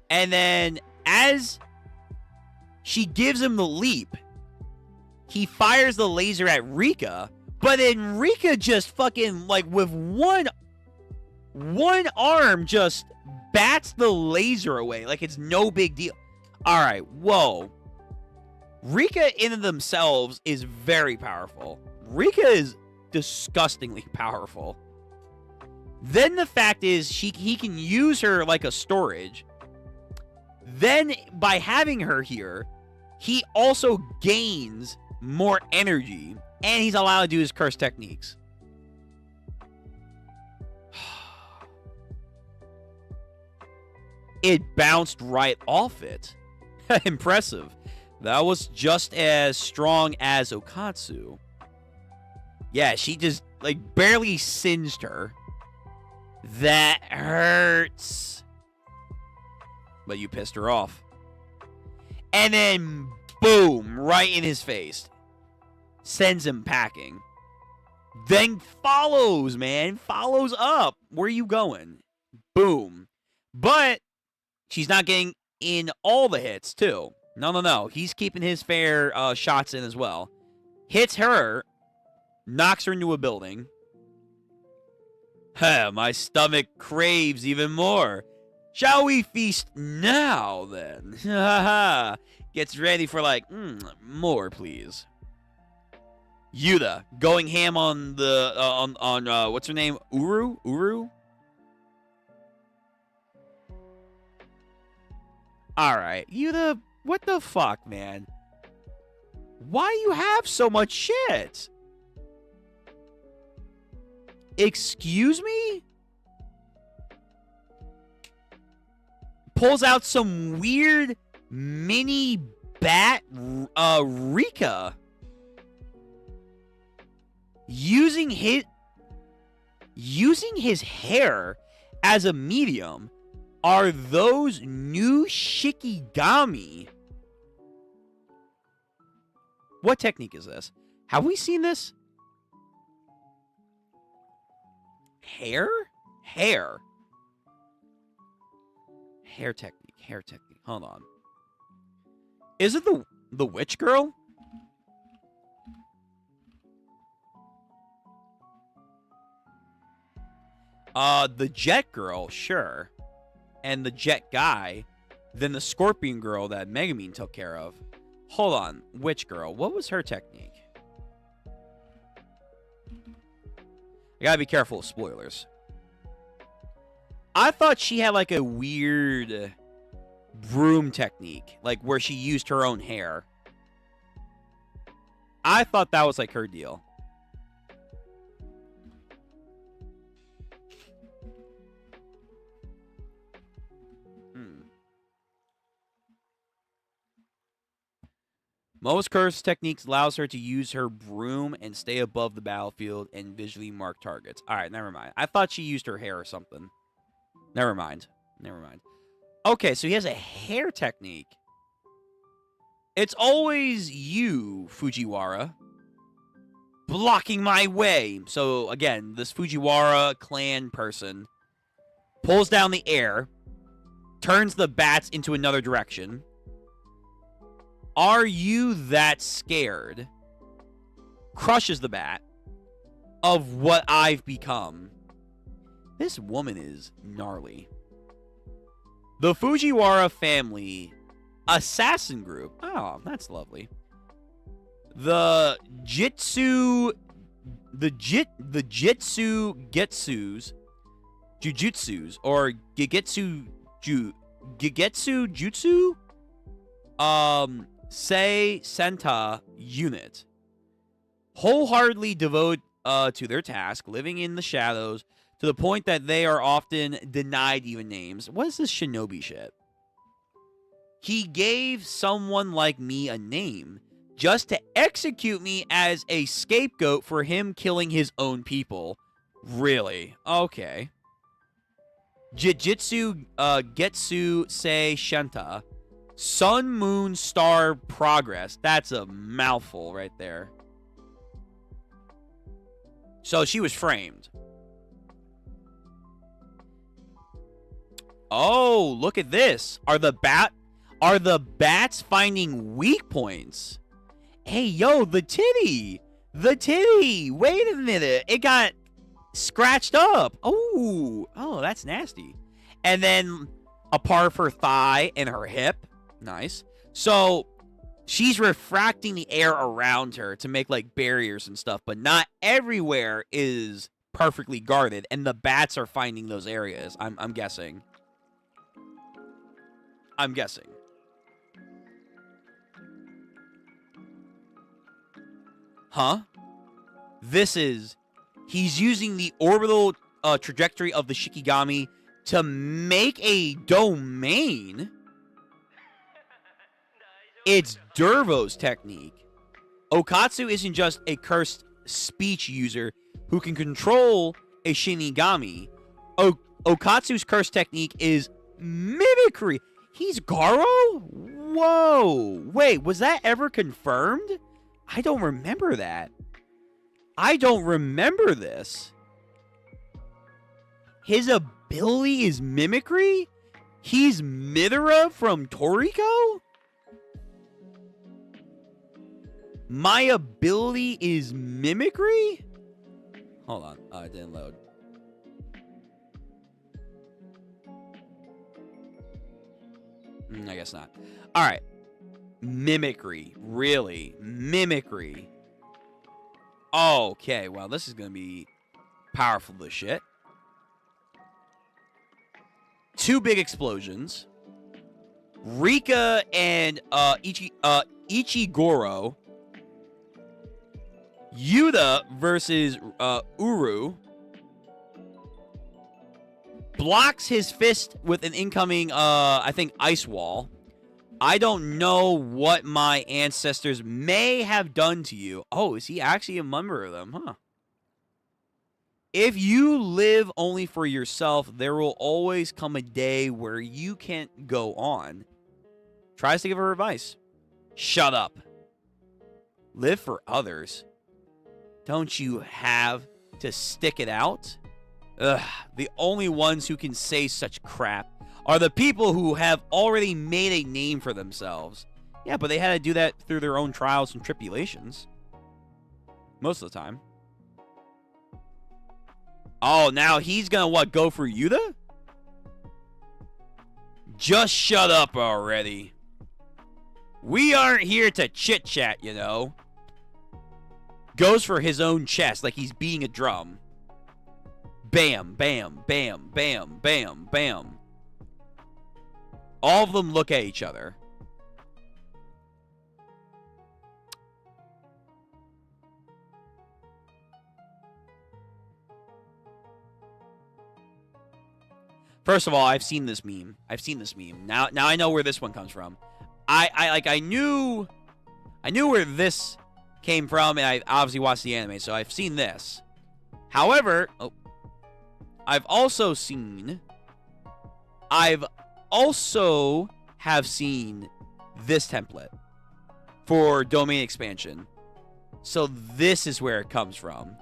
And then as she gives him the leap, he fires the laser at Rika, but then Rika just fucking, like, with one arm just bats the laser away like it's no big deal. All right, whoa. Rika in and themselves is very powerful. Rika is disgustingly powerful. Then the fact is he can use her like a storage. Then by having her here, he also gains more energy and he's allowed to do his curse techniques. It bounced right off it. Impressive. That was just as strong as Okatsu. Yeah, she just, like, barely singed her. That hurts. But you pissed her off. And then, boom, right in his face. Sends him packing. Then follows, man. Follows up. Where are you going? Boom. But she's not getting in all the hits, too. No. He's keeping his fair shots in as well. Hits her. Knocks her into a building. My stomach craves even more. Shall we feast now, then? Gets ready for, like, more, please. Yuta going ham on the on what's her name? Uru? All right, Yuta, what the fuck, man? Why you have so much shit? Excuse me? Pulls out some weird mini bat Rika. Using his hair as a medium. Are those new Shikigami? What technique is this? Have we seen this? Hair technique. Hold on. Is it the witch girl? The jet girl, sure. And the jet guy, then the scorpion girl that Megumin took care of. Hold on, witch girl, what was her technique? I gotta be careful with spoilers. I thought she had like a weird broom technique, like where she used her own hair. I thought that was like her deal. Most curse techniques allows her to use her broom and stay above the battlefield and visually mark targets. All right, never mind. I thought she used her hair or something. Never mind. Okay, so he has a hair technique. It's always you, Fujiwara, blocking my way. So, again, this Fujiwara clan person pulls down the air, turns the bats into another direction. Are you that scared? Crushes the bat of what I've become. This woman is gnarly. The Fujiwara family assassin group. Oh, that's lovely. The Jujutsu Jujutsus or Gigetsu Jutsu Sei Senta unit wholeheartedly devote to their task, living in the shadows to the point that they are often denied even names. What is this shinobi shit? He gave someone like me a name just to execute me as a scapegoat for him killing his own people. Really? Okay. Jujutsu Getsu Sei Shenta. Sun, Moon, Star, Progress. That's a mouthful right there. So she was framed. Oh, look at this. Are the bats finding weak points? Hey, yo, the titty. The titty. Wait a minute. It got scratched up. Oh, that's nasty. And then a part of her thigh and her hip. Nice. So she's refracting the air around her to make like barriers and stuff, but not everywhere is perfectly guarded, and the bats are finding those areas. I'm guessing. I'm guessing. Huh? He's using the orbital trajectory of the Shikigami to make a domain. It's Dervo's technique. Okatsu isn't just a cursed speech user who can control a Shinigami. Okatsu's cursed technique is mimicry. He's Garo? Whoa. Wait, was that ever confirmed? I don't remember that. I don't remember this. His ability is mimicry? He's Midora from Toriko? My ability is mimicry? Hold on. Oh, it didn't load. I guess not. All right. Mimicry. Really? Mimicry. Okay. Well, this is going to be powerful as shit. 2 big explosions. Rika and Ichigoro. Yuta versus Uru. Blocks his fist with an incoming, I think, ice wall. I don't know what my ancestors may have done to you. Oh, is he actually a member of them? Huh. If you live only for yourself, there will always come a day where you can't go on. Tries to give her advice. Shut up. Live for others. Don't you have to stick it out? Ugh, the only ones who can say such crap are the people who have already made a name for themselves. Yeah, but they had to do that through their own trials and tribulations. Most of the time. Oh, now he's gonna, what, go for Yuta? Just shut up already. We aren't here to chit-chat, you know. Goes for his own chest like he's beating a drum. Bam, bam, bam, bam, bam, bam. All of them look at each other. First of all, I've seen this meme. Now I know where this one comes from. I knew where this came from, and I obviously watched the anime, so I've seen this. However, I've also have seen this template for domain expansion. So this is where it comes from.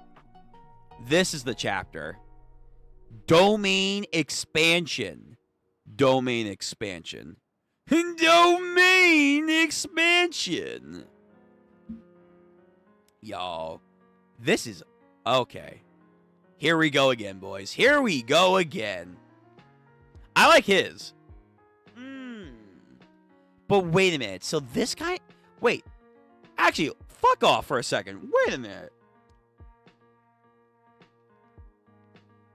This is the chapter. Domain expansion. Domain expansion. Domain expansion. Y'all, this is okay. Here we go again, boys. Here we go again. I like his. But wait a minute. So this guy... Wait. Actually, fuck off for a second. Wait a minute.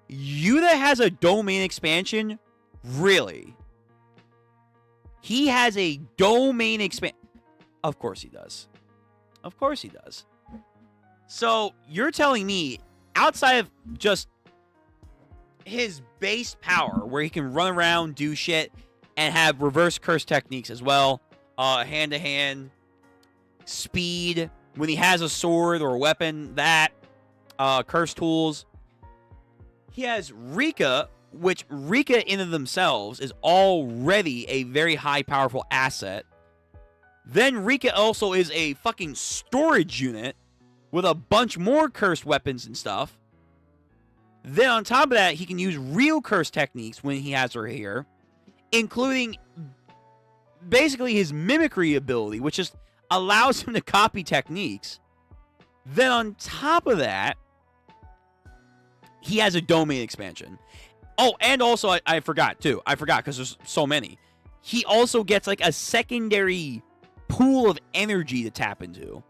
Yuta has a domain expansion? Really? He has a domain expansion. Of course he does. Of course he does. So, you're telling me, outside of just his base power, where he can run around, do shit, and have reverse curse techniques as well, hand-to-hand, speed, when he has a sword or a weapon, that, curse tools. He has Rika, which Rika in and of themselves is already a very high, powerful asset. Then Rika also is a fucking storage unit with a bunch more cursed weapons and stuff. Then on top of that, he can use real curse techniques when he has her here. including basically his mimicry ability, which just allows him to copy techniques. Then on top of that, he has a domain expansion. Oh, and also, I forgot, too. I forgot because there's so many. He also gets, like, a secondary pool of energy to tap into.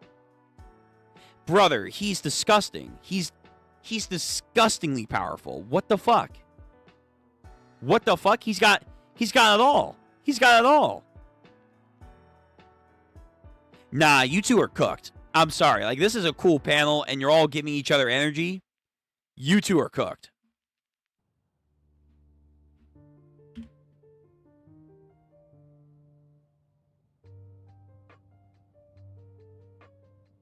Brother, he's disgusting. He's disgustingly powerful. What the fuck? What the fuck? He's got it all. He's got it all. Nah, you two are cooked. I'm sorry. Like, this is a cool panel, and you're all giving each other energy. You two are cooked.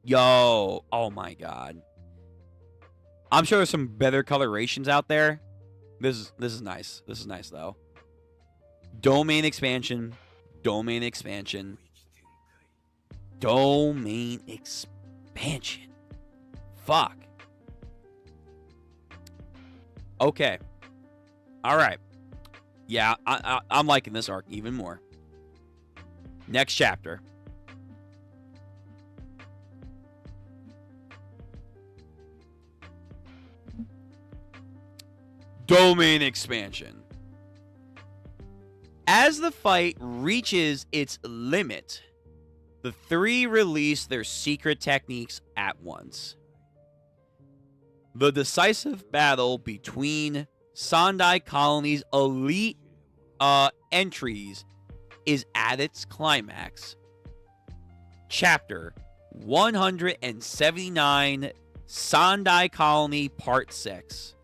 Yo. Oh, my God. I'm sure there's some better colorations out there. This is nice. This is nice, though. Domain expansion. Domain expansion. Domain expansion. Fuck. Okay. All right. Yeah, I'm liking this arc even more. Next chapter. Domain expansion. As the fight reaches its limit, the three release their secret techniques at once. The decisive battle between Sandai Colony's elite entries is at its climax. Chapter 179, Sandai Colony Part 6.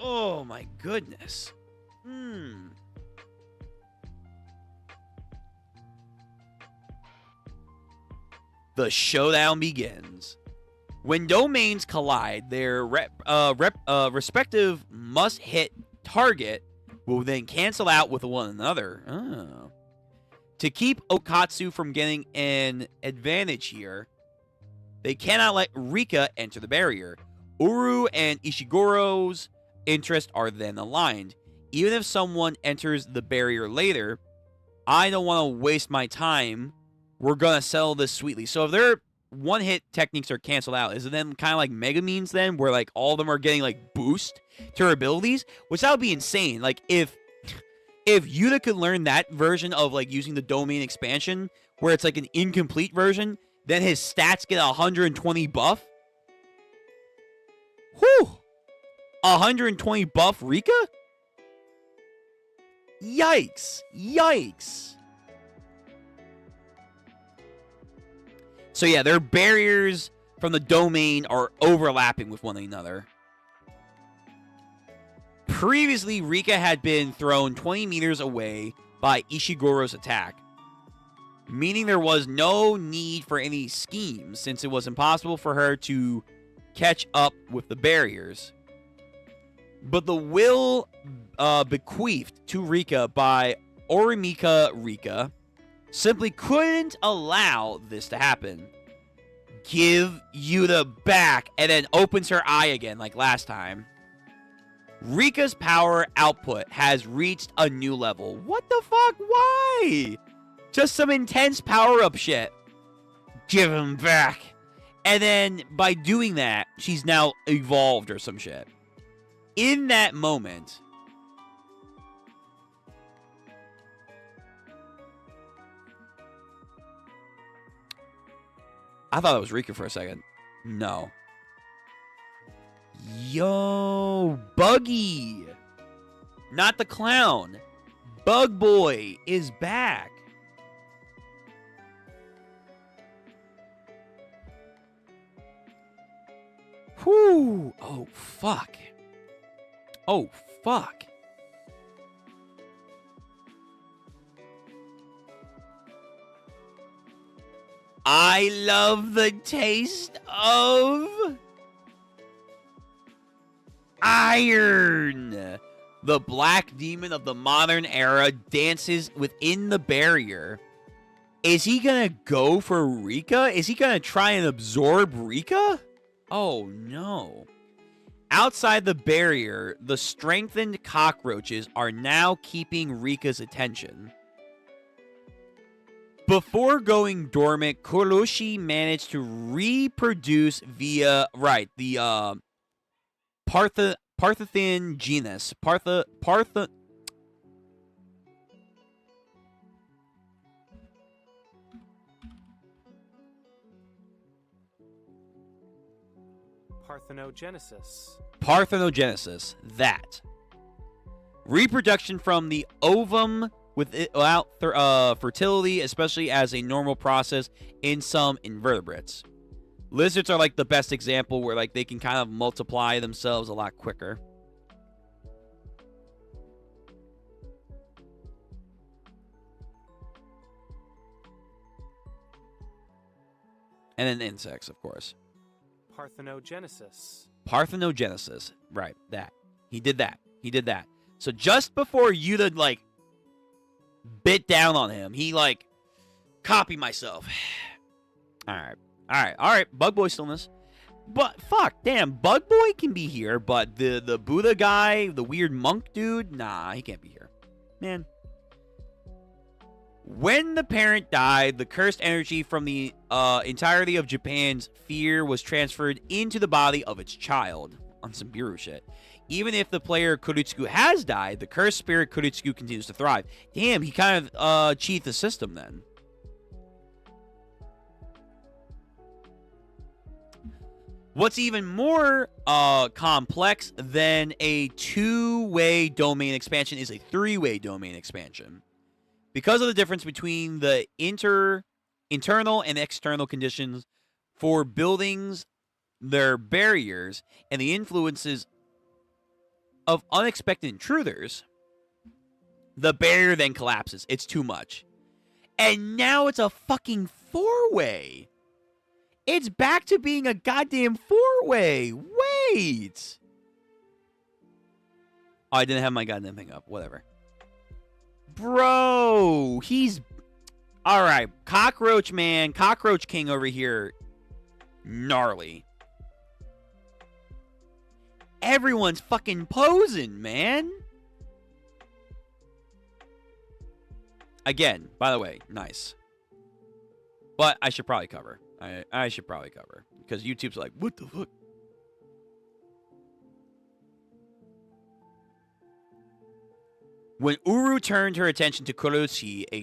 Oh my goodness. The showdown begins. When domains collide, their respective must-hit target will then cancel out with one another. Oh. To keep Okatsu from getting an advantage here, they cannot let Rika enter the barrier. Uru and Ishiguro's interests are then aligned. Even if someone enters the barrier later, I don't want to waste my time. We're going to settle this sweetly. So if their one-hit techniques are canceled out, is it then kind of like Megumin's then, where like all of them are getting like boost to her abilities? Which that would be insane. Like if Yuta could learn that version of like using the domain expansion, where it's like an incomplete version, then his stats get 120 buff. Whew! 120 buff Rika? Yikes. Yikes. So yeah, their barriers from the domain are overlapping with one another. Previously, Rika had been thrown 20 meters away by Ishiguro's attack, meaning there was no need for any schemes since it was impossible for her to catch up with the barriers. But the will bequeathed to Rika by Orimika Rika simply couldn't allow this to happen. Give Yuta back, and then opens her eye again like last time. Rika's power output has reached a new level. What the fuck? Why? Just some intense power-up shit. Give him back. And then by doing that, she's now evolved or some shit. In that moment, I thought it was Rika for a second. No. Yo, Buggy. Not the clown. Bug Boy is back. Whew. Oh, fuck. Oh, fuck. I love the taste of iron. The black demon of the modern era dances within the barrier. Is he gonna go for Rika? Is he gonna try and absorb Rika? Oh, no. Outside the barrier, the strengthened cockroaches are now keeping Rika's attention. Before going dormant, Kuroshi managed to reproduce via, the Parthethin genus. Parthenogenesis. That. Reproduction from the ovum without fertility, especially as a normal process in some invertebrates. Lizards are like the best example where like they can kind of multiply themselves a lot quicker. And then insects, of course. Parthenogenesis. Right, that. He did that. So just before Yuta, like, bit down on him, he, like, copy myself. Alright. Bug Boy stillness. But, fuck, damn, Bug Boy can be here, but the Buddha guy, the weird monk dude, nah, he can't be here. Man. When the parent died, the cursed energy from the entirety of Japan's fear was transferred into the body of its child. On some Biru shit. Even if the player Kurutsugu has died, the cursed spirit Kurutsugu continues to thrive. Damn, he kind of cheated the system then. What's even more complex than a two-way domain expansion is a three-way domain expansion. Because of the difference between the internal and external conditions for buildings, their barriers, and the influences of unexpected intruders, the barrier then collapses. It's too much. And now it's a fucking four-way. It's back to being a goddamn four-way. Wait. Oh, I didn't have my goddamn thing up. Whatever. Bro, he's... Alright, Cockroach Man, Cockroach King over here. Gnarly. Everyone's fucking posing, man. Again, by the way, nice. But I should probably cover. I should probably cover. Because YouTube's like, what the fuck? When Uru turned her attention to Kuroshi, a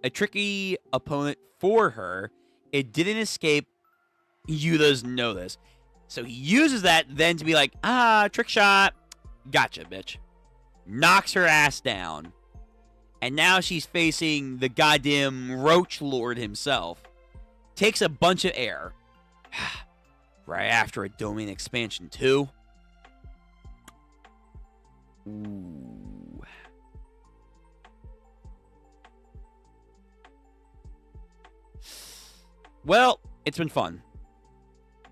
tricky opponent for her, it didn't escape Yuta's notice. So he uses that then to be like, trick shot. Gotcha, bitch. Knocks her ass down. And now she's facing the goddamn Roach Lord himself. Takes a bunch of air. Right after a domain expansion, too. Ooh. Well, it's been fun.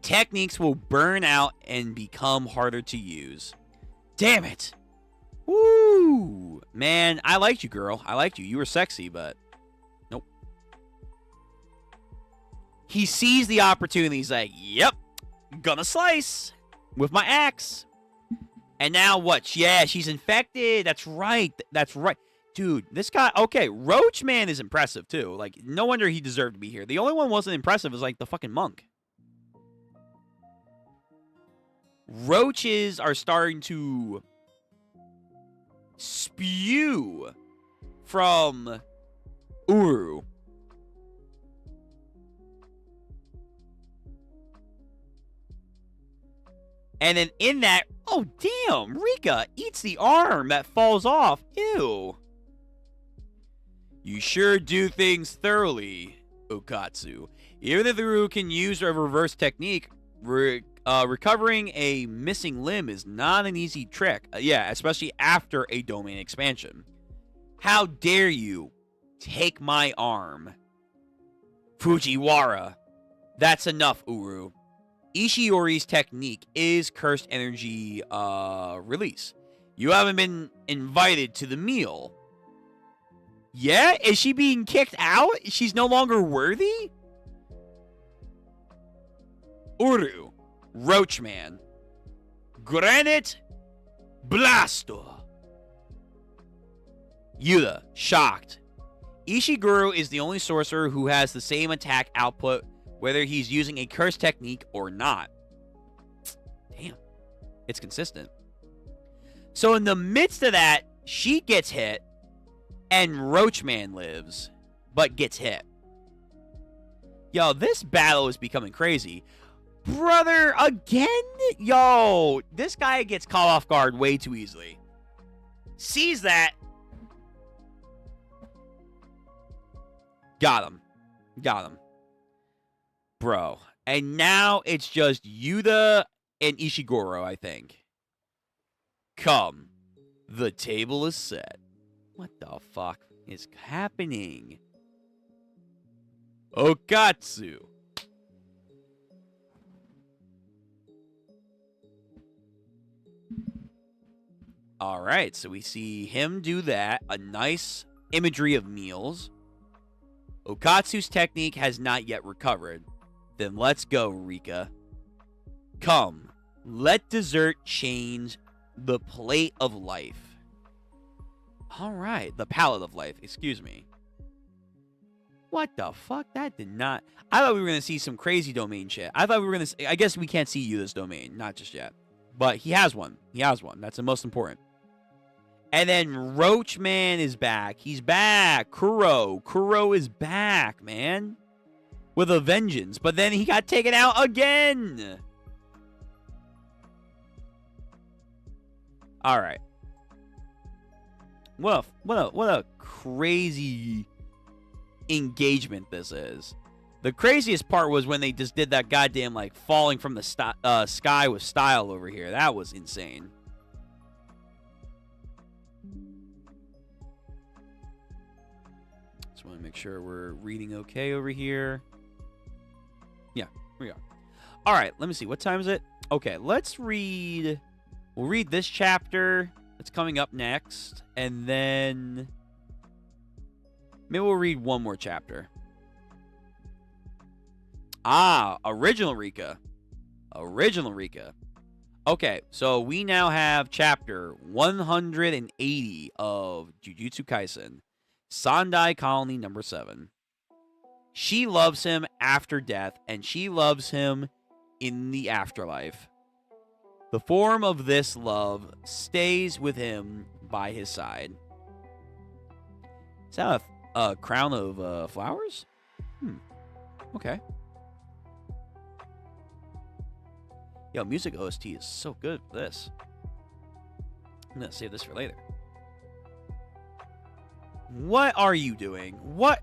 Techniques will burn out and become harder to use. Damn it. Woo. Man, I liked you, girl. I liked you. You were sexy, but nope. He sees the opportunity. He's like, yep, gonna slice with my axe. And now what? Yeah, she's infected. That's right. That's right. Dude, this guy... Okay, Roach Man is impressive, too. Like, no wonder he deserved to be here. The only one wasn't impressive was, like, the fucking monk. Roaches are starting to spew from Uru. And then in that... Oh, damn! Rika eats the arm that falls off. Ew. You sure do things thoroughly, Okatsu. Even if the Uru can use a reverse technique, recovering a missing limb is not an easy trick. Yeah, especially after a domain expansion. How dare you take my arm? Fujiwara. That's enough, Uru. Ishiori's technique is cursed energy release. You haven't been invited to the meal. Yeah? Is she being kicked out? She's no longer worthy? Uru. Roach Man. Granite Blaster. Yuta, shocked. Ishiguro is the only sorcerer who has the same attack output whether he's using a curse technique or not. Damn. It's consistent. So in the midst of that, she gets hit, and Roachman lives, but gets hit. Yo, this battle is becoming crazy. Brother, again? Yo, this guy gets caught off guard way too easily. Sees that. Got him. Got him. Bro. And now it's just Yuta and Ishiguro, I think. Come. The table is set. What the fuck is happening? Okatsu. All right, so we see him do that. A nice imagery of meals. Okatsu's technique has not yet recovered. Then let's go, Rika. Come, let dessert change the plate of life. All right, the palette of life, excuse me. What the fuck? That did not... I thought we were going to see some crazy domain shit. I thought we were going to... I guess we can't see Yuta's domain, not just yet. But he has one. He has one. That's the most important. And then Roachman is back. He's back. Kuro is back, man. With a vengeance. But then he got taken out again. All right. What a crazy engagement this is. The craziest part was when they just did that goddamn, like, falling from the sky with style over here. That was insane. Just want to make sure we're reading okay over here. Yeah, we are. All right, let me see. What time is it? Okay, let's read... We'll read this chapter that's coming up next, and then maybe we'll read one more chapter. Ah, Original Rika. Original Rika. Okay, so we now have chapter 180 of Jujutsu Kaisen, Sandai Colony number 7. She loves him after death, and she loves him in the afterlife. The form of this love stays with him by his side. Is that a crown of flowers? Okay. Yo, music OST is so good for this. I'm going to save this for later. What are you doing? What?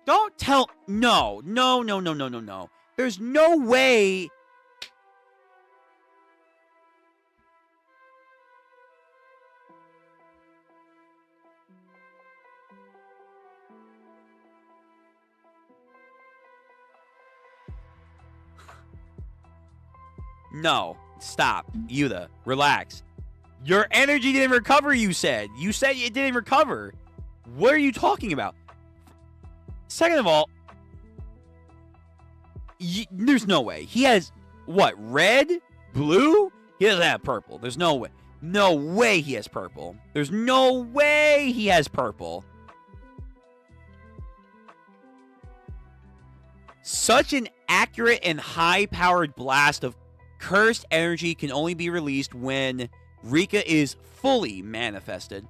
Don't tell... No. There's no way... No, stop. Yuta, relax. Your energy didn't recover, you said. You said it didn't recover. What are you talking about? Second of all, there's no way. He has, what, red? Blue? He doesn't have purple. There's no way. No way he has purple. There's no way he has purple. Such an accurate and high-powered blast of cursed energy can only be released when Rika is fully manifested.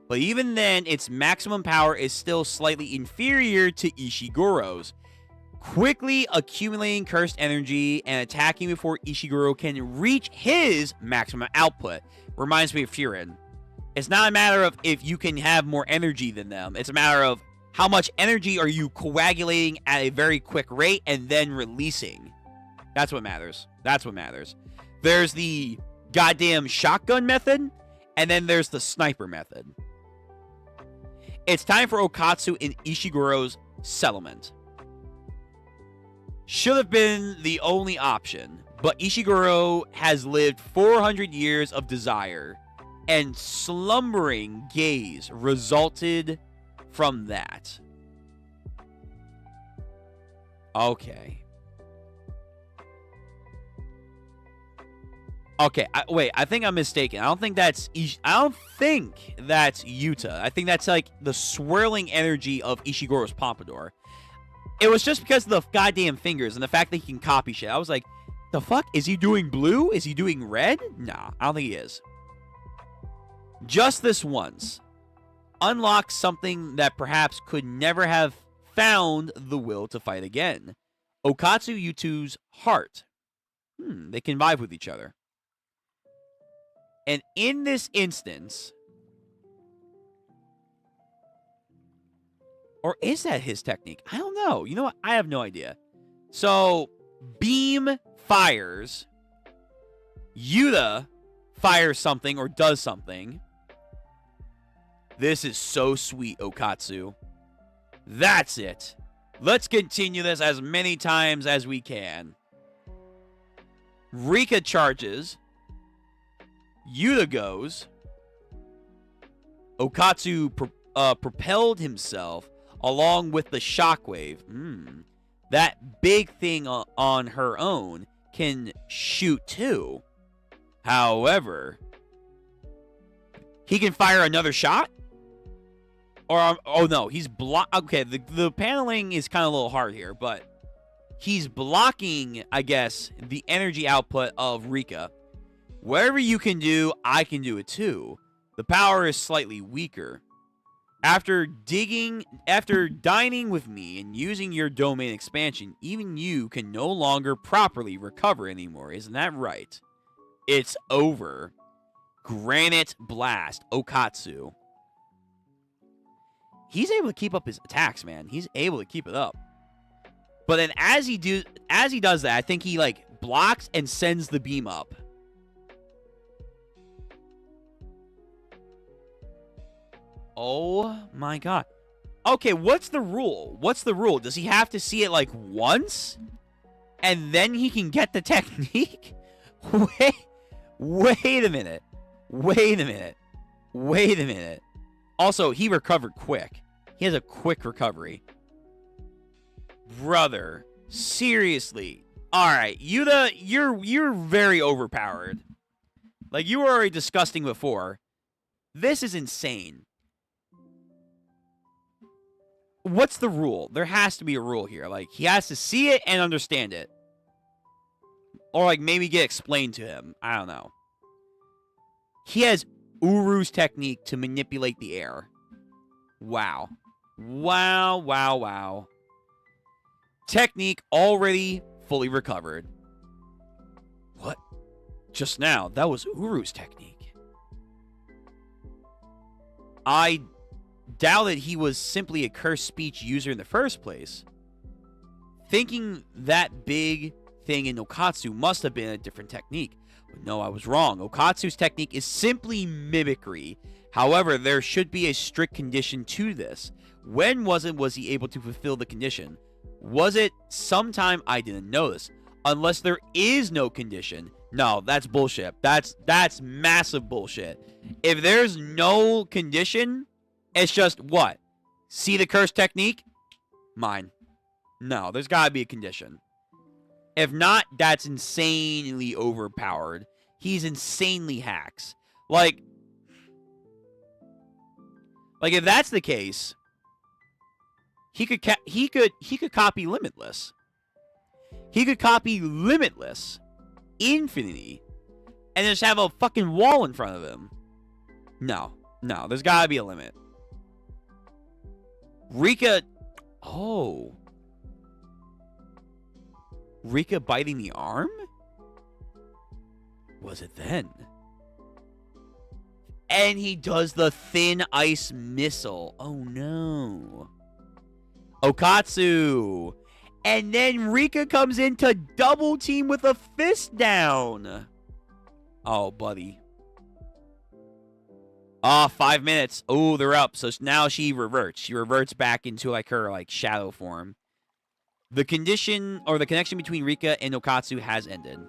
But even then, its maximum power is still slightly inferior to Ishiguro's. Quickly accumulating cursed energy and attacking before Ishiguro can reach his maximum output. Reminds me of Furin. It's not a matter of if you can have more energy than them. It's a matter of how much energy are you coagulating at a very quick rate and then releasing. That's what matters. That's what matters. There's the goddamn shotgun method, and then there's the sniper method. It's time for Okatsu and Ishiguro's settlement. Should have been the only option, but Ishiguro has lived 400 years of desire, and slumbering gaze resulted from that. Okay. Okay, wait. I think I'm mistaken. I don't think that's Yuta. I think that's like the swirling energy of Ishiguro's pompadour. It was just because of the goddamn fingers and the fact that he can copy shit. I was like, the fuck? Is he doing blue? Is he doing red? Nah, I don't think he is. Just this once. Unlock something that perhaps could never have found the will to fight again. Okatsu Yutu's heart. They can vibe with each other. And in this instance, or is that his technique? I don't know. You know what? I have no idea. So, Beam fires. Yuta fires something or does something. This is so sweet, Okatsu. That's it. Let's continue this as many times as we can. Rika charges. Yuta goes. Okatsu propelled himself along with the shockwave. That big thing on her own can shoot too. However, he can fire another shot? Or, oh no, he's okay, the paneling is kind of a little hard here, but he's blocking, I guess, the energy output of Rika. Whatever you can do, I can do it too. The power is slightly weaker. After dining with me and using your domain expansion, even you can no longer properly recover anymore. Isn't that right? It's over. Granite Blast, Okatsu. He's able to keep up his attacks, man. He's able to keep it up. But then as he does that, I think he like blocks and sends the beam up. Oh my god. Okay, what's the rule? What's the rule? Does he have to see it like once? And then he can get the technique? Wait a minute. Wait a minute. Wait a minute. Also, he recovered quick. He has a quick recovery. Brother, seriously. Alright, Yuta, you're very overpowered. Like, you were already disgusting before. This is insane. What's the rule? There has to be a rule here. Like, he has to see it and understand it. Or, like, maybe get explained to him. I don't know. He has Uru's technique to manipulate the air. Wow. Wow, wow, wow. Technique already fully recovered. What? Just now, that was Uru's technique. I doubted he was simply a cursed speech user in the first place. Thinking that big thing in Okatsu must have been a different technique. But no, I was wrong. Okatsu's technique is simply mimicry. However, there should be a strict condition to this. When was he able to fulfill the condition? Was it sometime I didn't notice? Unless there is no condition. No, that's bullshit. That's massive bullshit. If there's no condition, it's just what? See the curse technique? Mine. No, there's gotta be a condition. If not, that's insanely overpowered. He's insanely hacks. Like if that's the case, he could copy Limitless. He could copy Limitless, Infinity, and just have a fucking wall in front of him. No, there's gotta be a limit. Rika, Rika biting the arm? Was it then? And he does the thin ice missile. Oh no. Okatsu. And then Rika comes in to double team with a fist down. Oh, buddy. 5 minutes. Oh, they're up. So now she reverts. She reverts back into like her shadow form. The condition or the connection between Rika and Okatsu has ended.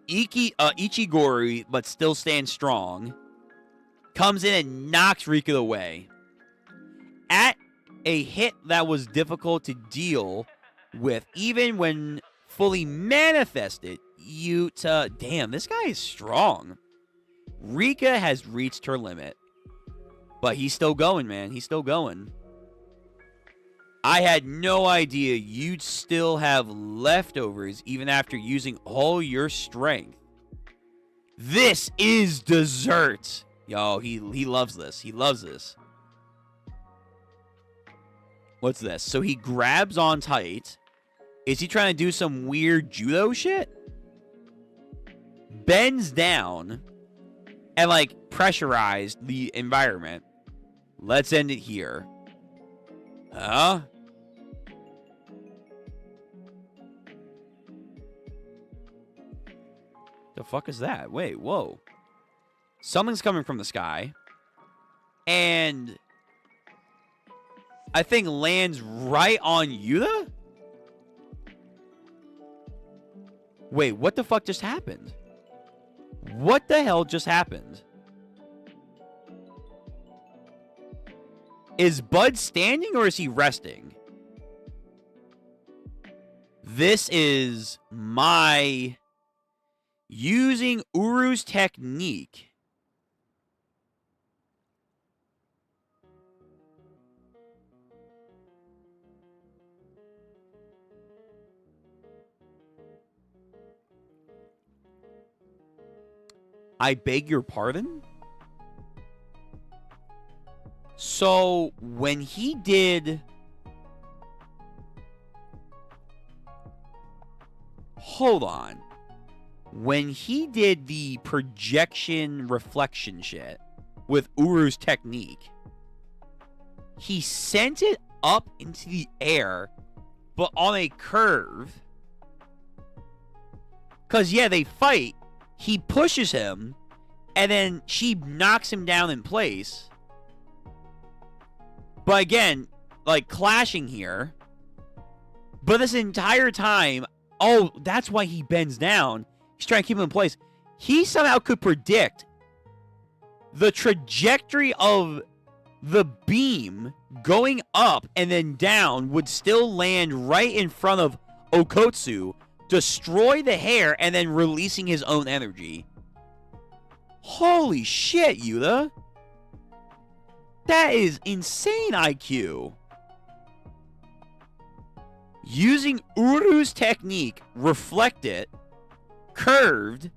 Ichigori, but still stands strong, comes in and knocks Rika away. At a hit that was difficult to deal with. Even when fully manifested, Yuta... Damn, this guy is strong. Rika has reached her limit. But he's still going, man. He's still going. I had no idea you'd still have leftovers even after using all your strength. This is dessert. Yo, he loves this. He loves this. What's this? So he grabs on tight. Is he trying to do some weird judo shit? Bends down and, like, pressurized the environment. Let's end it here. Huh? The fuck is that? Wait, whoa. Something's coming from the sky. And I think lands right on Yuta? Wait, what the fuck just happened? What the hell just happened? Is Bud standing or is he resting? This is my using Uru's technique. I beg your pardon? So, when he did... Hold on. When he did the projection reflection shit with Uru's technique, he sent it up into the air, but on a curve. Because, yeah, they fight. He pushes him, and then she knocks him down in place. But again, like, clashing here. But this entire time, oh, that's why he bends down. He's trying to keep him in place. He somehow could predict the trajectory of the beam going up and then down would still land right in front of Okotsu, destroy the hair, and then releasing his own energy. Holy shit, Yuta. That is insane IQ. Using Uru's technique, reflect it, curved,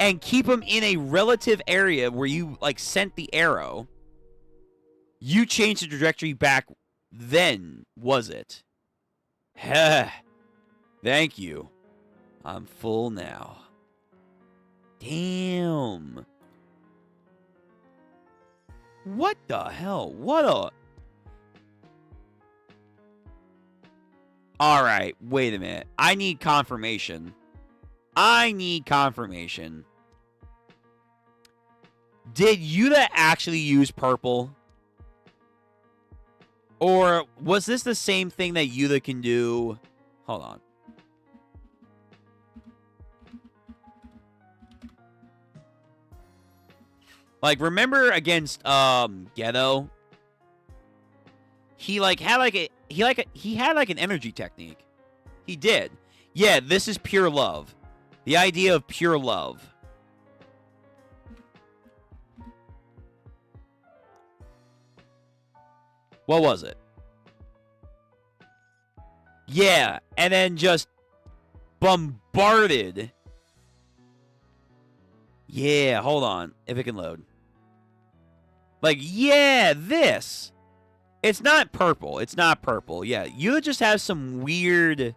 and keep him in a relative area where you, like, sent the arrow. You changed the trajectory back then, was it? Heh. Thank you. I'm full now. Damn. What the hell? What a... Alright, wait a minute. I need confirmation. I need confirmation. Did Yuta actually use purple? Or was this the same thing that Yuta can do? Hold on. Like, remember against Ghetto? He had an energy technique. He did. Yeah, this is pure love. The idea of pure love. What was it? Yeah, and then just bombarded. Yeah, hold on. If it can load. Like, yeah, this. It's not purple. It's not purple. Yeah, you just have some weird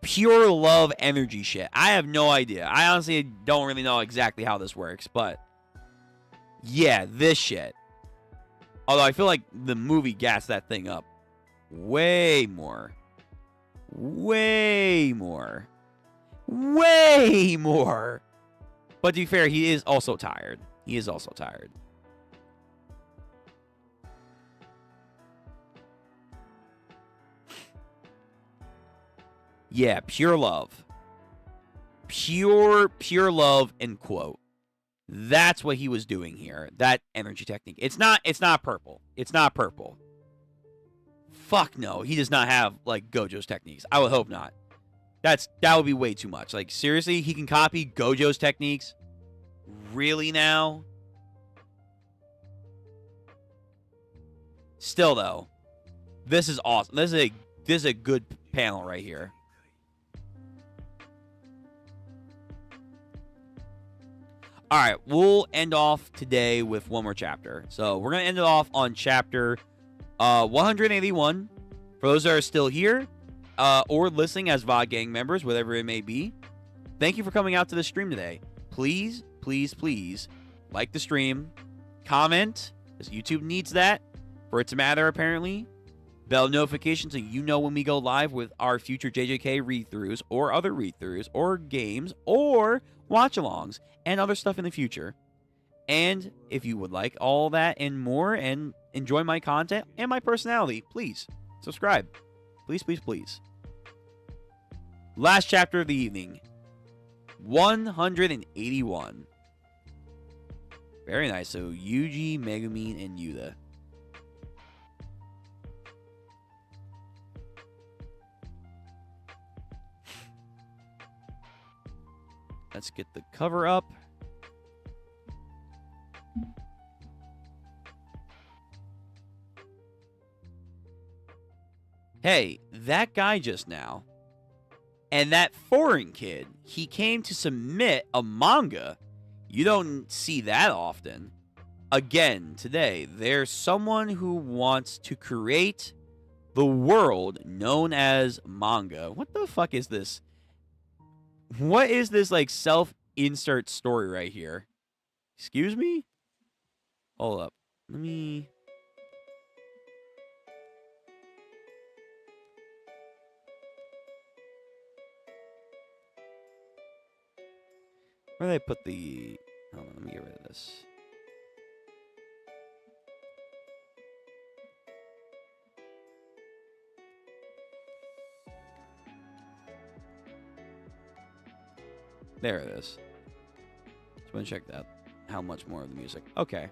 pure love energy shit. I have no idea. I honestly don't really know exactly how this works, but yeah, this shit. Although I feel like the movie gassed that thing up way more. Way more. Way more. But to be fair, he is also tired. He is also tired. Yeah, pure love. Pure love, end quote. That's what he was doing here. That energy technique. It's not purple. It's not purple. Fuck no. He does not have, like, Gojo's techniques. I would hope not. That would be way too much. Like, seriously? He can copy Gojo's techniques? Really now? Still, though, this is awesome. This is a good panel right here. All right, we'll end off today with one more chapter. So we're going to end it off on chapter 181. For those that are still here or listening as VOD Gang members, whatever it may be, thank you for coming out to the stream today. Please, please, please like the stream, comment, because YouTube needs that for it to matter, apparently. Bell notifications so you know when we go live with our future JJK read-throughs or other read-throughs or games or watch-alongs and other stuff in the future. And if you would like all that and more and enjoy my content and my personality, please subscribe. Please, please, please. Last chapter of the evening. 181. Very nice. So Yuji, Megumin, and Yuta. Let's get the cover up. Hey, that guy just now, and that foreign kid, he came to submit a manga. You don't see that often. Again, today, there's someone who wants to create the world known as manga. What the fuck is this? What is this, like, self-insert story right here? Excuse me? Hold up. Let me... Where did I put the... Hold on, let me get rid of this. There it is. Just want to check that. How much more of the music? Okay.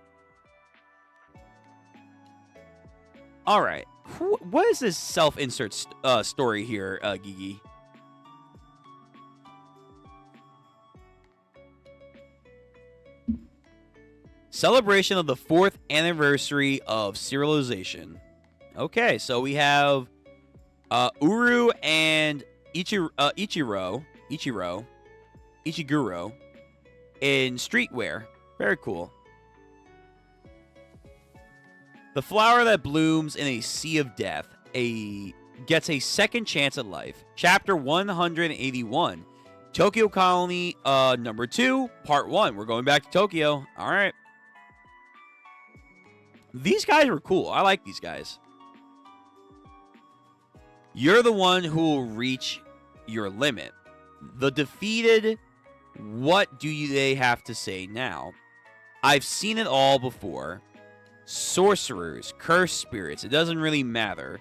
All right. What is this self-insert story here, Gigi? Celebration of the 4th anniversary of serialization. Okay, so we have Uru and Ichiguro in streetwear. Very cool. The flower that blooms in a sea of death gets a second chance at life. Chapter 181. Tokyo Colony number 2, part 1. We're going back to Tokyo. All right. These guys were cool. I like these guys. You're the one who will reach your limit. The defeated, what do they have to say now? I've seen it all before. Sorcerers, cursed spirits, it doesn't really matter.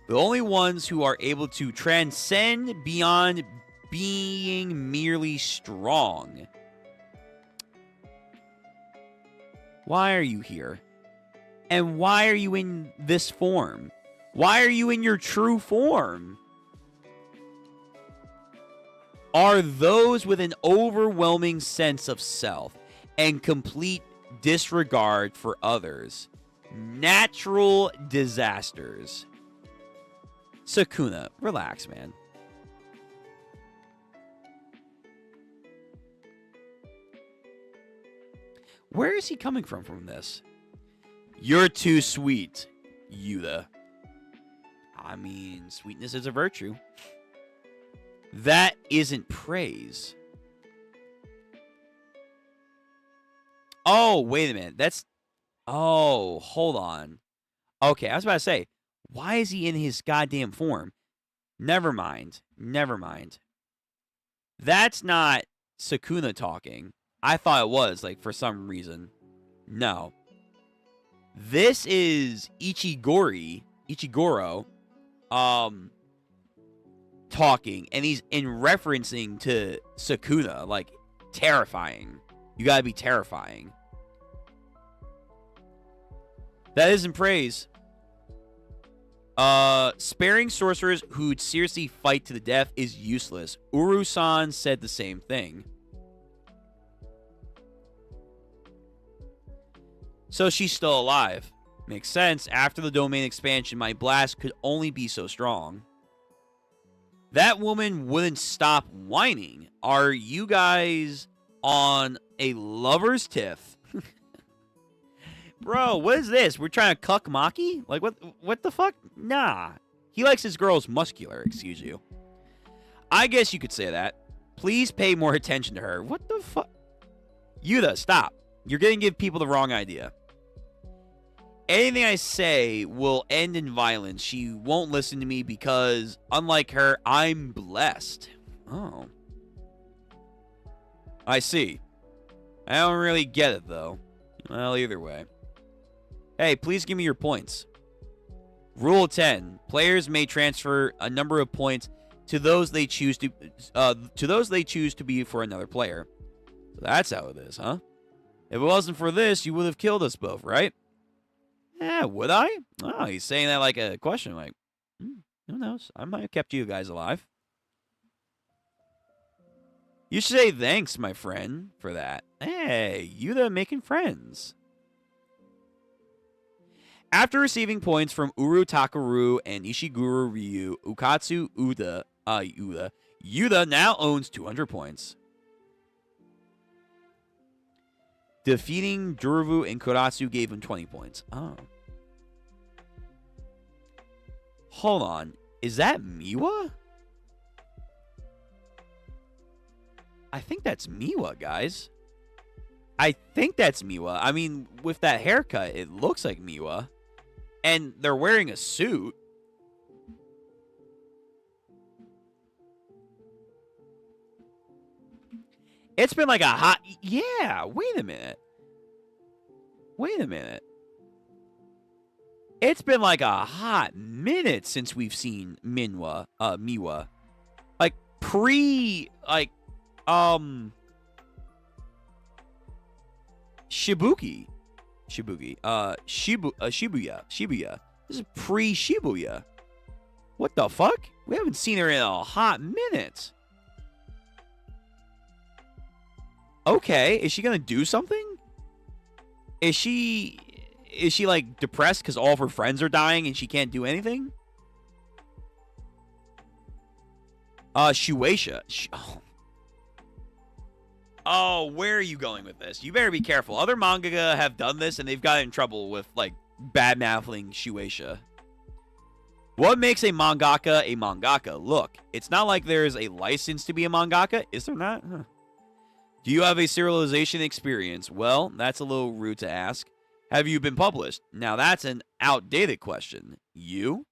The only ones who are able to transcend beyond being merely strong. Why are you here? And why are you in this form? Why are you in your true form? Are those with an overwhelming sense of self and complete disregard for others natural disasters? Sukuna, relax, man. Where is he coming from this? You're too sweet, Yuta. I mean, sweetness is a virtue. That isn't praise. Oh, wait a minute. That's... Oh, hold on. Okay, I was about to say, why is he in his goddamn form? Never mind. Never mind. That's not Sukuna talking. I thought it was, like, for some reason. No. This is Ichigoro, talking, and he's in referencing to Sukuna, like, terrifying. You gotta be terrifying. That isn't praise. Sparing sorcerers who'd seriously fight to the death is useless. Uru-san said the same thing. So she's still alive. Makes sense. After the domain expansion, my blast could only be so strong. That woman wouldn't stop whining. Are you guys on a lover's tiff? Bro, what is this? We're trying to cuck Maki? Like, what the fuck? Nah. He likes his girls muscular, excuse you. I guess you could say that. Please pay more attention to her. What the fuck? Yuta, stop. You're going to give people the wrong idea. Anything I say will end in violence. She won't listen to me because, unlike her, I'm blessed. Oh. I see. I don't really get it, though. Well, either way. Hey, please give me your points. Rule 10. Players may transfer a number of points to those they choose to be for another player. So that's how it is, huh? If it wasn't for this, you would have killed us both, right? Yeah, would I? Oh, he's saying that like a question. Like, who knows? I might have kept you guys alive. You should say thanks, my friend, for that. Hey, Yuta making friends. After receiving points from Uru Takaru and Ishiguro Ryu, Ukatsu Yuta now owns 200 points. Defeating Juruvu and Kuratsu gave him 20 points. Oh. Hold on. Is that Miwa? I think that's Miwa, guys. I think that's Miwa. I mean, with that haircut, it looks like Miwa. And they're wearing a suit. It's been like a hot... Yeah, wait a minute. Wait a minute. It's been like a hot minute since we've seen Miwa. Like, Shibuya. This is pre-Shibuya. What the fuck? We haven't seen her in a hot minute. Okay, is she gonna do something? Is she like depressed because all of her friends are dying and she can't do anything? Shueisha. Oh, where are you going with this? You better be careful. Other mangaka have done this and they've gotten in trouble with like bad-mouthing Shueisha. What makes a mangaka a mangaka? Look, it's not like there's a license to be a mangaka. Is there not? Huh. Do you have a serialization experience? Well, that's a little rude to ask. Have you been published? Now that's an outdated question. You?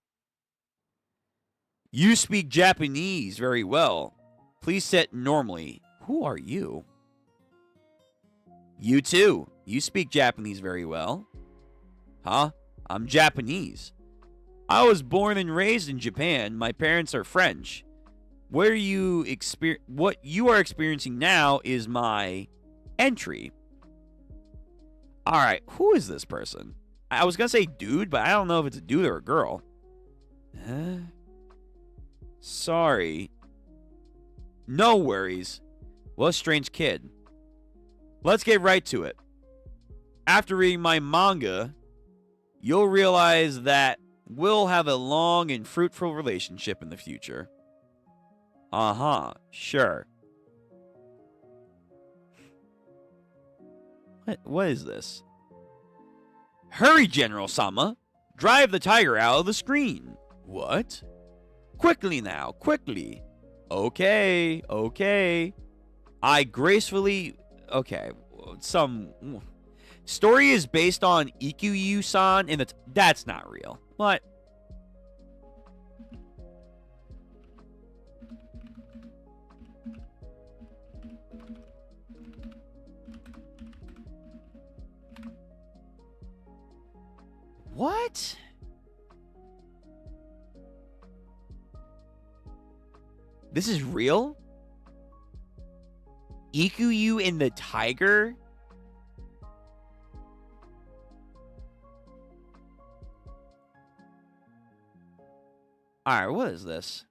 You speak Japanese very well. Please sit normally. Who are you? You too. You speak Japanese very well. Huh? I'm Japanese. I was born and raised in Japan. My parents are French. What you are experiencing now is my entry. All right, who is this person? I was gonna say dude, but I don't know if it's a dude or a girl. Sorry. No worries. What a strange kid. Let's get right to it. After reading my manga, you'll realize that we'll have a long and fruitful relationship in the future. Uh-huh, sure. What is this? Hurry, General-sama! Drive the tiger out of the screen! What? Quickly now, quickly! Okay. I gracefully... Okay, some... Story is based on Ikuyu-san in the... That's not real. What? What? This is real? Ikuyu and the tiger? Alright, what is this?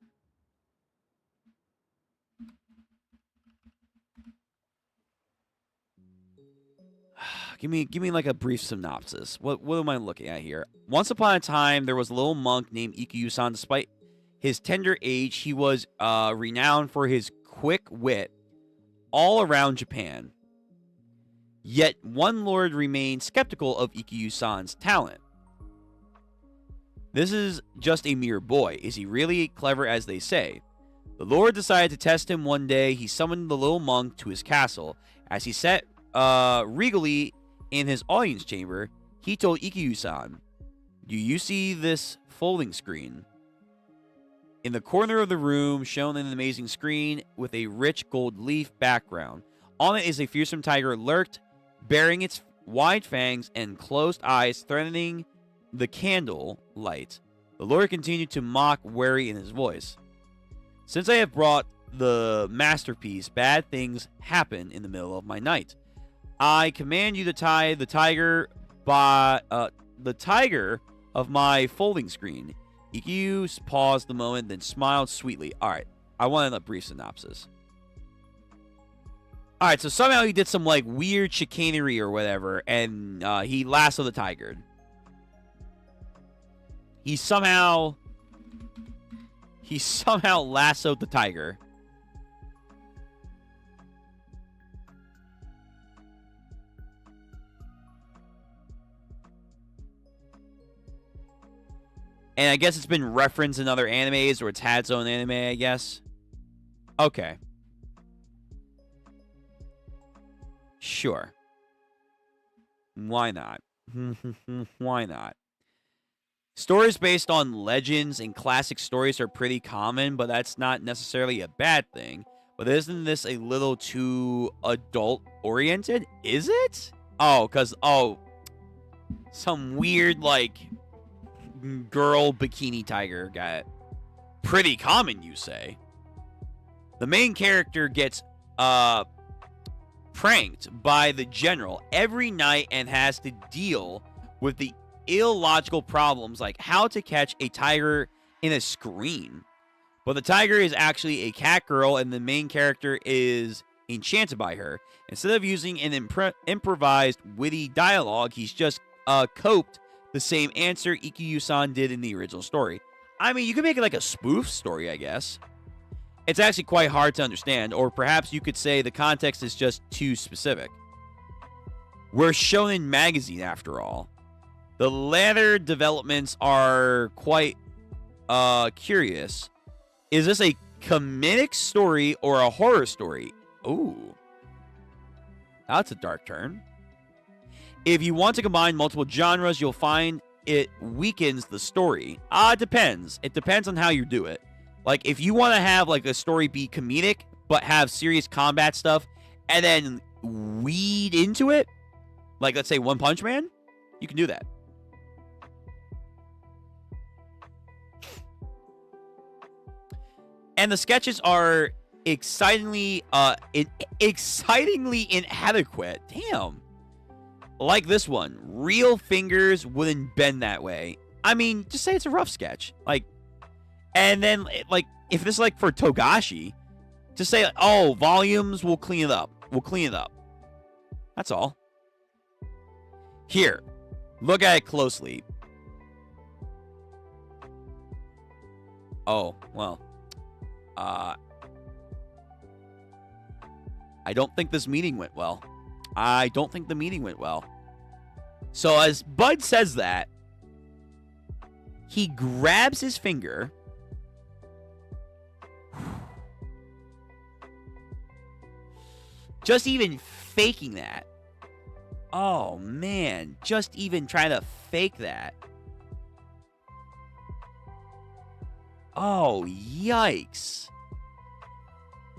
Give me like a brief synopsis. What am I looking at here? Once upon a time, there was a little monk named Ichi-san. Despite his tender age, he was renowned for his quick wit all around Japan. Yet one lord remained skeptical of Ichi-san's talent. This is just a mere boy. Is he really clever as they say? The lord decided to test him one day. He summoned the little monk to his castle. As he sat regally in his audience chamber, he told Ichi-san, "Do you see this folding screen?" In the corner of the room, shown in an amazing screen with a rich gold leaf background. On it is a fearsome tiger lurked, baring its wide fangs and closed eyes, threatening the candle light. The lord continued to mock, wary in his voice. "Since I have brought the masterpiece, bad things happen in the middle of my night. I command you to tie the tiger of my folding screen." Ikkyu paused a moment, then smiled sweetly. Alright, I wanted a brief synopsis. Alright, so somehow he did some, like, weird chicanery or whatever, and he lassoed the tiger. He somehow lassoed the tiger. And I guess it's been referenced in other animes, or it's had its own anime, I guess. Okay. Sure. Why not? Why not? Stories based on legends and classic stories are pretty common, but that's not necessarily a bad thing. But isn't this a little too adult-oriented? Is it? Oh, because, some weird, like, girl bikini tiger got pretty common, you say. The main character gets pranked by the general every night and has to deal with the illogical problems like how to catch a tiger in a screen. But the tiger is actually a cat girl, and the main character is enchanted by her. Instead of using an improvised witty dialogue, he's just coped the same answer Ikkyu-san did in the original story. I mean, you could make it like a spoof story, I guess. It's actually quite hard to understand, or perhaps you could say the context is just too specific. We're Shonen Magazine, after all. The latter developments are quite curious. Is this a comedic story or a horror story? Ooh. That's a dark turn. If you want to combine multiple genres, you'll find it weakens the story. It depends. It depends on how you do it. Like, if you want to have, like, a story be comedic, but have serious combat stuff, and then weed into it, like, let's say One Punch Man, you can do that. And the sketches are excitingly inadequate. Damn. Like this one. Real fingers wouldn't bend that way. I mean, just say it's a rough sketch. Like, and then, like, if this is like for Togashi, just say, oh, volumes, we'll clean it up. We'll clean it up. That's all. Here. Look at it closely. Oh, well. I don't think this meeting went well. I don't think the meeting went well. So as Bud says that, he grabs his finger. Just even faking that. Oh, man. Just even trying to fake that. Oh, yikes.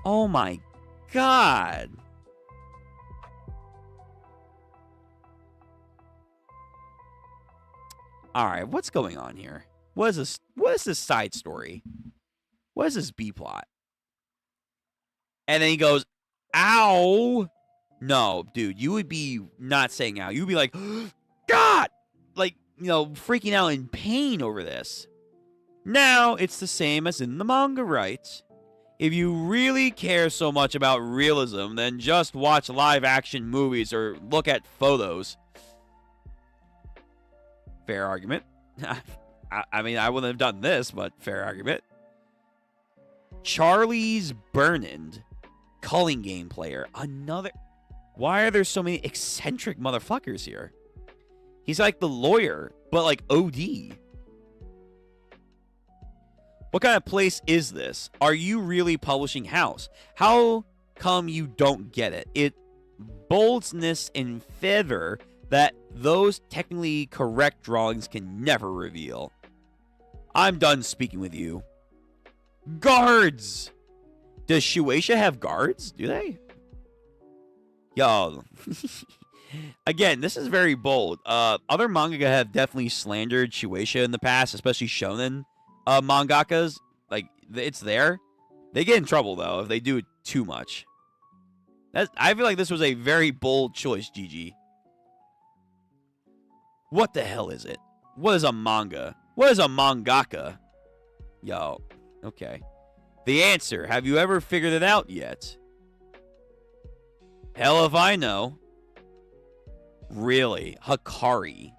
Oh, my God. All right, what's going on here? What is this? What is this side story? What is this B plot? And then he goes, ow. No, dude, you would be not saying ow. You'd be like, God! Like, you know, freaking out in pain over this. Now, it's the same as in the manga, right? If you really care so much about realism, then just watch live-action movies or look at photos. Fair argument. I mean, I wouldn't have done this, but fair argument. Charlie's Burnand, culling game player. Another... Why are there so many eccentric motherfuckers here? He's like the lawyer, but like OD. What kind of place is this? Are you really publishing house? How come you don't get it? It boldness and feather that those technically correct drawings can never reveal. I'm done speaking with you. Guards! Does Shueisha have guards? Do they? Yo. Again, this is very bold. Other manga have definitely slandered Shueisha in the past, especially shonen mangakas. Like, it's there. They get in trouble, though, if they do it too much. I feel like this was a very bold choice, GG. What the hell is it? What is a manga? What is a mangaka? Yo, okay. The answer. Have you ever figured it out yet? Hell if I know. Really? Hikari.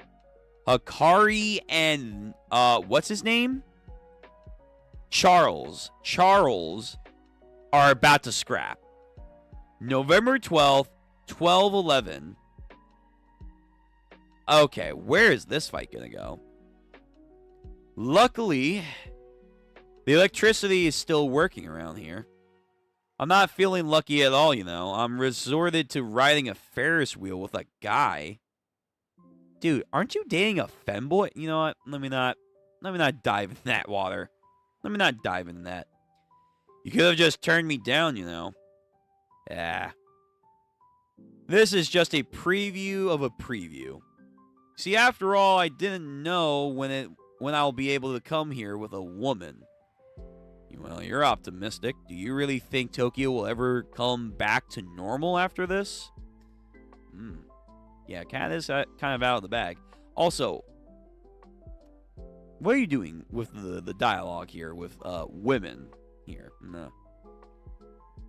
Hikari and, what's his name? Charles are about to scrap. November 12th, 12/11. Okay, where is this fight gonna go? Luckily, the electricity is still working around here. I'm not feeling lucky at all, you know. I'm resorted to riding a Ferris wheel with a guy. Dude, aren't you dating a femboy? You know what? Let me not dive in that water. Let me not dive in that. You could have just turned me down, you know. Yeah. This is just a preview of a preview. See, after all, I didn't know when I'll be able to come here with a woman. Well, you're optimistic. Do you really think Tokyo will ever come back to normal after this? Yeah, kind of out of the bag. Also, what are you doing with the dialogue here with women here? No.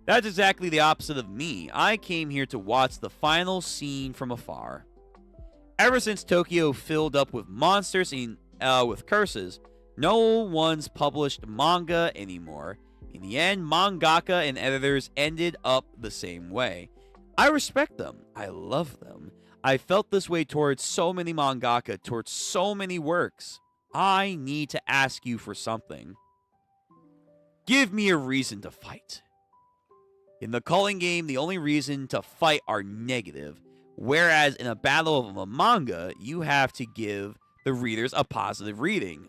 That's exactly the opposite of me. I came here to watch the final scene from afar. Ever since Tokyo filled up with monsters and with curses, no one's published manga anymore. In the end, mangaka and editors ended up the same way. I respect them. I love them. I felt this way towards so many mangaka, towards so many works. I need to ask you for something. Give me a reason to fight. In the culling game, the only reason to fight are negative, whereas in a battle of a manga, you have to give the readers a positive reading.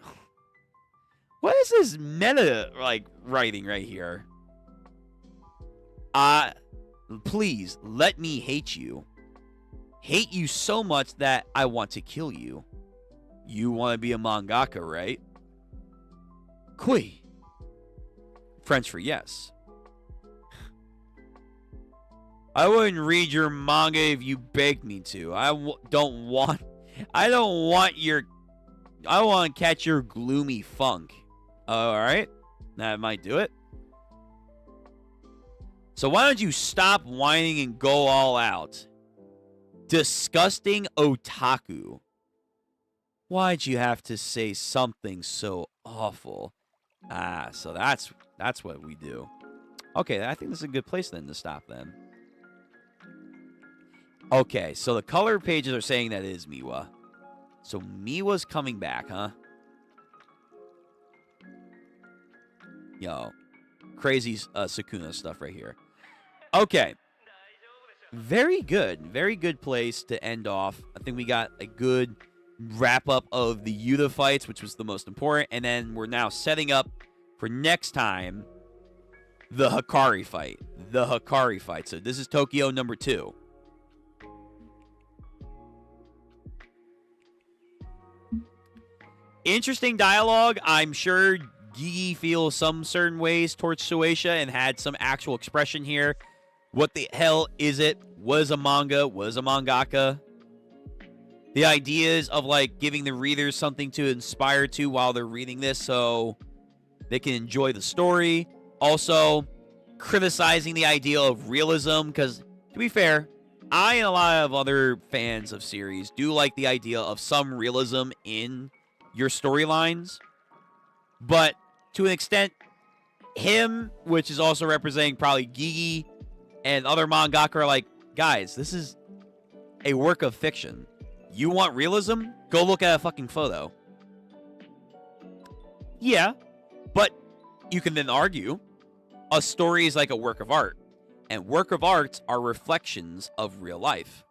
What is this meta, like, writing right here? Please, let me hate you. Hate you so much that I want to kill you. You want to be a mangaka, right? Kui. French for yes. I wouldn't read your manga if you begged me to. I want to catch your gloomy funk. Alright? That might do it. So why don't you stop whining and go all out? Disgusting otaku. Why'd you have to say something so awful? So that's what we do. Okay, I think this is a good place then to stop then. Okay, so the color pages are saying that it is Miwa. So Miwa's coming back, huh? Yo, crazy Sukuna stuff right here. Okay. Very good. Very good place to end off. I think we got a good wrap-up of the Yuta fights, which was the most important. And then we're now setting up for next time the Hikari fight. The Hikari fight. So this is Tokyo number 2. Interesting dialogue. I'm sure Gigi feels some certain ways towards Shueisha and had some actual expression here. What the hell is it? What is a manga? What is a mangaka? The ideas of like giving the readers something to inspire to while they're reading this so they can enjoy the story. Also, criticizing the idea of realism, because to be fair, I and a lot of other fans of series do like the idea of some realism in your storylines. But to an extent, him, which is also representing probably Gigi and other mangaka, are like, guys, this is a work of fiction. You want realism? Go look at a fucking photo. Yeah, but you can then argue a story is like a work of art, and work of arts are reflections of real life.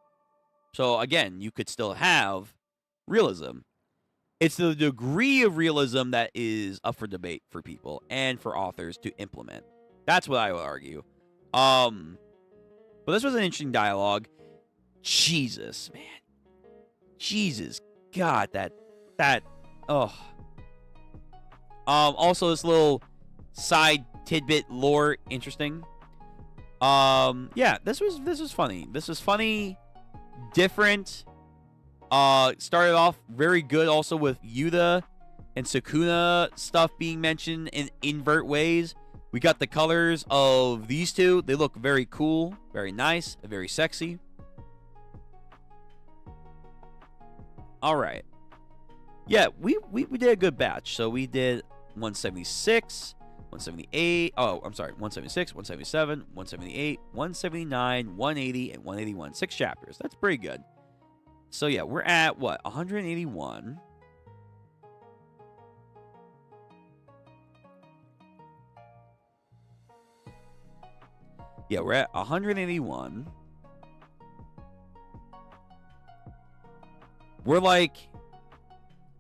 So again, you could still have realism. It's the degree of realism that is up for debate for people and for authors to implement. That's what I would argue. But this was an interesting dialogue. Jesus, man. Jesus, God, that, oh. Also, this little side tidbit lore, interesting. Yeah, this was funny. This was funny, different. Started off very good, also with Yuta and Sukuna stuff being mentioned in invert ways. We got the colors of these two. They look very cool, very nice, very sexy. All right. Yeah, we did a good batch. So we did 176, 178. Oh, I'm sorry. 176, 177, 178, 179, 180, and 181. 6 chapters. That's pretty good. So yeah, we're at what? 181. Yeah, we're at 181. We're like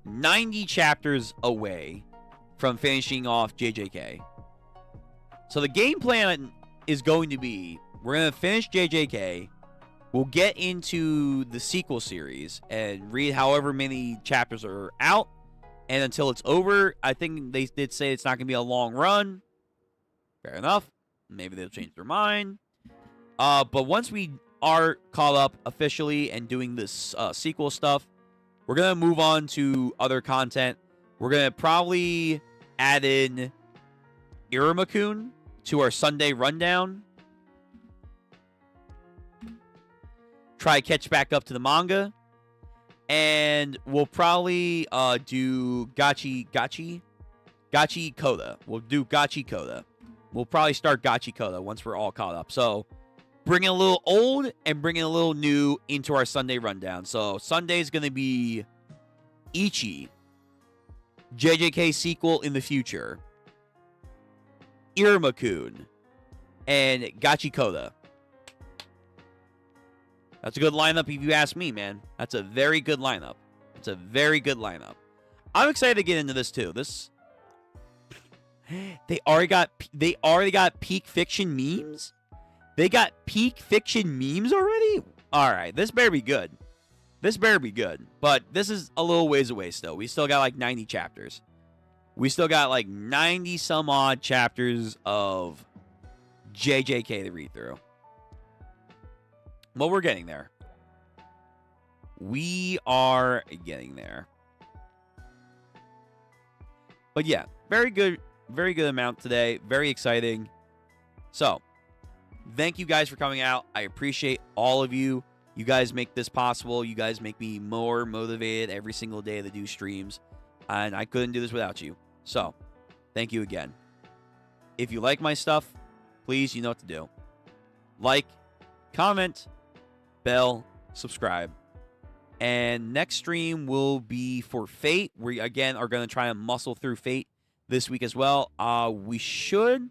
90 chapters away from finishing off JJK. So the game plan is going to be, we're going to finish JJK. We'll get into the sequel series and read however many chapters are out. And until it's over, I think they did say it's not going to be a long run. Fair enough. Maybe they'll change their mind. But once we are caught up officially and doing this sequel stuff, we're going to move on to other content. We're going to probably add in Iruma-kun to our Sunday rundown. Try catch back up to the manga. And we'll probably do Gachi Koda. We'll do Gachi Koda. We'll probably start Gachi Koda once we're all caught up. So bringing a little old and bringing a little new into our Sunday rundown. So Sunday is going to be Ichi, JJK sequel in the future, Iruma-kun, and Gachi Koda. That's a good lineup if you ask me, man. That's a very good lineup. It's a very good lineup. I'm excited to get into this too. They already got peak fiction memes. They got peak fiction memes already? All right, this better be good. This better be good. But this is a little ways away still. We still got like 90 chapters. We still got like 90 some odd chapters of JJK to read through. Well, we're getting there. We are getting there. But yeah, very good amount today. Very exciting. So, thank you guys for coming out. I appreciate all of you. You guys make this possible. You guys make me more motivated every single day to do streams. And I couldn't do this without you. So, thank you again. If you like my stuff, please, you know what to do. Like, comment, bell, subscribe. And next stream will be for Fate. We, again, are going to try and muscle through Fate this week as well. We should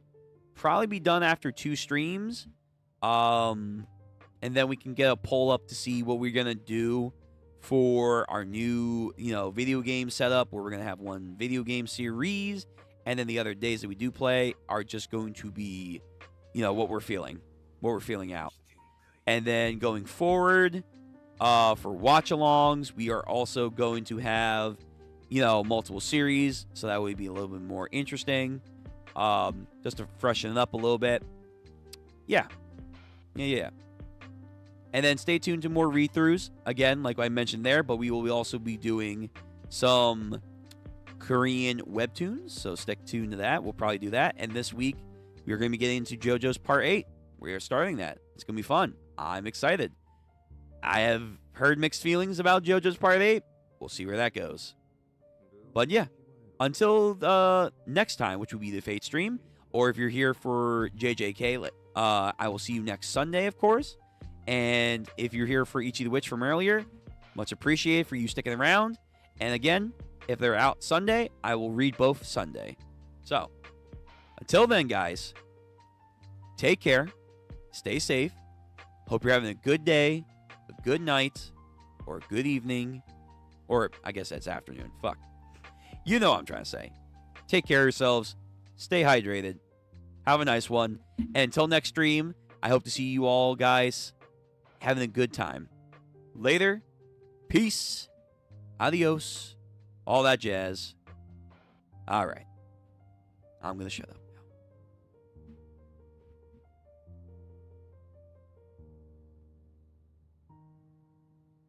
probably be done after 2 streams. And then we can get a poll up to see what we're going to do for our new, video game setup, where we're going to have one video game series. And then the other days that we do play are just going to be, what we're feeling out. And then going forward, for watch-alongs, we are also going to have, multiple series. So that would be a little bit more interesting. Just to freshen it up a little bit. Yeah. And then stay tuned to more read-throughs. Again, like I mentioned there, but we will also be doing some Korean webtoons, so stick tuned to that. We'll probably do that. And this week, we're going to be getting into JoJo's Part 8. We are starting that. It's going to be fun. I'm excited. I have heard mixed feelings about JoJo's Part 8. We'll see where that goes. But yeah, until next time, which will be the Fate stream, or if you're here for JJK, I will see you next Sunday, of course. And if you're here for Ichi the Witch from earlier, much appreciated for you sticking around. And again, if they're out Sunday, I will read both Sunday. So, until then, guys, take care, stay safe. Hope you're having a good day, a good night, or a good evening, or I guess that's afternoon. Fuck. You know what I'm trying to say. Take care of yourselves, stay hydrated, have a nice one. And until next stream, I hope to see you all, guys, having a good time. Later, peace, adios, all that jazz. All right, I'm going to shut up.